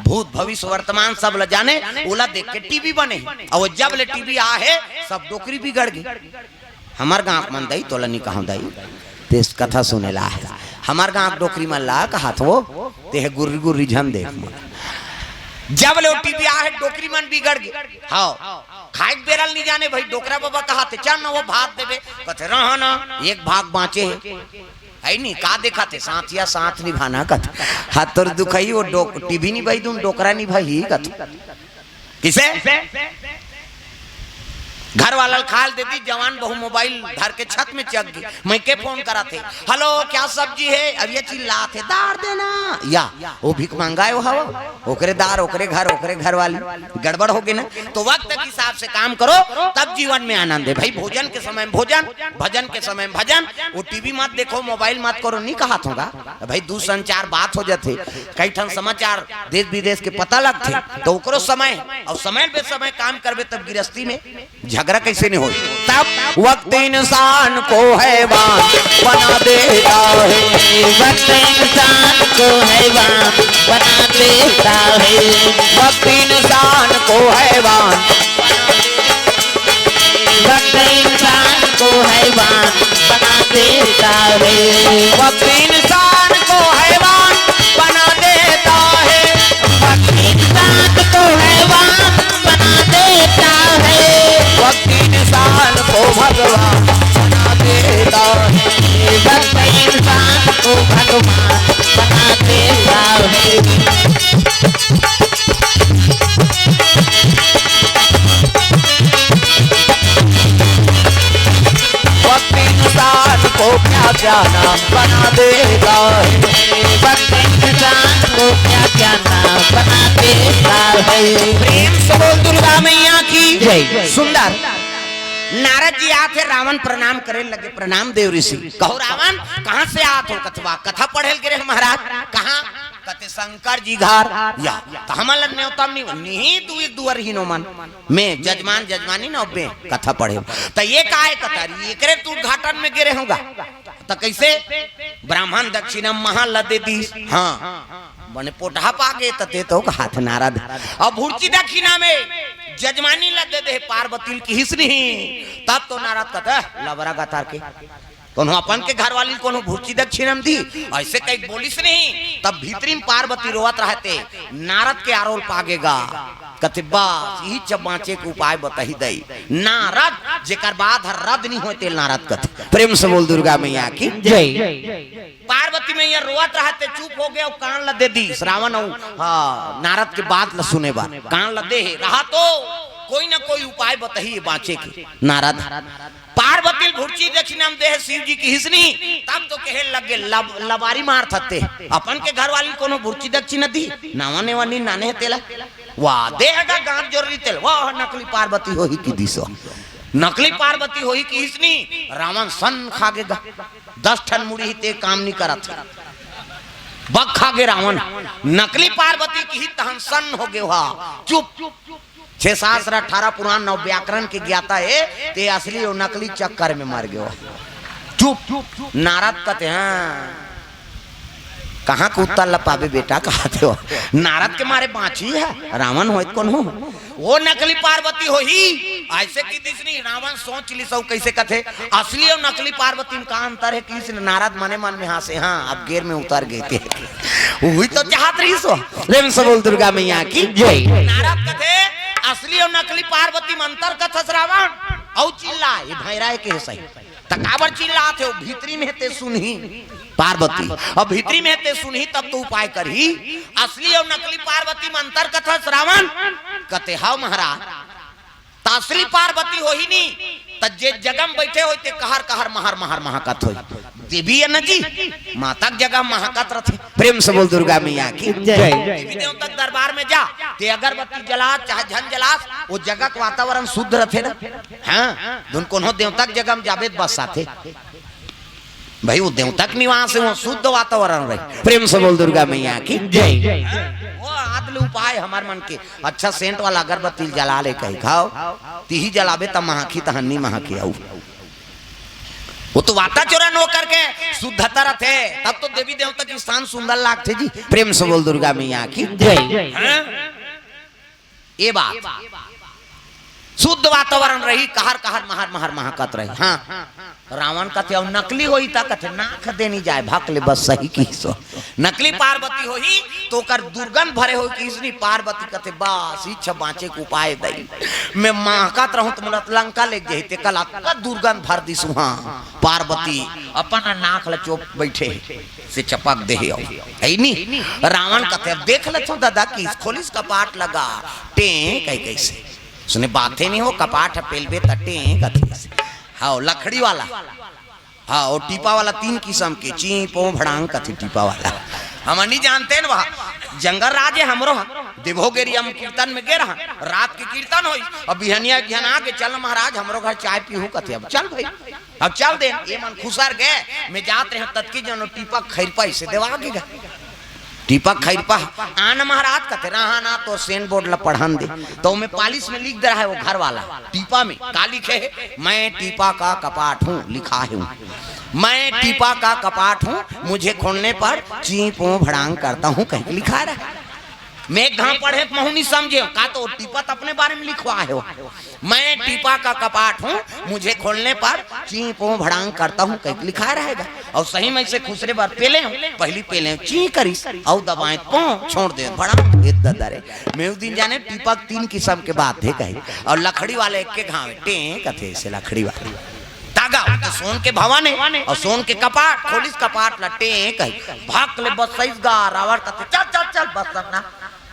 भूत भविष्य वर्तमान सब ल जाने ओला देख के टीवी बने और जब ले टीवी आ है सब डोकरी बिगड़ गई हमार गांव मन दई तोला नहीं कहूं दई तेस कथा सुने ला है हमार गांव डोकरी मन ला कहा तो ते है गुर्री गुर्री झन देख जब ले टीवी आ है डोकरी मन बिगड़ गई हां खाए बेरल नहीं जाने भाई डोकरा बाबा कहा थे चल ना वो भात देवे कहते रहा ना एक भाग बाँचे है नहीं का देखा थे साथ या साथ निभाना कथ हाथ तोर दुखाई वो टीवी नहीं भाई तुम डोकरा नहीं भाई कथ किसे घर वाला खाल देती जवान बहु मोबाइल धर के छत में चक गई मैं के फोन करा थे हेलो क्या सब्जी है अब ये चिल्ला थे दार देना या वो भीख मांगाए हो हवा ओकरे दार ओकरे घर वाली गड़बड़ हो गई ना तो वक्त के हिसाब से काम करो तब जीवन में आनंद है भाई भोजन के समय भोजन भजन के समय भजन वो टीवी मत देखो मोबाइल मत करो नहीं कहा था भाई दूरसंचार बात हो जाते कई ठन समाचार देश विदेश के पता लगते तो ओकरो समय और समय पे समय काम करबे तब गृहस्थी में झगड़ा कैसे नहीं हो तब वक्त इंसान को हैवान बना देता है वक्त इंसान को हैवान बना देता है वक्त इंसान को हैवान वक्त इंसान को हैवान बना देता है वक्त इंसान को हैवान बना देता है वक्त इंसान को हैवान बना देता है वक्त इंसान को भगवान बना देता है वक्त इंसान को भगवान बना देता है वक्त इंसान को क्या क्या नाम बना देता है वक्त इंसान को क्या क्या नाम बना देता है प्रेम से बोल दुर्गा मैया की जय। सुंदर नारद जी आते रावण प्रणाम करे लगे प्रणाम देव ऋषि कहो रावण कहाँ से आत हो कथवा कथा पढ़ेल गिरे महाराज कहाँ कते शंकर जी घर या तो हमल न्योतम नहीं तू एक दुअर ही नो मन मैं जजमान जजमानी ना बे कथा पढ़े तो ये काहे कतारी एकरे तू घाटन में गिरे होगा तो कैसे ब्राह्मण दक्षिणम महल दे दी हाँ बने पोटहा पागे तते तो हाथ नारद अब भूर्ची दक्षिणा में जजमानी लदे दे पार्वती की हिस्नी तब तो नारद कहता लबरा गतार के कोनो अपन के घर वाली कोनो भूर्ची दक्षिणम दी ऐसे कई बोलिस नहीं तब भीतरी में पार्वती रोवत रहते नारद के आरोल पागेगा कथे बस यही जब बाँचे के उपाय बताही दई नारद जेकर बाद रद्द नहीं होते नारद कथे प्रेम से बोल दुर्गा मैया की जय। पार्वती मैया रोवत रहते चुप हो गए और कान ल दे दी श्रावण हाँ नारद के बात ल सुने बा कान ल दे रहा तो कोई ना कोई उपाय बताइए बाँचे के नारद पार्वती भूर्ची दक्षिणम देह शिव जी की हिस्नी तब तो कहे लगे लबारी मार थते अपन के घर वाली कोनो भूर्ची दक्षिण दी नावने वानी नाने तेला वाह देगा गांठ जोरी तेल वाह नकली पार्वती होही की दिसो नकली पार्वती होही की हिस्नी रावण सन खागेगा 10 ठन मुड़ी ही ते काम नहीं करत बग खागे रावण नकली पार्वती की ही तहन सन हो गए वहा चुप 6 शास्त्र 18 पुराण 9 व्याकरण के ज्ञाता है ते असली और नकली चक्कर में मर गयो चुप नारद कहते हैं कहाँ कुत्ता लपावे बेटा कहते हो नारद के मारे बाँची है रावण हो कौन हो वो नकली पार्वती हो ही ऐसे की दिसनी रावण सोच ली सब कैसे कथे असली और नकली पार्वती में का अंतर है किस नारद मने मन में हंसे हाँ अब गेर में उतर गए थे वही तो चाहत रही सो प्रेम से बोल दुर्गा मैया की जय। नारद कथे असली और नकली पार्वती में अंतर कथस रावण और चिल्ला ये भैरा के सही तकावर चिल्लाते हो भीतरी में ते सुनही पार्वती और भीतरी में ते सुनही तब तो उपाय करही असली और नकली पार्वती में अंतर कथा श्रावण कते हाउ महाराज असली पार्वती हो ही नहीं त जे जगम बैठे होते कहर कहर महर महर महाकत होई देवी है न जी, माता की जगह महाकत रथे। प्रेम से बोल दुर्गा मैया की जय। देवी देवता के दरबार में जा, ते अगरबत्ती जला चाहे झन जलास, वो जगह का वातावरण शुद्ध रथे ना। हाँ, दुन कोनो देवता की जगह में जाबे बस आते भाई, वो देवता के निवास है, वो शुद्ध वातावरण रहे। प्रेम से बोल दुर्गा मैया की जय। वो आदले उपाय हमार मन के, अच्छा सेंट वाला अगरबत्ती जला ले कहीं खाओ, तीही जलाबे तब महाकी तहन्नी महाकी आऊ। वो तो वाताचरण हो करके शुद्धता रथे, तब तो देवी देवता के स्थान सुंदर लागते जी। प्रेम से बोल दुर्गा मैया की जय। ये बात शुद्ध वातावरण रही, कहर कहर महर महर महकत रही। हाँ, रावण कथे और नकली होई ता कथे नाक देनी जाए भाकले बस सही की सो। नकली पार्वती होई तो कर दुर्गंध भरे हो कि इसनी पार्वती कथे बस इच्छा बाँचे को उपाय दई, मैं महकत रहूं तो मुला लंका ले गई ते कल का दुर्गंध भर दी सुहा। पार्वती अपन नाक ल चोप बैठे से चपक दे हो है नी। रावण कथे देख ले दादा की खोलिस कपाट लगा टे कई कैसे सुने बातें नहीं हो, कपाट पेलबे तटे कथे। हाँ, लकड़ी वाला, हाँ, और टीपा वाला 3 किस्म के, चीपो भड़ांग कथे टीपा वाला। हम नहीं जानते ना, वहाँ जंगल राज है हमरो। देवोगेरी हम कीर्तन में गे रहा, रात की कीर्तन हुई, अब बिहनिया घिना के चल महाराज हमरो घर चाय पीहू कथे। अब चल भाई, अब चल दे। ये मन खुसर गए, मैं जाते हैं तत्की जनो टीपा खैरपा इसे देवा के टीपा खैरपा आन महाराज कहते रहा ना तो सेन बोर्ड ला पढ़ान दे, तो मैं पालिश में लिख दे रहा है वो घर वाला टीपा में का लिखे है, मैं टीपा का कपाट हूँ, लिखा है मैं टीपा का कपाट हूँ, मुझे खोलने पर चीपो भड़ांग करता हूँ, कहीं लिखा रहा है। मैं कहाँ पढ़े महू नहीं समझे का, तो टीपा तो अपने बारे में लिखवा है वो। मैं टीपा का कपाट हूँ, मुझे खोलने पर चीपो भड़ांग करता हूँ, कहीं लिखा रहेगा। और सही में से खुसरे बार पेले हूँ, पहली पेले ची करी और दबाए पो छोड़ दे भड़ांग दरे। मैं उस दिन जाने टीपा 3 किस्म के बात है कहीं, और लकड़ी वाले एक के घावे टे कथे से लकड़ी वाले तागा तो सोन के भवन है, और सोन के कपाट खोलिस कपाट लटे कहीं भाग ले बस सही गा रावण कथे चल चल चल बस ना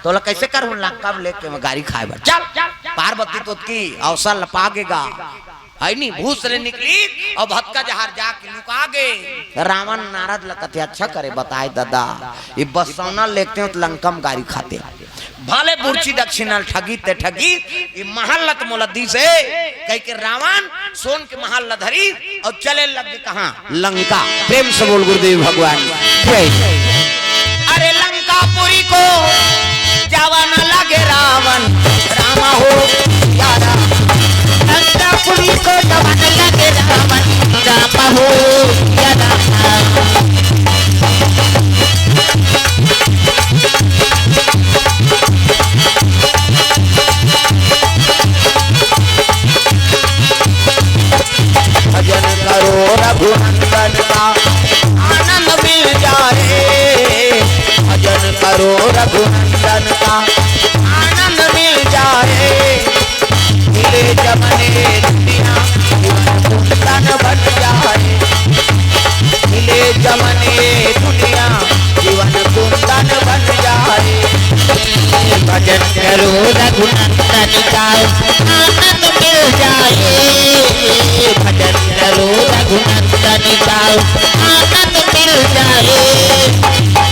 तो ला कैसे कर कब लेके मैं गाड़ी खाए बा चल। पार्वती तो की अवसर लपागेगा है नी, भूस रे निकली और भटका जहार जाके लुका गए। रावण नारद लकते अच्छा करे बताए दादा, ये बसौना लेते हो तो लंकम गाड़ी खाते भले बुर्ची दक्षिणा ठगी ते ठगी, ये महल्लत मोलद्दी से कह के रावण सोन के महल धरी और चले लगे कहाँ लंका। प्रेम से बोल गुरुदेव भगवान। अरे लंकापुरी को जावा न लगे रावण, रामा हो यारा लंकापुरी को जावा न लगे रावण, रामा हो यारा। भजन करो रघुनंदन का आनंद मिल जाए, भजन करो रघुनंदन का आनंद मिल जाए। मिले जमने दुनिया जीवन कुंदन बन जाए, मिले जमने दुनिया जीवन कुंदन बन जाए। भजन करो रघुनंदन का आनंद मिल जाए, भजन करो रघुनंदन का आनंद मिल जाए।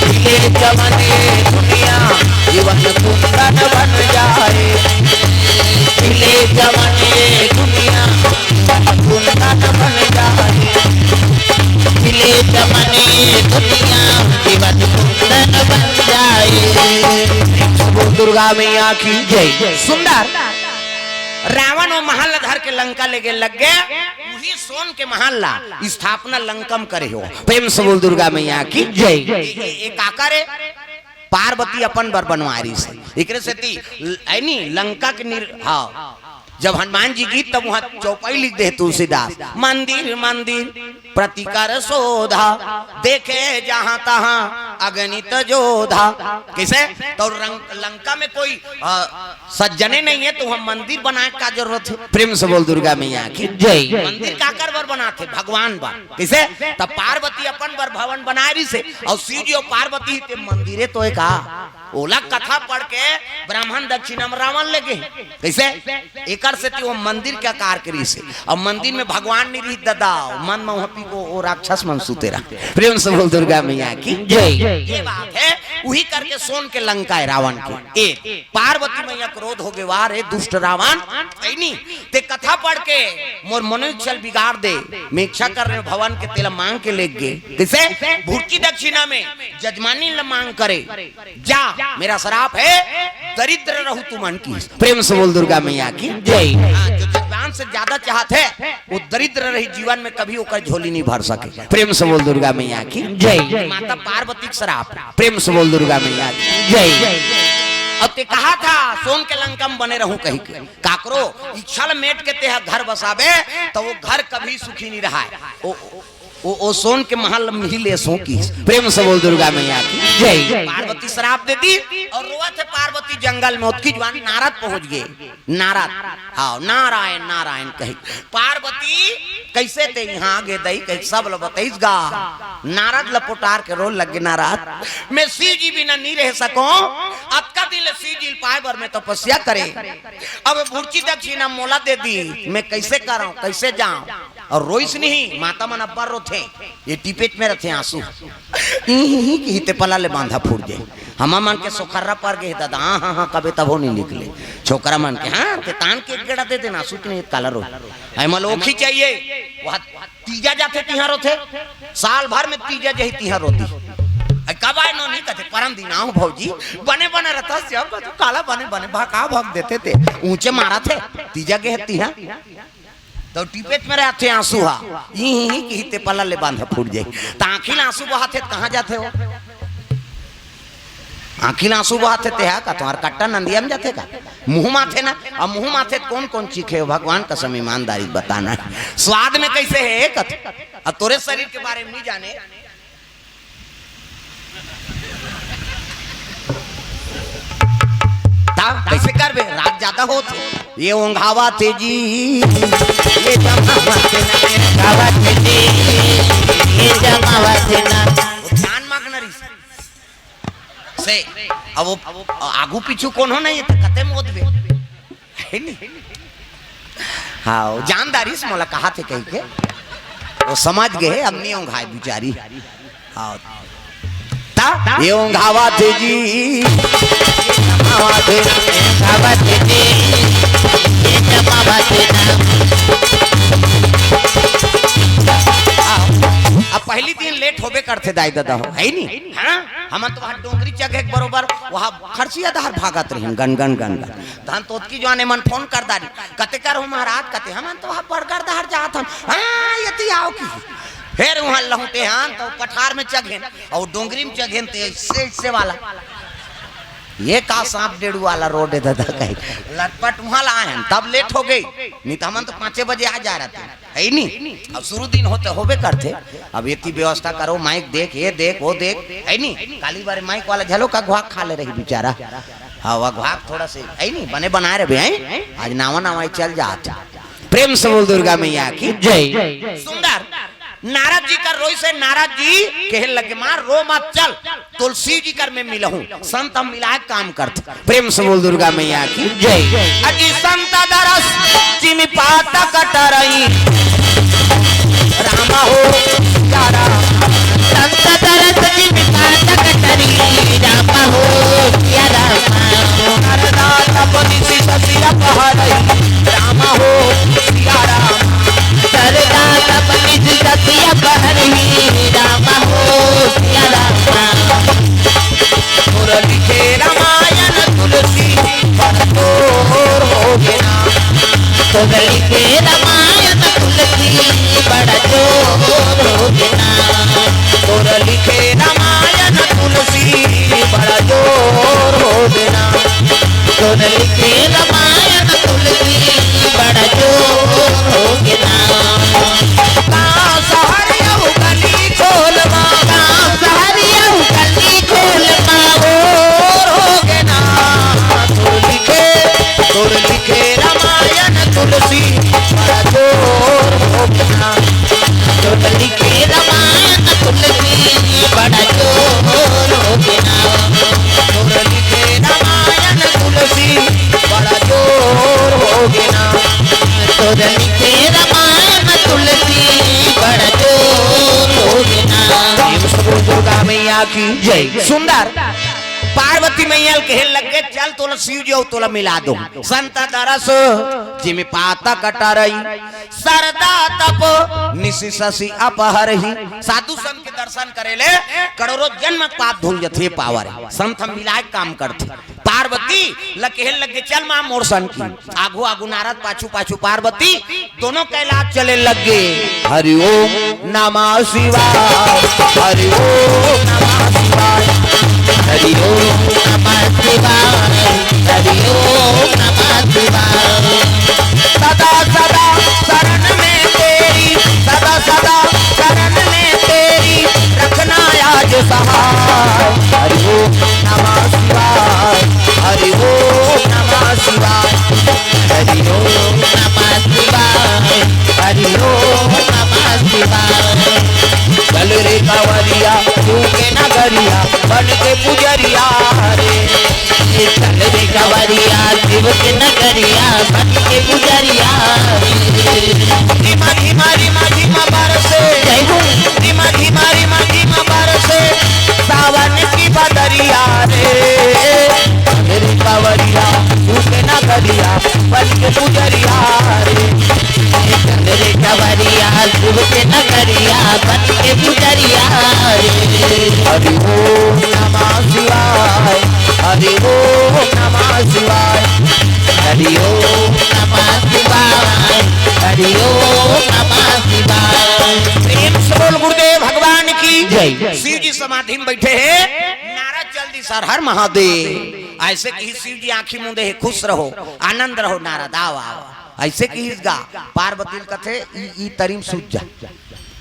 मिले जमने दुनिया जीवन कुंदन बन जाए, मिले जमने दुनिया जीवन कुंदन बन जाए, मिले जमने दुनिया जीवन कुंदन बन जाए। दुर्गा मैया की जय। सुंदर रावण और महल धर के लंका लेके लग गए, वही सोन के महल स्थापना लंकम करे हो। प्रेम से बोल दुर्गा मैया की जय। एक आकर पार्वती अपन बर बनवारी से एकरे से थी ऐनी लंका के हाँ जब हनुमान जी गीत तब वहां चौपाई लिख दे तुलसीदास, मंदिर मंदिर प्रतिकर शोधा देखे जहां तहां अगणित जोधा। कैसे तो लंका में कोई सज्जने नहीं है तो हम मंदिर बनाए का जरूरत है। प्रेम से बोल दुर्गा मैया की जय। मंदिर काकर बर बनाते भगवान बर, कैसे तब पार्वती अपन बर भवन बना रही से और शिव जी और पार्वती ते मंदिरे तो एक ओला कथा पढ़ के ब्राह्मण दक्षिणा में रावण लगे। कैसे एक से वो मंदिर के आकार करी से और मंदिर में भगवान नहीं रही दादा मन में को वो राक्षस मन सुते रहा। प्रेम से बोल दुर्गा मैया की जय। ये बात है, वही करके सोन के लंका है रावण के। एक पार्वती मैया क्रोध हो गए, वाह रे दुष्ट रावण, नहीं ते कथा पढ़ के मोर मनुष्य चल बिगाड़ दे। मैं इच्छा कर रहे भवन के तेल मांग के ले गए, किसे भूखी दक्षिणा में जजमानी ल मांग करे, जा मेरा श्राप है दरिद्र रहू तू मन की। प्रेम से बोल दुर्गा मैया की जय। जो जजमान से ज्यादा चाहत है वो दरिद्र रही, जीवन में कभी ओकर झोली नहीं भर सके। प्रेम से बोल दुर्गा मैया की जय। माता पार्वती के श्राप। प्रेम से बोल दुर्गा मैया की जय। अब ते कहा था सोन के लंका में बने रहूं, कहीं काकरो इच्छा मेट के ते घर बसावे तो वो घर कभी सुखी नहीं रहा है। ओ सोन के महल में ही ले सो की। प्रेम से बोल दुर्गा मैया की जय। पार्वती श्राप देती और रोआ थे पार्वती जंगल में, उसकी जवानी नारद पहुंच गए। नारद हाँ नारायण नारायण कही। पार्वती कैसे ते यहाँ आगे दई कही सब लबतईस गा। नारद लपोटार के रोल लगे, नारद मैं शिव जी बिना नहीं रह सको, अतका दिन शिव जी पाए भर में तपस्या करे, अब भूर्ची दक्षिणा मोला दे दी, मैं कैसे करूं कैसे जाऊं। और रोइस नहीं, माता मन अब्बर रोथे, ये टिपेट में रथे आंसू ही ते पला ले बांधा फूट जाए। हमा मन के सोखर्रा पर गए दादा, हाँ हाँ हाँ कभी तब हो नहीं निकले। छोकरा मन के हाँ ते तान के एक गेड़ा दे देना, आंसू के नहीं काला रो है मलोखी चाहिए। वह तीजा जाते तिहार होते, साल भर में तीजा जही तिहार होती। कब आए नो नहीं कहते परम दिन आओ भौजी बने बने रहता सब तो काला बने बने भागा भाग देते थे, ऊंचे मारा थे तीजा के तिहार तो टिपेट में रहते आंसू हा ही कहते पला ले बांधा फूट जाए। तो आंखिल आंसू बहाते कहाँ जाते हो, आंखिल आंसू बहाते ते है का तुम्हार कट्टा नंदिया में जाते का मुंह माथे ना। अब मुंह माथे कौन कौन चीखे हो, भगवान का समय ईमानदारी बताना। स्वाद में कैसे है कथ, अब तोरे शरीर के बारे में नहीं जाने। कैसे कर बे रात ज्यादा हो ये ओंघावा तेजी ये जमावत जी ये जमावत ना ध्यान मांगना से। अब वो आगू पीछू कौन हो नहीं तो कते मोद बे है नहीं। हाँ जानदारी से मोला कहा थे कहीं के वो समझ गए, अब नहीं ओंघाए बिचारी। हाँ ये ओंघावा तेजी अब पहली दिन लेट होबे करते दाई दादा हो है नहीं। हाँ हम तो वहाँ डोंगरी जगह बरोबर वहाँ खर्चिया दहर भागत रही गन गन गन गन धन तो की जवाने मन फोन कर दारी कते कर हो महाराज कते हम तो वहाँ बरगर दहर जात हम। हाँ यति आओ की फिर वहाँ लहुटे हाँ तो पठार में चघेन और डोंगरी में चघेन तो इससे वाला ये का सांप डेढ़ वाला रोड है दादा कहीं लटपट वहाँ लाए हैं तब लेट हो गई, नहीं तो हम तो 5 बजे आ जा रहे थे है नहीं। अब शुरू दिन होते होबे करते, अब ये व्यवस्था करो माइक देख ये देख वो देख है नहीं। काली बार माइक वाला झलो का घुआक खा ले रही बेचारा। हाँ वह घुआक थोड़ा से है नहीं बने बनाए रहे हैं, आज नावा नावा चल जाता। प्रेम से बोल दुर्गा मैया की जय। सुंदर नारद जी कर रोई से नारद जी कहे लगे मार रो मत चल तुलसी जी कर मैं मिलहूं, संत हम मिलाए काम करते। प्रेम से बोल दुर्गा मैया की जय। अजी संत दरस चिमी पाता कटरई रामा हो यारा संत दरस चिमी पाता कटरई रामा हो यारा नरदा तपनि सी ससिया पहरई रामा हो यारा सरदा तपनि सी ससिया पहरई रामा हो यारा और लिखे रामायण तुलसी बड़ोर हो गया तो लिखे रामायण तुलसी बड़ा जोर हो गया और लिखे रामायण तुलसी बड़ा जोर हो गया तो लिखे रामायण तुलसी बड़ा जोर हो गया। सहरिया गली खोल सहरिया गली खोल लिखे रामायण तुलसी बड़ा जोर हो गया तो लिखे रामायण तुलसी बड़ा जोर हो गया तो लिखे रामायण तुलसी बड़ा जोर हो गया तो लिखे रामायण तुलसी बड़ा जोर मैया की जय। सुंदर पार्वती मैया कहे लगे चल तोला शिव जी और तोला मिला दो। संत दरस जिमे पाता कटा रही सरदा तप निशि शशि अपहर ही। साधु संत के दर्शन करेले करोड़ों जन्म पाप धुल जथे पावर। संत हम मिलाए काम करते। पार्वती लकेहल लगे चल मां मोर सन की। आगू आगू नारद पाछू पाछू पार्वती दोनों कैलाश चले लगे। हरि ओम नमः शिवाय हरि ओम नमः शिवाय हरि ओम नमः शिवाय हरि ओम नमः शिवाय। सदा सदा शरण में तेरी सदा सदा शरण में तेरी रखना आज सहाय। हरि ओम नमः शिवाय हरि ओम नमः शिवाय हरि ओम नमः शिवाय हरि ओम नमः शिवाय। चल रे कांवरिया तू के नगरिया बन के पुजरिया रे। चल रे कांवरिया शिव के नगरिया बन के पुजरिया रे। धीमा धीमा धीमा धीमा बरसे धीमा धीमा धीमा धीमा बरसे सावन की बदरिया रे। चल रे कांवरिया तू के नगरिया बन के पुजरिया रे। चल रे कांवरिया शिव के नगरिया बन के पुजरिया रे। हरि ओम नमः शिवाय हरि ओम नमः शिवाय हरि ओम नमः शिवाय हरि ओम नमः शिवाय। प्रेम से बोल गुरुदेव भगवान की जय। शिव जी समाधि में बैठे हैं। नारद जल्दी सर हर महादेव ऐसे कि शिव जी आंखी मुंदे है खुश रहो आनंद रहो नारद आओ आओ ऐसे कि गा पार्वती कथे ई तरीम सूझ जा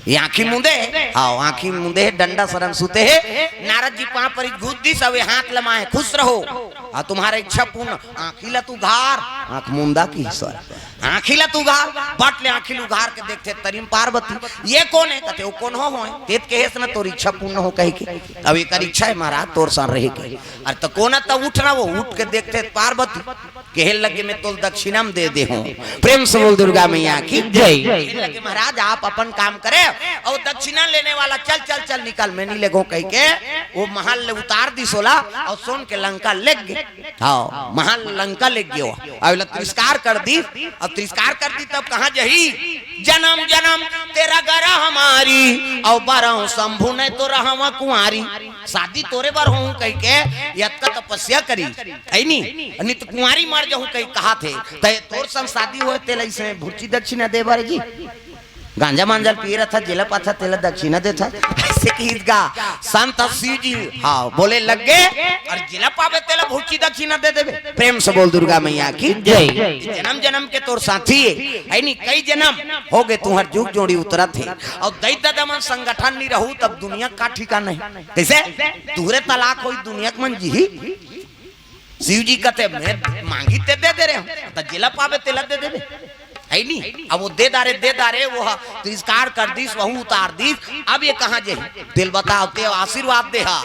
ये आंखी मुंदे आओ आंखी मुंदे डंडा शरण सुते है। नारद जी पांव पर घूस दी सब हाथ लमाए खुश रहो आ तुम्हारा इच्छा पूर्ण। आंखीला तू घार आंख मुंदा की ईश्वर आंखीला तू घार बट ले आंखी उघार के देखते तरीम पार्वती ये कौन है कहते वो कौन हो तेत के हेस ना तोर इच्छा पूर्ण हो कह के। अब एक इच्छा है महाराज तोर सान रहे के अरे तो कौन तब उठना वो उठ के देखते पार्वती कहे लगे मैं तोल दक्षिणा दे दे हूँ। प्रेम से बोल दुर्गा मैया की जय। महाराज आप अपन काम करे और दक्षिणा लेने वाला चल चल चल निकल मैं नहीं लेगो कह के वो महल ले उतार दी सोला और सोन के लंका लेग गए। हाँ महल लंका लेग गयो अब तिरस्कार कर दी और तिरस्कार कर दी तब कहाँ जही जन्म जन्म तेरा गरा हमारी और बारह शंभु ने तो रहा कुंवारी। शादी तोरे बार हूँ कह के यद का तपस्या करी है नहीं तो कुंवारी मर जाऊँ कहीं कहा थे तोर संग शादी हुए तेल से भुर्ची दक्षिणा दे बारे जी। गांजा मांजल पी रहा था जेला पाथा तेला दक्षिणा देता ऐसे की गा संत शिव जी हाँ बोले लग गए और जेला पावे तेला भूची दक्षिणा दे देवे। प्रेम से बोल दुर्गा मैया की जय। जन्म जन्म के तोर साथी है नहीं कई जन्म हो गए तुम्हार जुग जोड़ी उतरा थे और दैत्य दमन संगठन नहीं रहू तब दुनिया का ठिकाना नहीं कैसे तुहरे तलाक हुई दुनिया मन जी शिव जी कहते मैं मांगी ते दे रहे हो जेला पावे तेला दे देवे है नहीं। अब वो दे दारे वो तिरस्कार कर दीस वहू उतार दीस। अब ये कहाँ जे दिल बताओ ते आशीर्वाद दे हा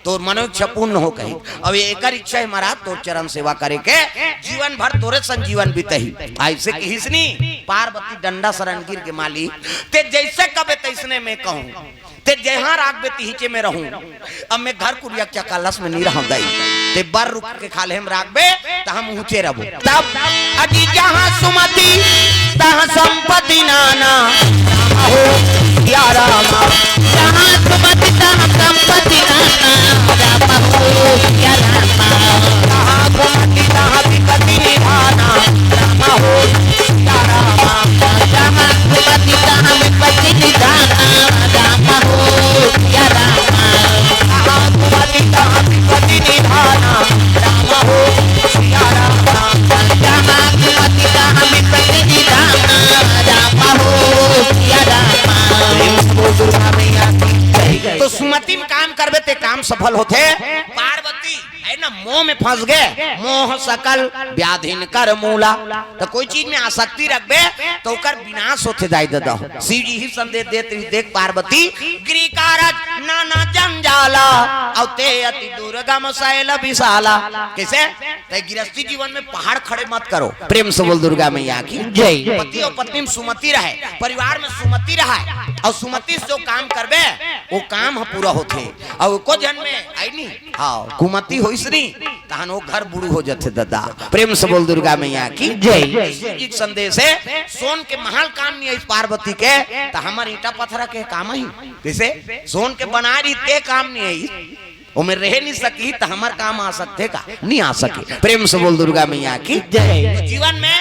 तो मनो इच्छा पूर्ण हो कही। अब ये एक इच्छा है महाराज तो चरण सेवा करे के जीवन भर तोरे संजीवन बीतही ऐसे की हिसनी पार्वती डंडा शरण गिर के माली ते जैसे कबे तैसने में कहूँ ते जहाँ रागबे तिहिचे में रहूं। अब मैं घर कुरिया क्या कलश में नहीं रहूं गई ते बर रुक के खाले हम रागबे ता हम ऊंचे रहबो तब अजी जहाँ सुमति तहाँ संपत्ति नाना हो या रामा जहाँ सुमति तहाँ संपत्ति नाना रामा हो या रामा जहाँ सुमति तहाँ विपत्ति निधाना रामा हो या रामा जहाँ सुमति तहाँ विपत्ति निधाना रामा हो या रामा जहाँ सुमति तहाँ विपत्ति निधाना रामा हो या रामा जहाँ सुमति तहाँ विपत्ति निधाना रामा हो या रामा। दुर्गा मैया तो सुमति में काम करबे ते काम सफल होते। पार्वती है ना मोह में फंस गए मोह सकल व्याधिन कर मूला तो कोई चीज में आसक्ति रखबे तो कर विनाश होते जाय दादा। शिव जी ही संदेश देते देख पार्वती गिरी कारज नाना जंजाला औते अति दुर्गम शैल विशाला कैसे ते गृहस्थी जीवन में पहाड़ खड़े मत करो। प्रेम से बोल दुर्गा मैया की जय। पति और पत्नी में सुमति रहे परिवार में सुमति रहा और सुमति से जो काम करबे वो काम ह पूरा होथे और को जन में आई नी हाँ कुमति होइसनी तहन वो घर बुड़ू हो जाते दादा। प्रेम से बोल दुर्गा मैया की जय। एक संदेश है सोन के महल काम नहीं है इस पार्वती के तो हमारे ईटा पत्थर के काम ही कैसे सोन के बना रही ते काम नहीं है वो में रह नहीं सकी तो हमार काम आ सकते का नहीं आ सके। प्रेम से बोल दुर्गा मैया की जय। जीवन में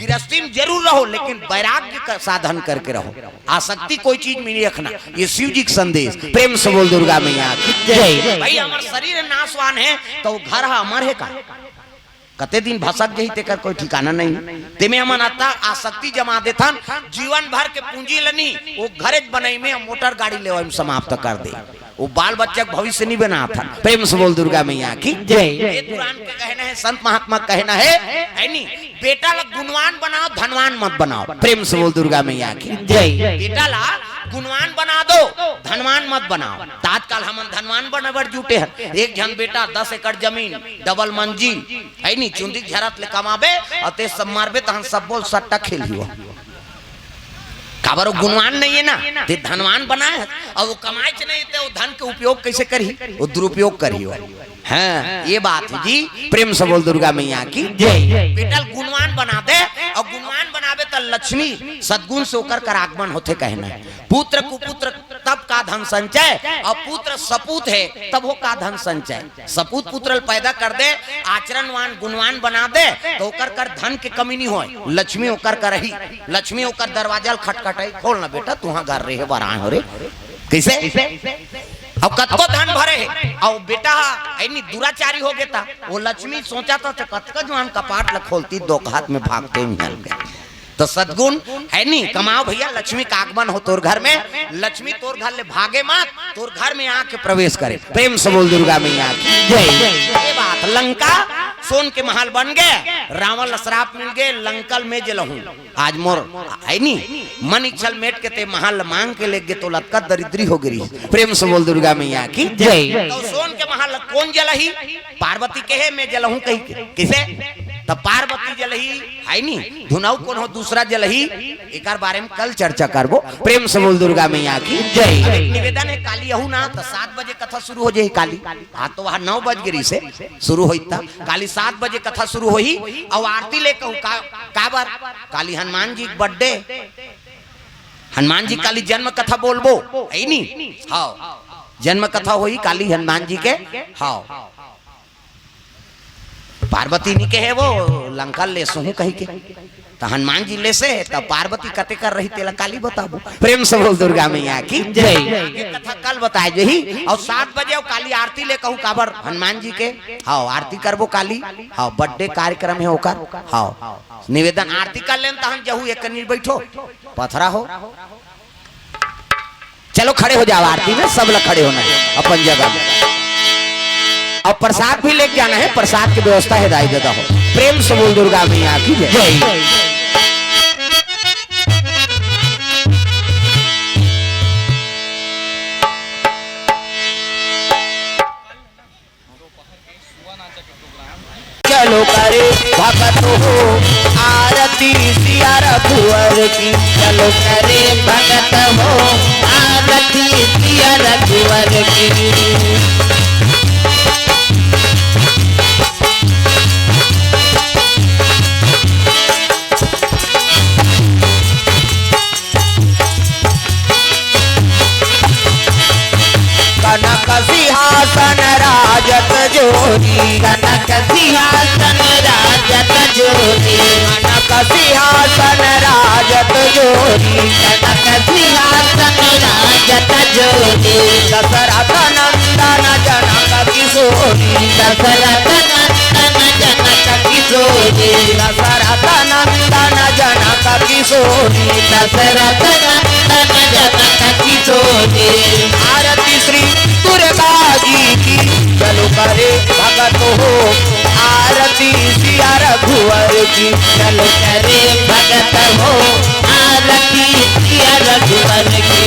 गृहस्थी में जरूर रहो लेकिन वैराग्य का साधन करके रहो। आसक्ति कोई चीज में नहीं रखना। ये शिव जी का संदेश। प्रेम से बोल दुर्गा मैया की जय। भाई हमार शरीर नाशवान है तो घर अमर है का कते दिन भसक गई तेकर कोई ठिकाना नहीं। तेमे हमन आता आसक्ति जमा देथन जीवन भर के पूंजी लनी वो घरेज बनई में मोटर गाड़ी लेवा में समाप्त कर दे वो बाल बच्चा का भविष्य नहीं बना था। प्रेम से बोल दुर्गा मैया की जय। ये कुरान का कहना है संत महात्मा कहना है नहीं बेटा ला गुणवान बनाओ धनवान मत बनाओ। प्रेम से बोल दुर्गा मैया की जय। बेटा ला गुणवान बना दो धनवान मत बनाओ। तात्काल हम धनवान बनवर जुटे हैं। एक जन बेटा 10 एकड़ जमीन डबल मंजिल है नहीं चुंदी झरत ले कमाबे और ते सब मारबे तहन सब बोल सट्टा खेल हुआ काबर गुणवान नहीं है ना ते धनवान बनाए और वो कमाए नहीं थे वो धन के उपयोग कैसे करी वो दुरुपयोग करी हो। हाँ ये बात है जी। प्रेम से बोल दुर्गा मैया की जय। बेटा गुणवान बना दे और गुणवान बनावे तो लक्ष्मी सद्गुण से होकर कर आगमन होते कहना है। पुत्र कुपुत्र तब का धन संचय और पुत्र सपूत है तब वो का धन संचय। सपूत पुत्र पैदा कर दे आचरणवान गुणवान बना दे तो होकर कर धन की कमी नहीं हो। लक्ष्मी होकर कर रही लक्ष्मी होकर दरवाजा खटखटाई खोलना बेटा तुहा घर रहे बरा हो रे कैसे अब कतको धन भरे है और बेटा ऐनी दुराचारी हो गया वो लक्ष्मी सोचा था कतको जवान कपाट ल खोलती दो हाथ में भागते मिल गए। तो सद्गुण है नहीं कमाओ भैया लक्ष्मी का आगमन हो तोर घर में लक्ष्मी तोर घर ले भागे मत तोर घर में आके प्रवेश करे। प्रेम से बोल दुर्गा मैया की जय। ये बात लंका सोन के महल बन गए रावण श्राप मिल गए लंकल में जलहूं आज मोर है नहीं मन इच्छल मेट के ते महल मांग के ले गए तो लटका दरिद्री हो गई। प्रेम से बोल दुर्गा मैया की जय। तो सोन के महल कौन जलही पार्वती के है मैं जलहूं कही किसे तो पार्वती जलही है नहीं धुनाऊ कौन हो दूसरा जलही एक बारे में कल चर्चा करबो। प्रेम से बोल दुर्गा मैया की जय। निवेदन है काली यहू ना तो 7 बजे कथा शुरू हो जाए काली हाँ तो वहां 9 बज गई से शुरू हुई था काली 7 बजे कथा शुरू हुई और आरती ले का बार काली हनुमान जी बर्थडे हनुमान जी काली जन्म कथा बोलबो है नहीं हाँ जन्म कथा हुई काली हनुमान जी के हाँ पार्वती नहीं के है वो लंका ले सुहू कही के तो हनुमान जी ले से तो पार्वती कते कर रही तेला काली बताबो। प्रेम से बोल दुर्गा मैया की जय। कथा कल बताए जही और 7 बजे और काली आरती ले कहूँ काबर हनुमान जी के हाँ आरती करबो काली हाँ बर्थडे कार्यक्रम है ओकर हाँ निवेदन आरती कर लेन तहन जहू एक कनी बैठो पथरा हो चलो खड़े हो जाओ आरती में सब लोग खड़े होना है अपन जगह में और प्रसाद भी लेके आना है प्रसाद की व्यवस्था हिदायत देता हो। प्रेम से बोल दुर्गा मैया की जय। चलो करे भगत हो आरती सिया रघुवर की चलो करे भगत हो आरती सिया रघुवर की। कनक सिंहासन राजत जोरी कनक सिंहासन राजत जोरी कनक सिंहासन राजत जोरी कनक सिंहासन राजत जोरी दशरथ नंदन जनक किशोरी दशरथ नंदन जनक किशोरी दशरथ नंदन जनक किशोरी दशरथ नंदन जनक किशोरी। आरती श्री दुर्गा जी की चलो करे भगत हो आरती सिया रघुवर की चलो करे भगत हो आरती सिया रघुवर की।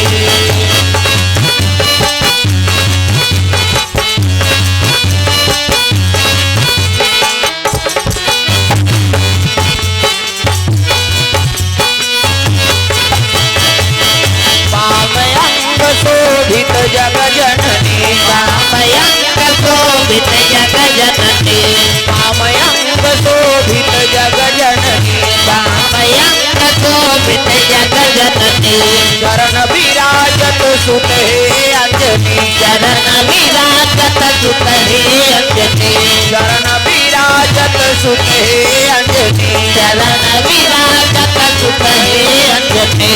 जननी वामयांग शोभित जग जननी वामयांग शोभित जग जननी वामयांग शोभित जग जननी चरण विराजत सुत हे अंजनी चरण विराजत सुत हे अंजनी चरण विराजत सुत हे अंजनी चरण विराजत सुत हे अंजनी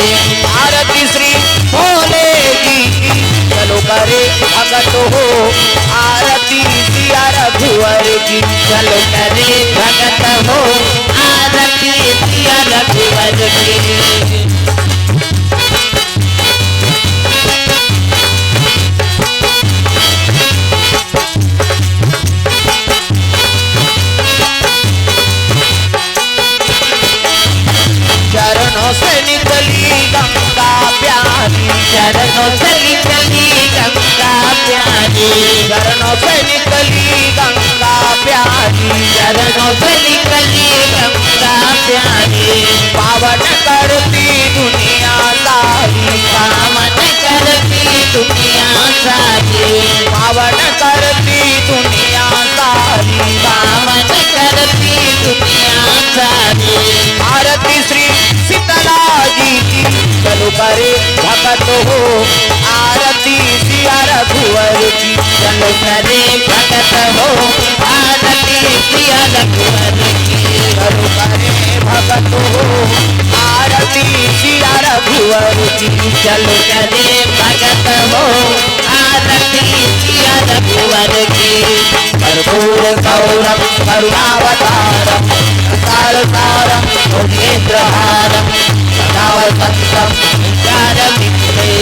आरती श्री भोले जी की चलो करे भगत हो आरती सिया रघुवर की चलो करे भगत हो आरती सिया रघुवर की चरणों से निकली गंगा प्यारी चरणों से निकली गंगा प्यारी चरणों से निकली गंगा प्यारी चरणों से निकली गंगा प्यारी पावन करती दुनिया सारी पावन करती दुनिया सारी पावन करती दुनिया सारी पावन करती दुनिया सारी आरती श्री शीतला जी की चलो करे भगत हो आरती सिया रघुवर की चलो करे भगत हो आरती सिया रघुवर की चलो करे भगत हो आरती सिया रघुवर की चलो करे भगत हो आरती सिया रघुवर की कर्पूर गौरम करुणावतारम सारसारम भुजेन्द्रहारम सदा वसंतम विचारमित्रे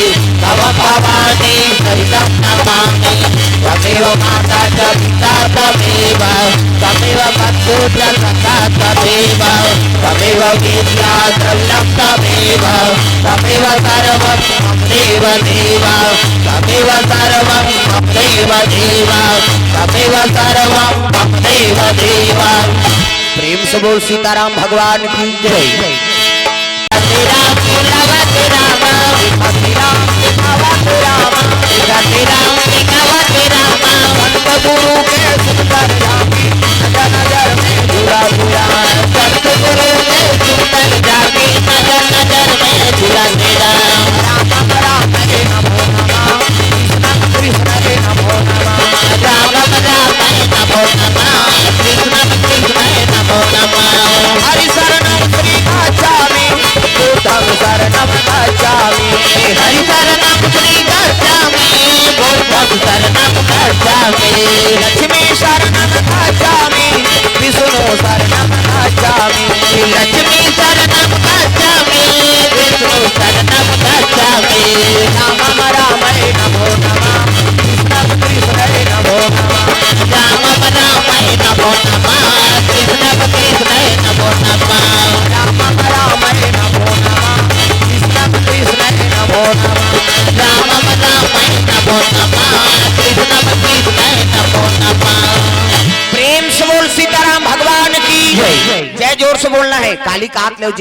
तव भवानी हरितं नमामि त्वमेव माता च पिता त्वमेव त्वमेव बन्धु च सखा त्वमेव त्वमेव विद्या द्रव्यं त्वमेव त्वमेव सर्वं मम देव देव त्वमेव सर्वं मम देव देव त्वमेव सर्वं मम देव देव प्रेम से बोल सीताराम भगवान की जय तेरा फूलवत राम राम भगवत राम तेरा भगवत राम संत गुरु के सुंदर जाति नजर नजर में जुड़ा हुआ सतगुरु के सुंदर जाति नजर नजर में झूला तेरा राम राम हे नमो नमः कृष्ण कृष्ण हे नमो नमः राम राम नमो नमः कृष्ण कृष्ण नमो नमः हरि शरणं श्री गच्छामि बुद्धं शरणं गच्छामि हरि शरणं श्री गच्छामि बुद्धं शरणं गच्छामि लक्ष्मी शरणं गच्छामि विष्णु शरणं गच्छामि लक्ष्मी शरणं गच्छामि विष्णु शरणं गच्छामि राम रामाय नमो नमः कृष्ण कृष्ण नमो नमः राम रामाय नमो नमः कृष्ण कृष्ण नमो नमः राम रामाय नमो नमः कृष्ण कृष्ण नमो नमः राम रामाय नमो नमः कृष्ण कृष्ण नमो नमः प्रेम से बोल सीताराम भगवान की जय जय जोर से बोलना है काली काक ले